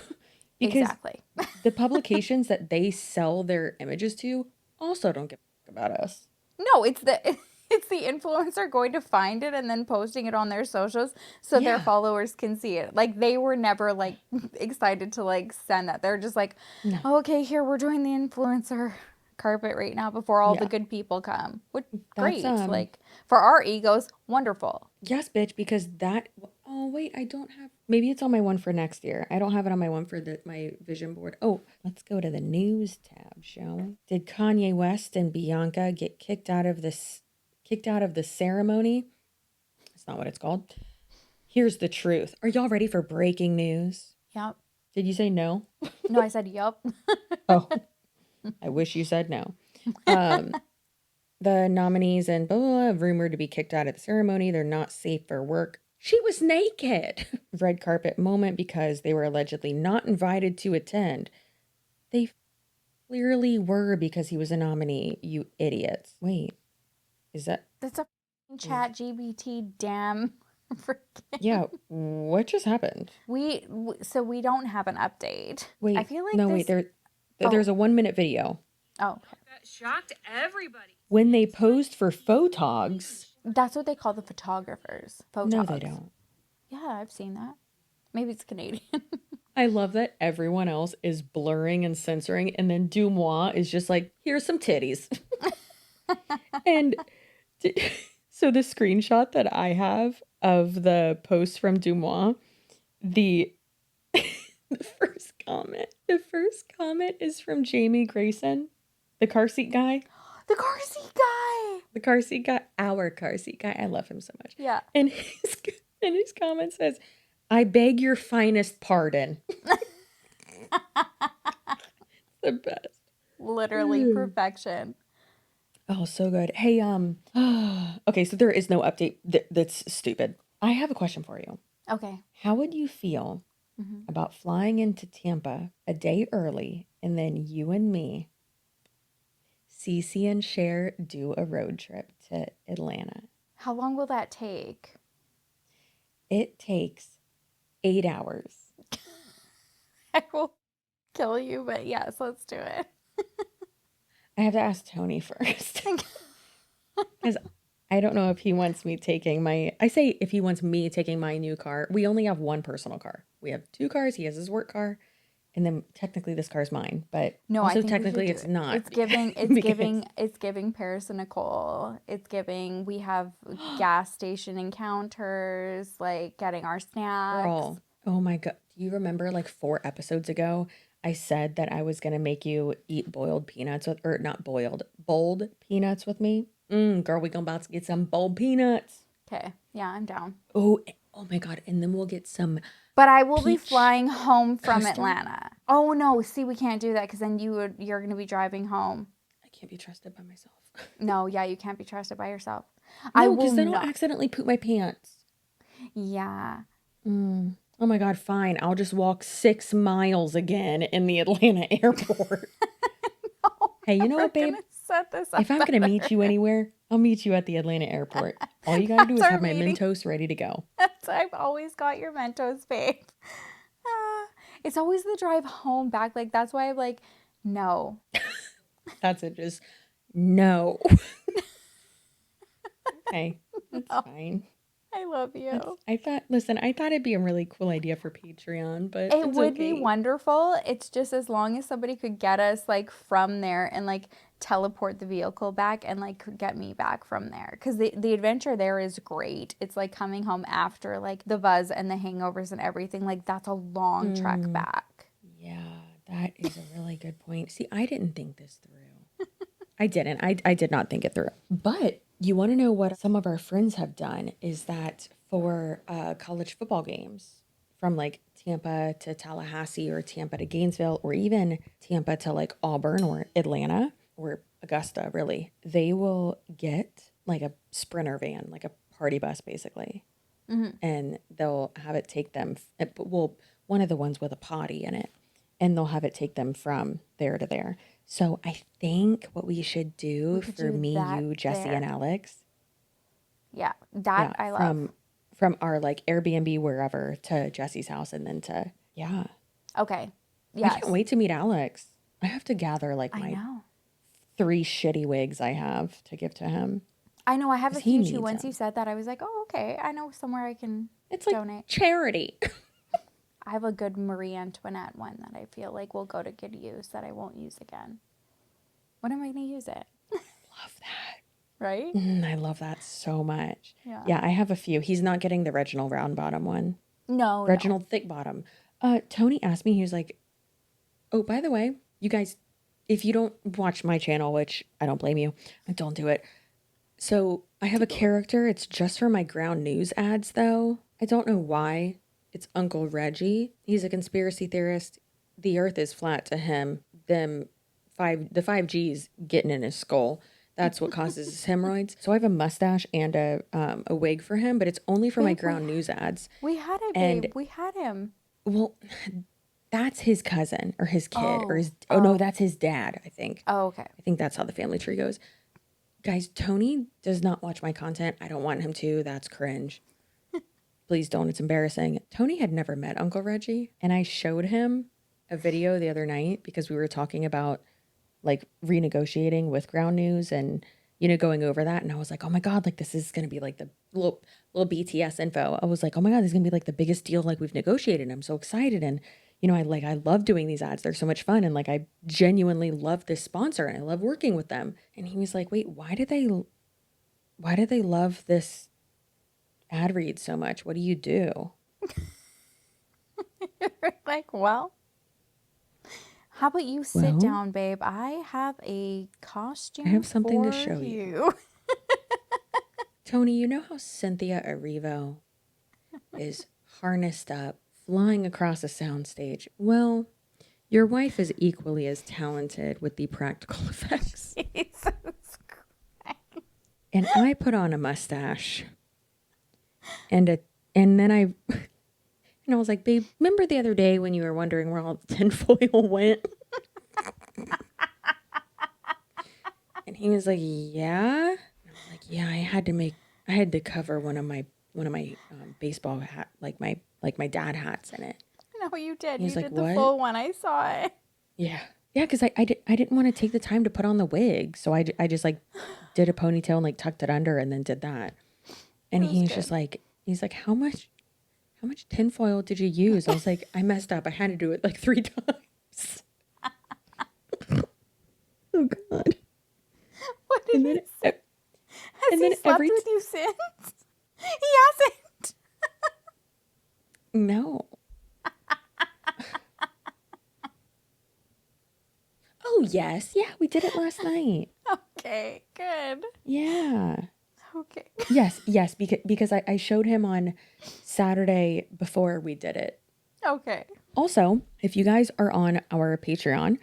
[SPEAKER 2] Because
[SPEAKER 3] exactly.
[SPEAKER 2] The publications that they sell their images to also don't give a fuck about us.
[SPEAKER 3] No, it's the influencer going to find it and then posting it on their socials so their followers can see it. Like, they were never like excited to like send that. They're just like, no. Oh, okay, here, we're doing the influencer carpet right now before all the
[SPEAKER 2] Yeah.
[SPEAKER 3] good people come. What
[SPEAKER 2] That's,
[SPEAKER 3] great. Like for our egos, wonderful.
[SPEAKER 2] Yes, bitch, because oh, wait, I don't have, maybe it's on my one for next year. I don't have it on my one for my vision board. Oh, let's go to the news tab, shall we? Did Kanye West and Bianca get kicked out of the ceremony? That's not what it's called. Here's the truth. Are y'all ready for breaking news?
[SPEAKER 3] Yep.
[SPEAKER 2] Did you say no?
[SPEAKER 3] No, I said yup.
[SPEAKER 2] Oh, I wish you said no. The nominees and blah, blah, blah, rumored to be kicked out of the ceremony. They're not safe for work. She was naked. Red carpet moment because they were allegedly not invited to attend. They clearly were because he was a nominee, you idiots. Wait, is that?
[SPEAKER 3] That's a chat GBT damn freaking.
[SPEAKER 2] Yeah, what just happened?
[SPEAKER 3] So we don't have an update.
[SPEAKER 2] Wait,
[SPEAKER 3] I feel like
[SPEAKER 2] no, wait, there's a 1 minute video.
[SPEAKER 3] Oh, okay.
[SPEAKER 12] That shocked everybody.
[SPEAKER 2] When they posed for photogs.
[SPEAKER 3] That's what they call the photographers. Photogs.
[SPEAKER 2] No, they don't.
[SPEAKER 3] Yeah, I've seen that. Maybe it's Canadian.
[SPEAKER 2] I love that everyone else is blurring and censoring, and then Dumois is just like, here's some titties. And so the screenshot that I have of the post from Dumois, the first comment is from Jamie Grayson, the car seat guy.
[SPEAKER 3] The car seat guy.
[SPEAKER 2] The car seat guy, our car seat guy. I love him so much.
[SPEAKER 3] Yeah.
[SPEAKER 2] And his comment says, I beg your finest pardon. The best.
[SPEAKER 3] Literally perfection.
[SPEAKER 2] Oh, so good. Hey, okay, so there is no update. That's stupid. I have a question for you.
[SPEAKER 3] Okay.
[SPEAKER 2] How would you feel about flying into Tampa a day early and then you and me, Cece and Cher, do a road trip to Atlanta?
[SPEAKER 3] How long will that take?
[SPEAKER 2] It takes 8 hours.
[SPEAKER 3] I will kill you, but yes, let's do it.
[SPEAKER 2] I have to ask Tony first. Because I don't know if he wants me taking if he wants me taking my new car. We only have one personal car. We have 2 cars. He has his work car. And then technically this car's mine, but
[SPEAKER 3] no,
[SPEAKER 2] also
[SPEAKER 3] I think
[SPEAKER 2] technically it's not.
[SPEAKER 3] It's giving Paris and Nicole. It's giving, we have gas station encounters, like getting our snacks.
[SPEAKER 2] Girl, oh my God. Do you remember like 4 episodes ago, I said that I was going to make you eat boiled peanuts boiled peanuts with me? Girl, we about to get some boiled peanuts.
[SPEAKER 3] Okay. Yeah, I'm down.
[SPEAKER 2] Oh my God. And then we'll get some.
[SPEAKER 3] But I will be flying home from Atlanta. Oh no, see, we can't do that because then you're going to be driving home.
[SPEAKER 2] I can't be trusted by myself.
[SPEAKER 3] No, yeah, you can't be trusted by yourself.
[SPEAKER 2] No, because then I'll accidentally poop my pants.
[SPEAKER 3] Yeah.
[SPEAKER 2] Oh my God, fine. I'll just walk 6 miles again in the Atlanta airport.
[SPEAKER 3] No,
[SPEAKER 2] hey, you know what, babe?
[SPEAKER 3] Set this up
[SPEAKER 2] if I'm going to meet you anywhere, I'll meet you at the Atlanta airport. All you got to do is have my Mentos ready to go.
[SPEAKER 3] I've always got your Mentos, babe. It's always the drive home back. Like, that's why I'm like, no.
[SPEAKER 2] That's it. Just no. Okay. That's fine.
[SPEAKER 3] I love you.
[SPEAKER 2] I thought it'd be a really cool idea for Patreon, but
[SPEAKER 3] it would be wonderful. It's just as long as somebody could get us like from there and like teleport the vehicle back and like get me back from there, because the adventure there is great. It's like coming home after like the buzz and the hangovers and everything. Like that's a long trek back.
[SPEAKER 2] Yeah, that is a really good point. See, I didn't think this through. I didn't. I did not think it through. But you want to know what some of our friends have done is that for college football games from like Tampa to Tallahassee or Tampa to Gainesville or even Tampa to like Auburn or Atlanta or Augusta, really, they will get like a Sprinter van, like a party bus basically. And they'll have it take them, one of the ones with a potty in it, and they'll have it take them from there to there. So I think what we should do for me, you, Jesse, and Alex.
[SPEAKER 3] Yeah, I love.
[SPEAKER 2] From our like Airbnb wherever to Jesse's house and then to,
[SPEAKER 3] Okay. Yes.
[SPEAKER 2] I can't wait to meet Alex. I have to gather like my 3 shitty wigs I have to give to him.
[SPEAKER 3] I know, I have a few too. Once you said that, I was like, oh, okay. I know somewhere I can donate.
[SPEAKER 2] Like charity.
[SPEAKER 3] I have a good Marie Antoinette one that I feel like will go to good use that I won't use again. When am I going to use it?
[SPEAKER 2] Love that.
[SPEAKER 3] Right?
[SPEAKER 2] I love that so much.
[SPEAKER 3] Yeah.
[SPEAKER 2] Yeah, I have a few. He's not getting the Reginald round bottom one.
[SPEAKER 3] No.
[SPEAKER 2] Reginald thick bottom. Tony asked me, he was like, oh, by the way, you guys, if you don't watch my channel, which I don't blame you, don't do it. So I have a character. It's just for my ground news ads, though. I don't know why. It's Uncle Reggie. He's a conspiracy theorist. The earth is flat to him. The 5G's getting in his skull. That's what causes his hemorrhoids. So I have a mustache and a wig for him, but it's only for my ground news ads.
[SPEAKER 3] We had it,
[SPEAKER 2] And-
[SPEAKER 3] babe. We had him.
[SPEAKER 2] Well, that's his cousin or his kid or his, no, that's his dad, I think.
[SPEAKER 3] Oh, okay.
[SPEAKER 2] I think that's how the family tree goes. Guys, Tony does not watch my content. I don't want him to. That's cringe. Please don't. It's embarrassing. Tony had never met Uncle Reggie, and I showed him a video the other night because we were talking about like renegotiating with Ground News and, you know, going over that. And I was like, oh my God, like this is going to be like the little BTS info. I was like, oh my God, this is going to be like the biggest deal like we've negotiated. I'm so excited. And, you know, I love doing these ads. They're so much fun. And like, I genuinely love this sponsor and I love working with them. And he was like, wait, why do they love this ad read so much? What do you do?
[SPEAKER 3] Like, well, how about you sit down, babe? I have a costume.
[SPEAKER 2] I have something to
[SPEAKER 3] for
[SPEAKER 2] show you. Tony, you know how Cynthia Erivo is harnessed up, flying across a soundstage? Well, your wife is equally as talented with the practical effects.
[SPEAKER 3] Jesus Christ.
[SPEAKER 2] And I put on a mustache. And then I was like, babe, remember the other day when you were wondering where all the tinfoil went? And he was like, yeah. And I was like, yeah, I had to cover one of my baseball hat, like my dad hats in it.
[SPEAKER 3] No, you did.
[SPEAKER 2] He's
[SPEAKER 3] You
[SPEAKER 2] like,
[SPEAKER 3] did the
[SPEAKER 2] what?
[SPEAKER 3] full one. I saw it.
[SPEAKER 2] Yeah. Yeah, because I didn't want to take the time to put on the wig. So I just like did a ponytail and like tucked it under and then did that. And he's just like, he's like, how much tinfoil did you use? I was like, I messed up. I had to do it like 3 times. Oh God.
[SPEAKER 3] What did he say? Has he slept with you since? He hasn't.
[SPEAKER 2] No. Oh yes. Yeah, we did it last night.
[SPEAKER 3] Okay, good.
[SPEAKER 2] Yeah.
[SPEAKER 3] Okay.
[SPEAKER 2] Yes, because I showed him on Saturday before we did it.
[SPEAKER 3] Okay.
[SPEAKER 2] Also, if you guys are on our Patreon,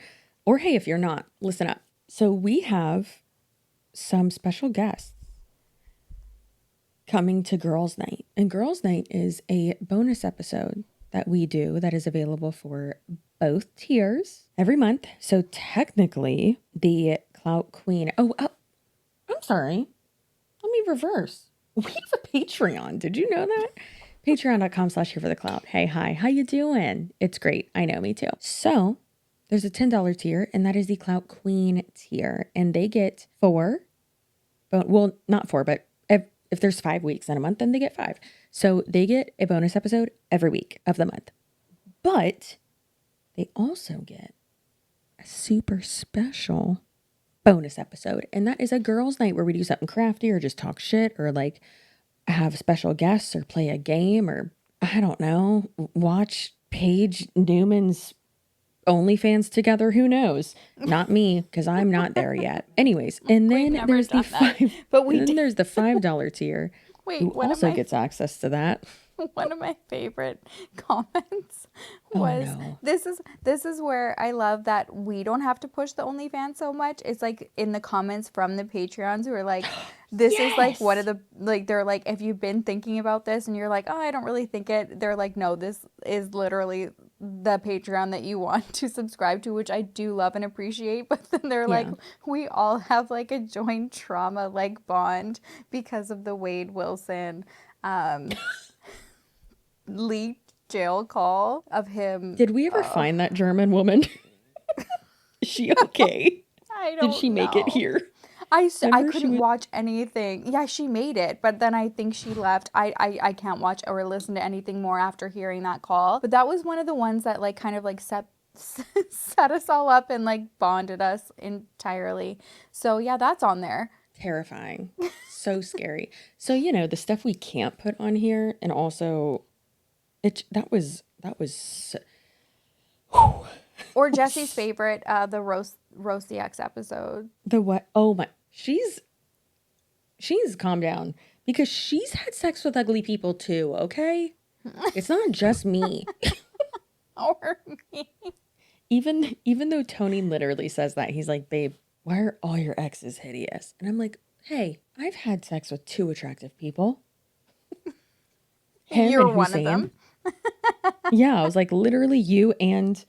[SPEAKER 2] or hey, if you're not, listen up. So we have some special guests coming to Girls Night. And Girls Night is a bonus episode that we do that is available for both tiers every month. So technically, the Clout Queen... Oh, I'm sorry. Let me reverse. We have a Patreon. Did you know that? Patreon.com/HereForTheClout. Hey, hi. How you doing? It's great. I know, me too. So there's a $10 tier, and that is the Clout Queen tier. And they get 4. Well, not 4, but if there's 5 weeks in a month, then they get 5. So they get a bonus episode every week of the month. But they also get a super special bonus episode, and that is a girls' night where we do something crafty or just talk shit or like have special guests or play a game or I don't know, watch Paige Niemann's OnlyFans together. Who knows? Not me, because I'm not there yet. Anyways, and then there's the there's the $5 tier.
[SPEAKER 3] Wait,
[SPEAKER 2] who
[SPEAKER 3] what
[SPEAKER 2] also gets access to that.
[SPEAKER 3] One of my favorite comments was this is where I love that we don't have to push the OnlyFans so much. It's like in the comments from the Patreons who are like, this is like one of the, like, they're like, if you've been thinking about this and you're like, oh, I don't really think it, they're like, no, this is literally the Patreon that you want to subscribe to, which I do love and appreciate. But then they're like, we all have like a joint trauma like bond because of the Wade Wilson leaked jail call of him.
[SPEAKER 2] Did we ever find that German woman? Is she okay?
[SPEAKER 3] I don't
[SPEAKER 2] Did she make it here?
[SPEAKER 3] I couldn't watch anything. Yeah, she made it, but then I think she left. I can't watch or listen to anything more after hearing that call. But that was one of the ones that like kind of like set set us all up and like bonded us entirely. So yeah, that's on there.
[SPEAKER 2] Terrifying. So scary. So, you know, the stuff we can't put on here, and also that was
[SPEAKER 3] Or Jesse's favorite, the roast the ex episode.
[SPEAKER 2] the what? Oh my, she's calmed down because she's had sex with ugly people too, okay? It's not just me.
[SPEAKER 3] Or me.
[SPEAKER 2] Even though Tony literally says that, he's like, babe, why are all your exes hideous? And I'm like, hey, I've had sex with 2 attractive people. Him
[SPEAKER 3] You're
[SPEAKER 2] and
[SPEAKER 3] one
[SPEAKER 2] Hussein.
[SPEAKER 3] of them.
[SPEAKER 2] Yeah, I was like, literally you and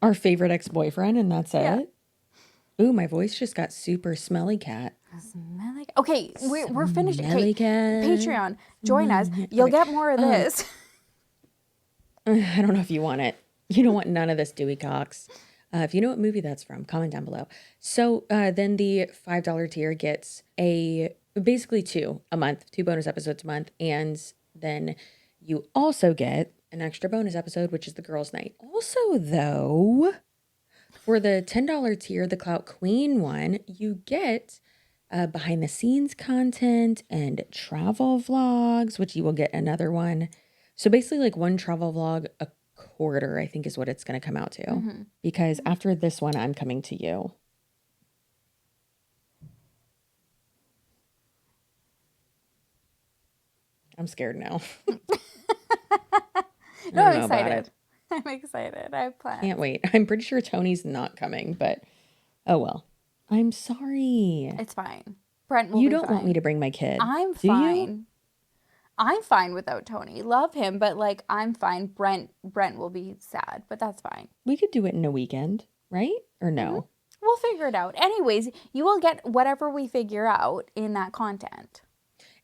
[SPEAKER 2] our favorite ex-boyfriend, and that's it. Ooh, my voice just got super smelly cat.
[SPEAKER 3] Smelly. Okay, we're finished.
[SPEAKER 2] Smelly
[SPEAKER 3] Okay,
[SPEAKER 2] cat.
[SPEAKER 3] Patreon, join us. You'll get more of this.
[SPEAKER 2] I don't know if you want it. You don't want none of this, Dewey Cox. If you know what movie that's from, comment down below. So then the $5 tier gets basically 2 a month, 2 bonus episodes a month. And then you also get an extra bonus episode, which is the girls' night. Also, though, for the $10 tier, the Clout Queen one, you get behind the scenes content and travel vlogs, which you will get another one. So basically like one travel vlog a quarter, I think is what it's going to come out to.
[SPEAKER 3] Mm-hmm.
[SPEAKER 2] Because after this one, I'm coming to you. I'm scared now.
[SPEAKER 3] No, I'm excited. I'm excited. I have plans.
[SPEAKER 2] Can't wait. I'm pretty sure Tony's not coming, but oh well. I'm sorry.
[SPEAKER 3] It's fine. Brent will
[SPEAKER 2] You
[SPEAKER 3] be
[SPEAKER 2] don't
[SPEAKER 3] fine.
[SPEAKER 2] want me to bring my kid.
[SPEAKER 3] I'm
[SPEAKER 2] do
[SPEAKER 3] fine.
[SPEAKER 2] You?
[SPEAKER 3] I'm fine without Tony. Love him, but like I'm fine. Brent will be sad, but that's fine.
[SPEAKER 2] We could do it in a weekend, right? Or no?
[SPEAKER 3] Mm-hmm. We'll figure it out. Anyways, you will get whatever we figure out in that content.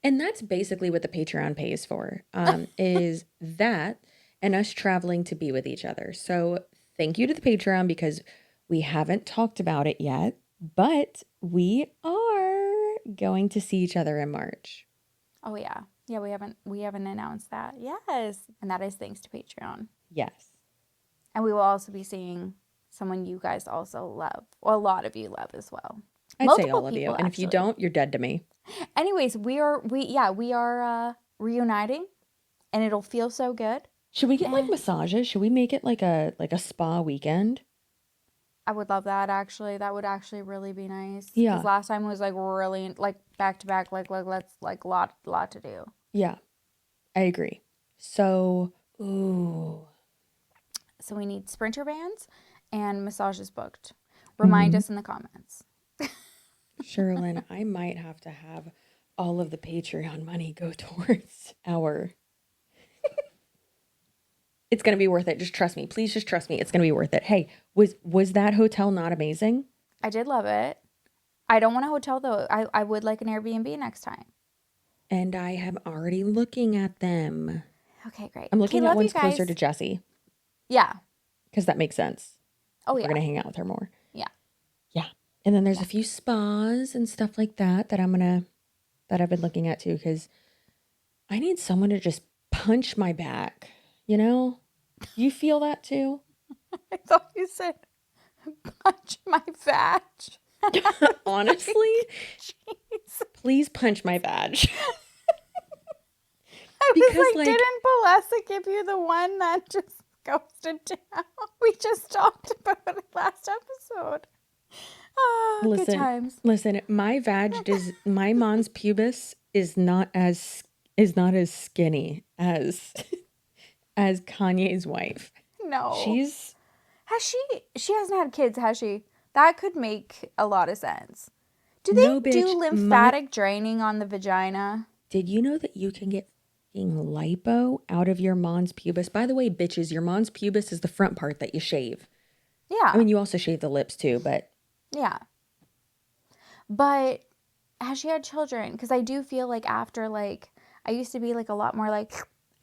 [SPEAKER 2] And that's basically what the Patreon pays for, is that and us traveling to be with each other. So thank you to the Patreon because we haven't talked about it yet, but we are going to see each other in March.
[SPEAKER 3] Oh yeah. Yeah, we haven't announced that. Yes. And that is thanks to Patreon.
[SPEAKER 2] Yes.
[SPEAKER 3] And we will also be seeing someone you guys also love. Well, a lot of you love as well.
[SPEAKER 2] I'd say all of you. And if you don't, you're dead to me.
[SPEAKER 3] Anyways, we are reuniting and it'll feel so good.
[SPEAKER 2] Should we get like massages? Should we make it like a spa weekend?
[SPEAKER 3] I would love that actually. That would actually really be nice.
[SPEAKER 2] Yeah.
[SPEAKER 3] Because last time was like really like back to back, like let's like lot to do.
[SPEAKER 2] Yeah. I agree. So, ooh.
[SPEAKER 3] So we need sprinter bands and massages booked. Remind us in the comments.
[SPEAKER 2] Sherilyn, I might have to have all of the Patreon money go towards our... It's going to be worth it. Just trust me. Please just trust me. It's going to be worth it. Hey, was that hotel not amazing?
[SPEAKER 3] I did love it. I don't want a hotel though. I would like an Airbnb next time.
[SPEAKER 2] And I am already looking at them.
[SPEAKER 3] Okay, great.
[SPEAKER 2] I'm looking at ones closer to Jessie.
[SPEAKER 3] Yeah.
[SPEAKER 2] Because that makes sense.
[SPEAKER 3] Oh, yeah.
[SPEAKER 2] We're going to hang out with her more.
[SPEAKER 3] Yeah.
[SPEAKER 2] Yeah. And then there's a few spas and stuff like that that I've been looking at too, because I need someone to just punch my back. You know? You feel that too?
[SPEAKER 3] I thought you said punch my vag.
[SPEAKER 2] Honestly? Jeez. Please punch my badge.
[SPEAKER 3] I was like, didn't Palessa give you the one that just ghosted down? We just talked about it last episode. Oh, good times.
[SPEAKER 2] Listen, my my mons pubis is not as skinny as Kanye's wife.
[SPEAKER 3] No.
[SPEAKER 2] She
[SPEAKER 3] hasn't had kids, has she? That could make a lot of sense. Do they do lymphatic draining on the vagina?
[SPEAKER 2] Did you know that you can get lipo out of your mons pubis? By the way, bitches, your mons pubis is the front part that you shave.
[SPEAKER 3] Yeah.
[SPEAKER 2] I mean, you also shave the lips too, but.
[SPEAKER 3] Yeah. But has she had children? Because I do feel like after like, I used to be like a lot more like,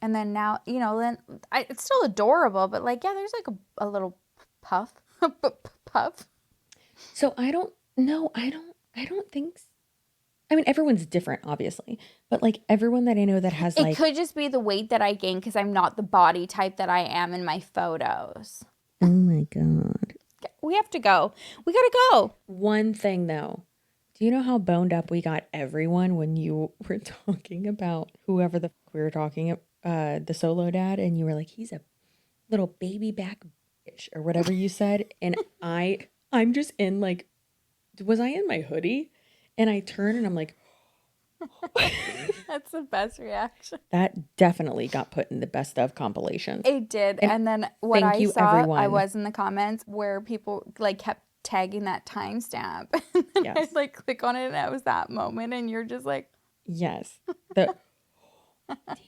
[SPEAKER 3] and then now, you know, then it's still adorable, but like, yeah, there's like a little puff. Puff.
[SPEAKER 2] So I don't think. I mean, everyone's different, obviously, but like everyone that I know that has
[SPEAKER 3] It could just be the weight that I gain because I'm not the body type that I am in my photos.
[SPEAKER 2] Oh my God.
[SPEAKER 3] We have to go. We gotta go.
[SPEAKER 2] One thing though. Do you know how boned up we got everyone when you were talking about whoever the fuck we were talking the solo dad, and you were like, he's a little baby back bitch or whatever you said, and I'm just in like, was I in my hoodie? And I turn and I'm like,
[SPEAKER 3] That's the best reaction.
[SPEAKER 2] that definitely got put in the best of compilation.
[SPEAKER 3] It did. And then what
[SPEAKER 2] thank
[SPEAKER 3] I
[SPEAKER 2] you,
[SPEAKER 3] saw,
[SPEAKER 2] everyone.
[SPEAKER 3] I was in the comments where people like kept tagging that timestamp. And then
[SPEAKER 2] Yes.
[SPEAKER 3] I like click on it and it was that moment and you're just like,
[SPEAKER 2] Yes. The demonetized.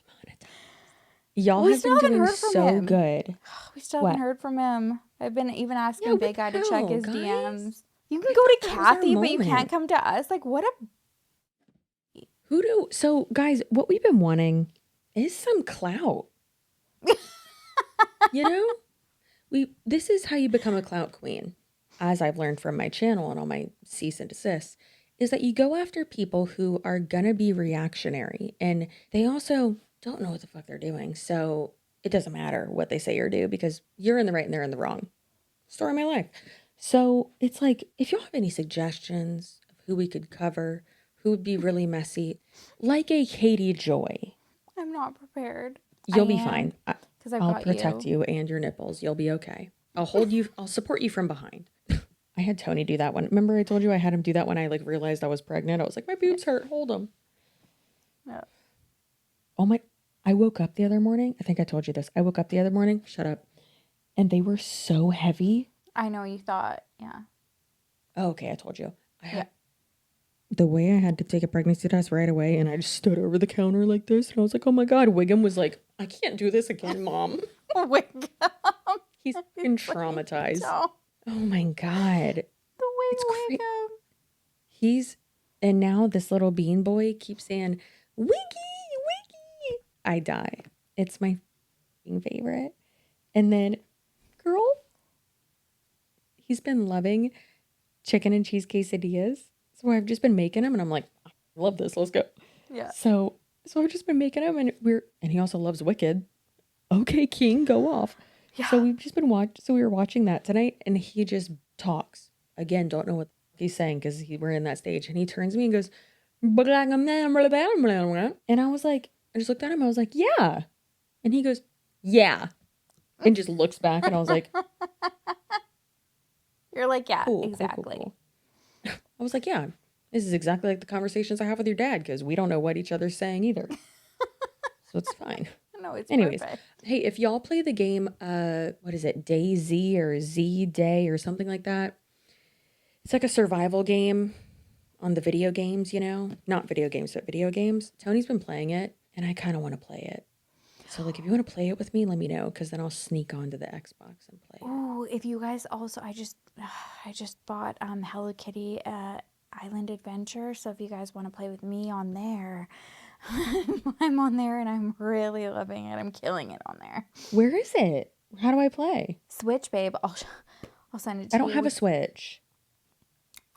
[SPEAKER 2] Y'all
[SPEAKER 3] We
[SPEAKER 2] have
[SPEAKER 3] still
[SPEAKER 2] been
[SPEAKER 3] haven't
[SPEAKER 2] doing
[SPEAKER 3] heard from
[SPEAKER 2] so
[SPEAKER 3] him.
[SPEAKER 2] good.
[SPEAKER 3] we still
[SPEAKER 2] What?
[SPEAKER 3] haven't heard from him. I've been even asking
[SPEAKER 2] Yeah,
[SPEAKER 3] Big Guy to check
[SPEAKER 2] no,
[SPEAKER 3] his
[SPEAKER 2] guys.
[SPEAKER 3] DMs. You can go to
[SPEAKER 2] that was our
[SPEAKER 3] Kathy, but you
[SPEAKER 2] moment.
[SPEAKER 3] can't come to us. Like, what a
[SPEAKER 2] So guys, what we've been wanting is some clout. You know? This is how you become a clout queen, as I've learned from my channel and all my cease and desist, is that you go after people who are gonna be reactionary and they also don't know what the fuck they're doing. So it doesn't matter what they say or do because you're in the right and they're in the wrong. Story of my life. So it's like, if y'all have any suggestions of who we could cover, who would be really messy, like a Katie Joy,
[SPEAKER 3] I'm not prepared.
[SPEAKER 2] you'll be fine.
[SPEAKER 3] Because I've
[SPEAKER 2] I'll
[SPEAKER 3] got
[SPEAKER 2] protect you and your nipples. You'll be okay. I'll hold you. I'll support you from behind. I had Tony do that one. Remember I told you I had him do that when I like realized I was pregnant. I was like, my boobs hurt. Hold them.
[SPEAKER 3] Yeah.
[SPEAKER 2] Oh my, I woke up the other morning. I think I told you this. I woke up the other morning. Shut up. And they were so heavy.
[SPEAKER 3] I know you thought, yeah.
[SPEAKER 2] Oh, okay. I told you. The way I had to take a pregnancy test right away, and I just stood over the counter like this, and I was like, oh my God. Wiggum was like, I can't do this again, Mom.
[SPEAKER 3] Wiggum.
[SPEAKER 2] He's been traumatized. Oh my God.
[SPEAKER 3] The way Wiggum.
[SPEAKER 2] And now this little bean boy keeps saying, Wiggy, Wiggy. I die. It's my favorite. And then, girl, he's been loving chicken and cheese quesadillas. So I've just been making them and I'm like, I love this. Let's go.
[SPEAKER 3] Yeah.
[SPEAKER 2] So I've just been making them and he also loves Wicked. Okay, King, go off.
[SPEAKER 3] Yeah.
[SPEAKER 2] So we've just been we were watching that tonight and he just talks. Again, don't know what he's saying because we're in that stage. And he turns to me and goes, and I was like, I just looked at him. I was like, yeah. And he goes, yeah. And just looks back and I was like,
[SPEAKER 3] you're like, yeah,
[SPEAKER 2] cool,
[SPEAKER 3] exactly.
[SPEAKER 2] Cool. I was like, yeah, this is exactly like the conversations I have with your dad because we don't know what each other's saying either. So it's fine.
[SPEAKER 3] No, it's
[SPEAKER 2] anyways.
[SPEAKER 3] perfect.
[SPEAKER 2] Hey, if y'all play the game, what is it, DayZ or Z Day or something like that? It's like a survival game on the video games, you know? Not video games, but video games. Tony's been playing it, and I kind of want to play it. So, like, if you want to play it with me, let me know, because then I'll sneak onto the Xbox and play it.
[SPEAKER 3] Ooh, if you guys also, I just bought Hello Kitty Island Adventure. So if you guys want to play with me on there, I'm on there and I'm really loving it. I'm killing it on there.
[SPEAKER 2] Where is it? How do I play?
[SPEAKER 3] Switch, babe. I'll send it to you.
[SPEAKER 2] I don't have a Switch.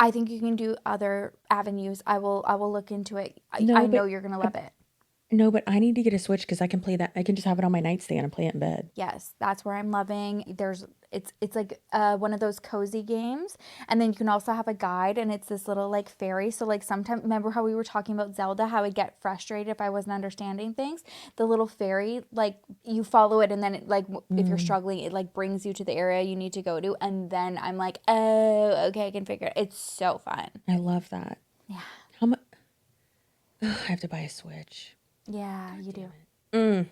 [SPEAKER 3] I think you can do other avenues. I will look into it. I know you're going to love it.
[SPEAKER 2] No, but I need to get a Switch because I can play that. I can just have it on my nightstand and play it in bed.
[SPEAKER 3] Yes, that's where I'm loving. It's like one of those cozy games, and then you can also have a guide, and it's this little like fairy. So like sometimes, remember how we were talking about Zelda, how I'd get frustrated if I wasn't understanding things. The little fairy, like you follow it, and then it like if you're struggling, it like brings you to the area you need to go to, and then I'm like, oh, okay, I can figure it. It's so fun.
[SPEAKER 2] I love that.
[SPEAKER 3] Yeah.
[SPEAKER 2] How much? I have to buy a Switch.
[SPEAKER 3] Yeah, you do.
[SPEAKER 2] Okay,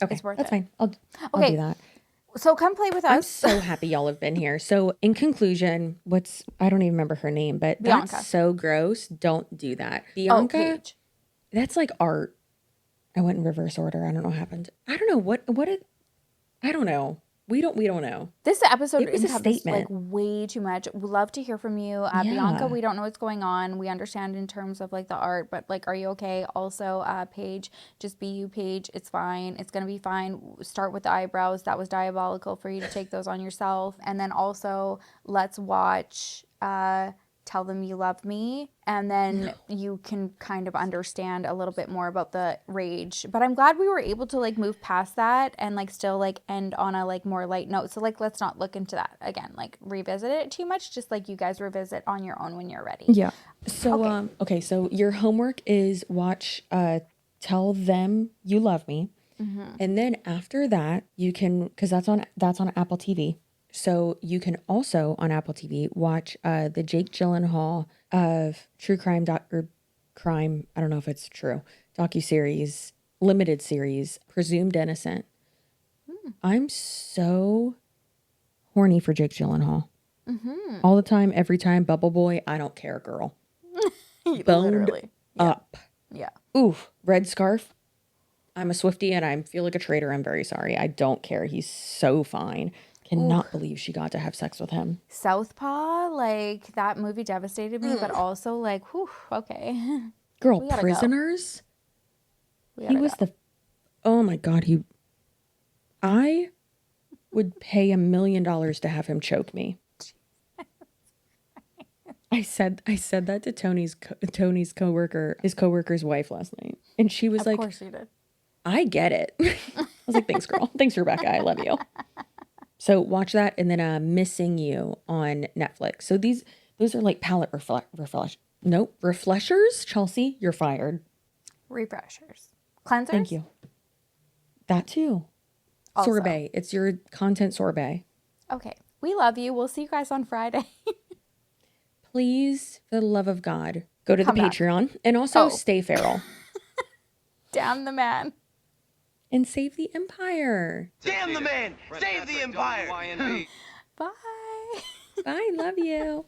[SPEAKER 3] it's worth
[SPEAKER 2] that's
[SPEAKER 3] it.
[SPEAKER 2] fine. I'll do that.
[SPEAKER 3] So come play with us.
[SPEAKER 2] I'm so happy y'all have been here. So in conclusion, I don't even remember her name, but
[SPEAKER 3] Bianca.
[SPEAKER 2] That's so gross. Don't do that. Bianca,
[SPEAKER 3] Paige.
[SPEAKER 2] That's like art. I went in reverse order. I don't know what happened. I don't know I don't know. We don't know.
[SPEAKER 3] This episode
[SPEAKER 2] It was a
[SPEAKER 3] encompassed,
[SPEAKER 2] statement.
[SPEAKER 3] like way too much. We'd love to hear from you.
[SPEAKER 2] Yeah.
[SPEAKER 3] Bianca, we don't know what's going on. We understand in terms of like the art, but like, are you okay? Also, Paige, just be you, Paige. It's fine. It's going to be fine. Start with the eyebrows. That was diabolical for you to take those on yourself. And then also let's watch tell them you love me, and then you can kind of understand a little bit more about the rage. But I'm glad we were able to like move past that and like still like end on a like more light note. So like let's not look into that again, like revisit it too much. Just like you guys revisit on your own when you're ready.
[SPEAKER 2] Yeah. So okay, so your homework is watch Tell Them You Love Me. And then after that, you can, because that's on Apple TV. So you can also on Apple TV watch the Jake Gyllenhaal of True Crime I don't know if it's true, docuseries, limited series, Presumed Innocent. I'm so horny for Jake Gyllenhaal. All the time, every time, Bubble Boy, I don't care, girl. Boned up.
[SPEAKER 3] Yeah.
[SPEAKER 2] Oof, red scarf. I'm a Swiftie and I feel like a traitor. I'm very sorry. I don't care. He's so fine. Cannot believe she got to have sex with him.
[SPEAKER 3] Southpaw, like that movie devastated me, but also like, whew, okay.
[SPEAKER 2] Girl, Prisoners. He was oh my God. I would pay $1 million to have him choke me. I said that to Tony's coworker, his coworker's wife last night. And she was like,
[SPEAKER 3] of course she did.
[SPEAKER 2] I get it. I was like, thanks, girl. Thanks, Rebecca. I love you. So watch that, and then Missing You on Netflix. So those are like palette refreshers. Chelsea, you're fired.
[SPEAKER 3] Refreshers. Cleansers?
[SPEAKER 2] Thank you. That too.
[SPEAKER 3] Also.
[SPEAKER 2] Sorbet. It's your content sorbet.
[SPEAKER 3] Okay. We love you. We'll see you guys on Friday.
[SPEAKER 2] Please, for the love of God, go to the Patreon and also stay feral.
[SPEAKER 3] Damn the man.
[SPEAKER 2] And save the empire.
[SPEAKER 6] Damn the man! Save the empire!
[SPEAKER 3] Bye.
[SPEAKER 2] Bye. Love you.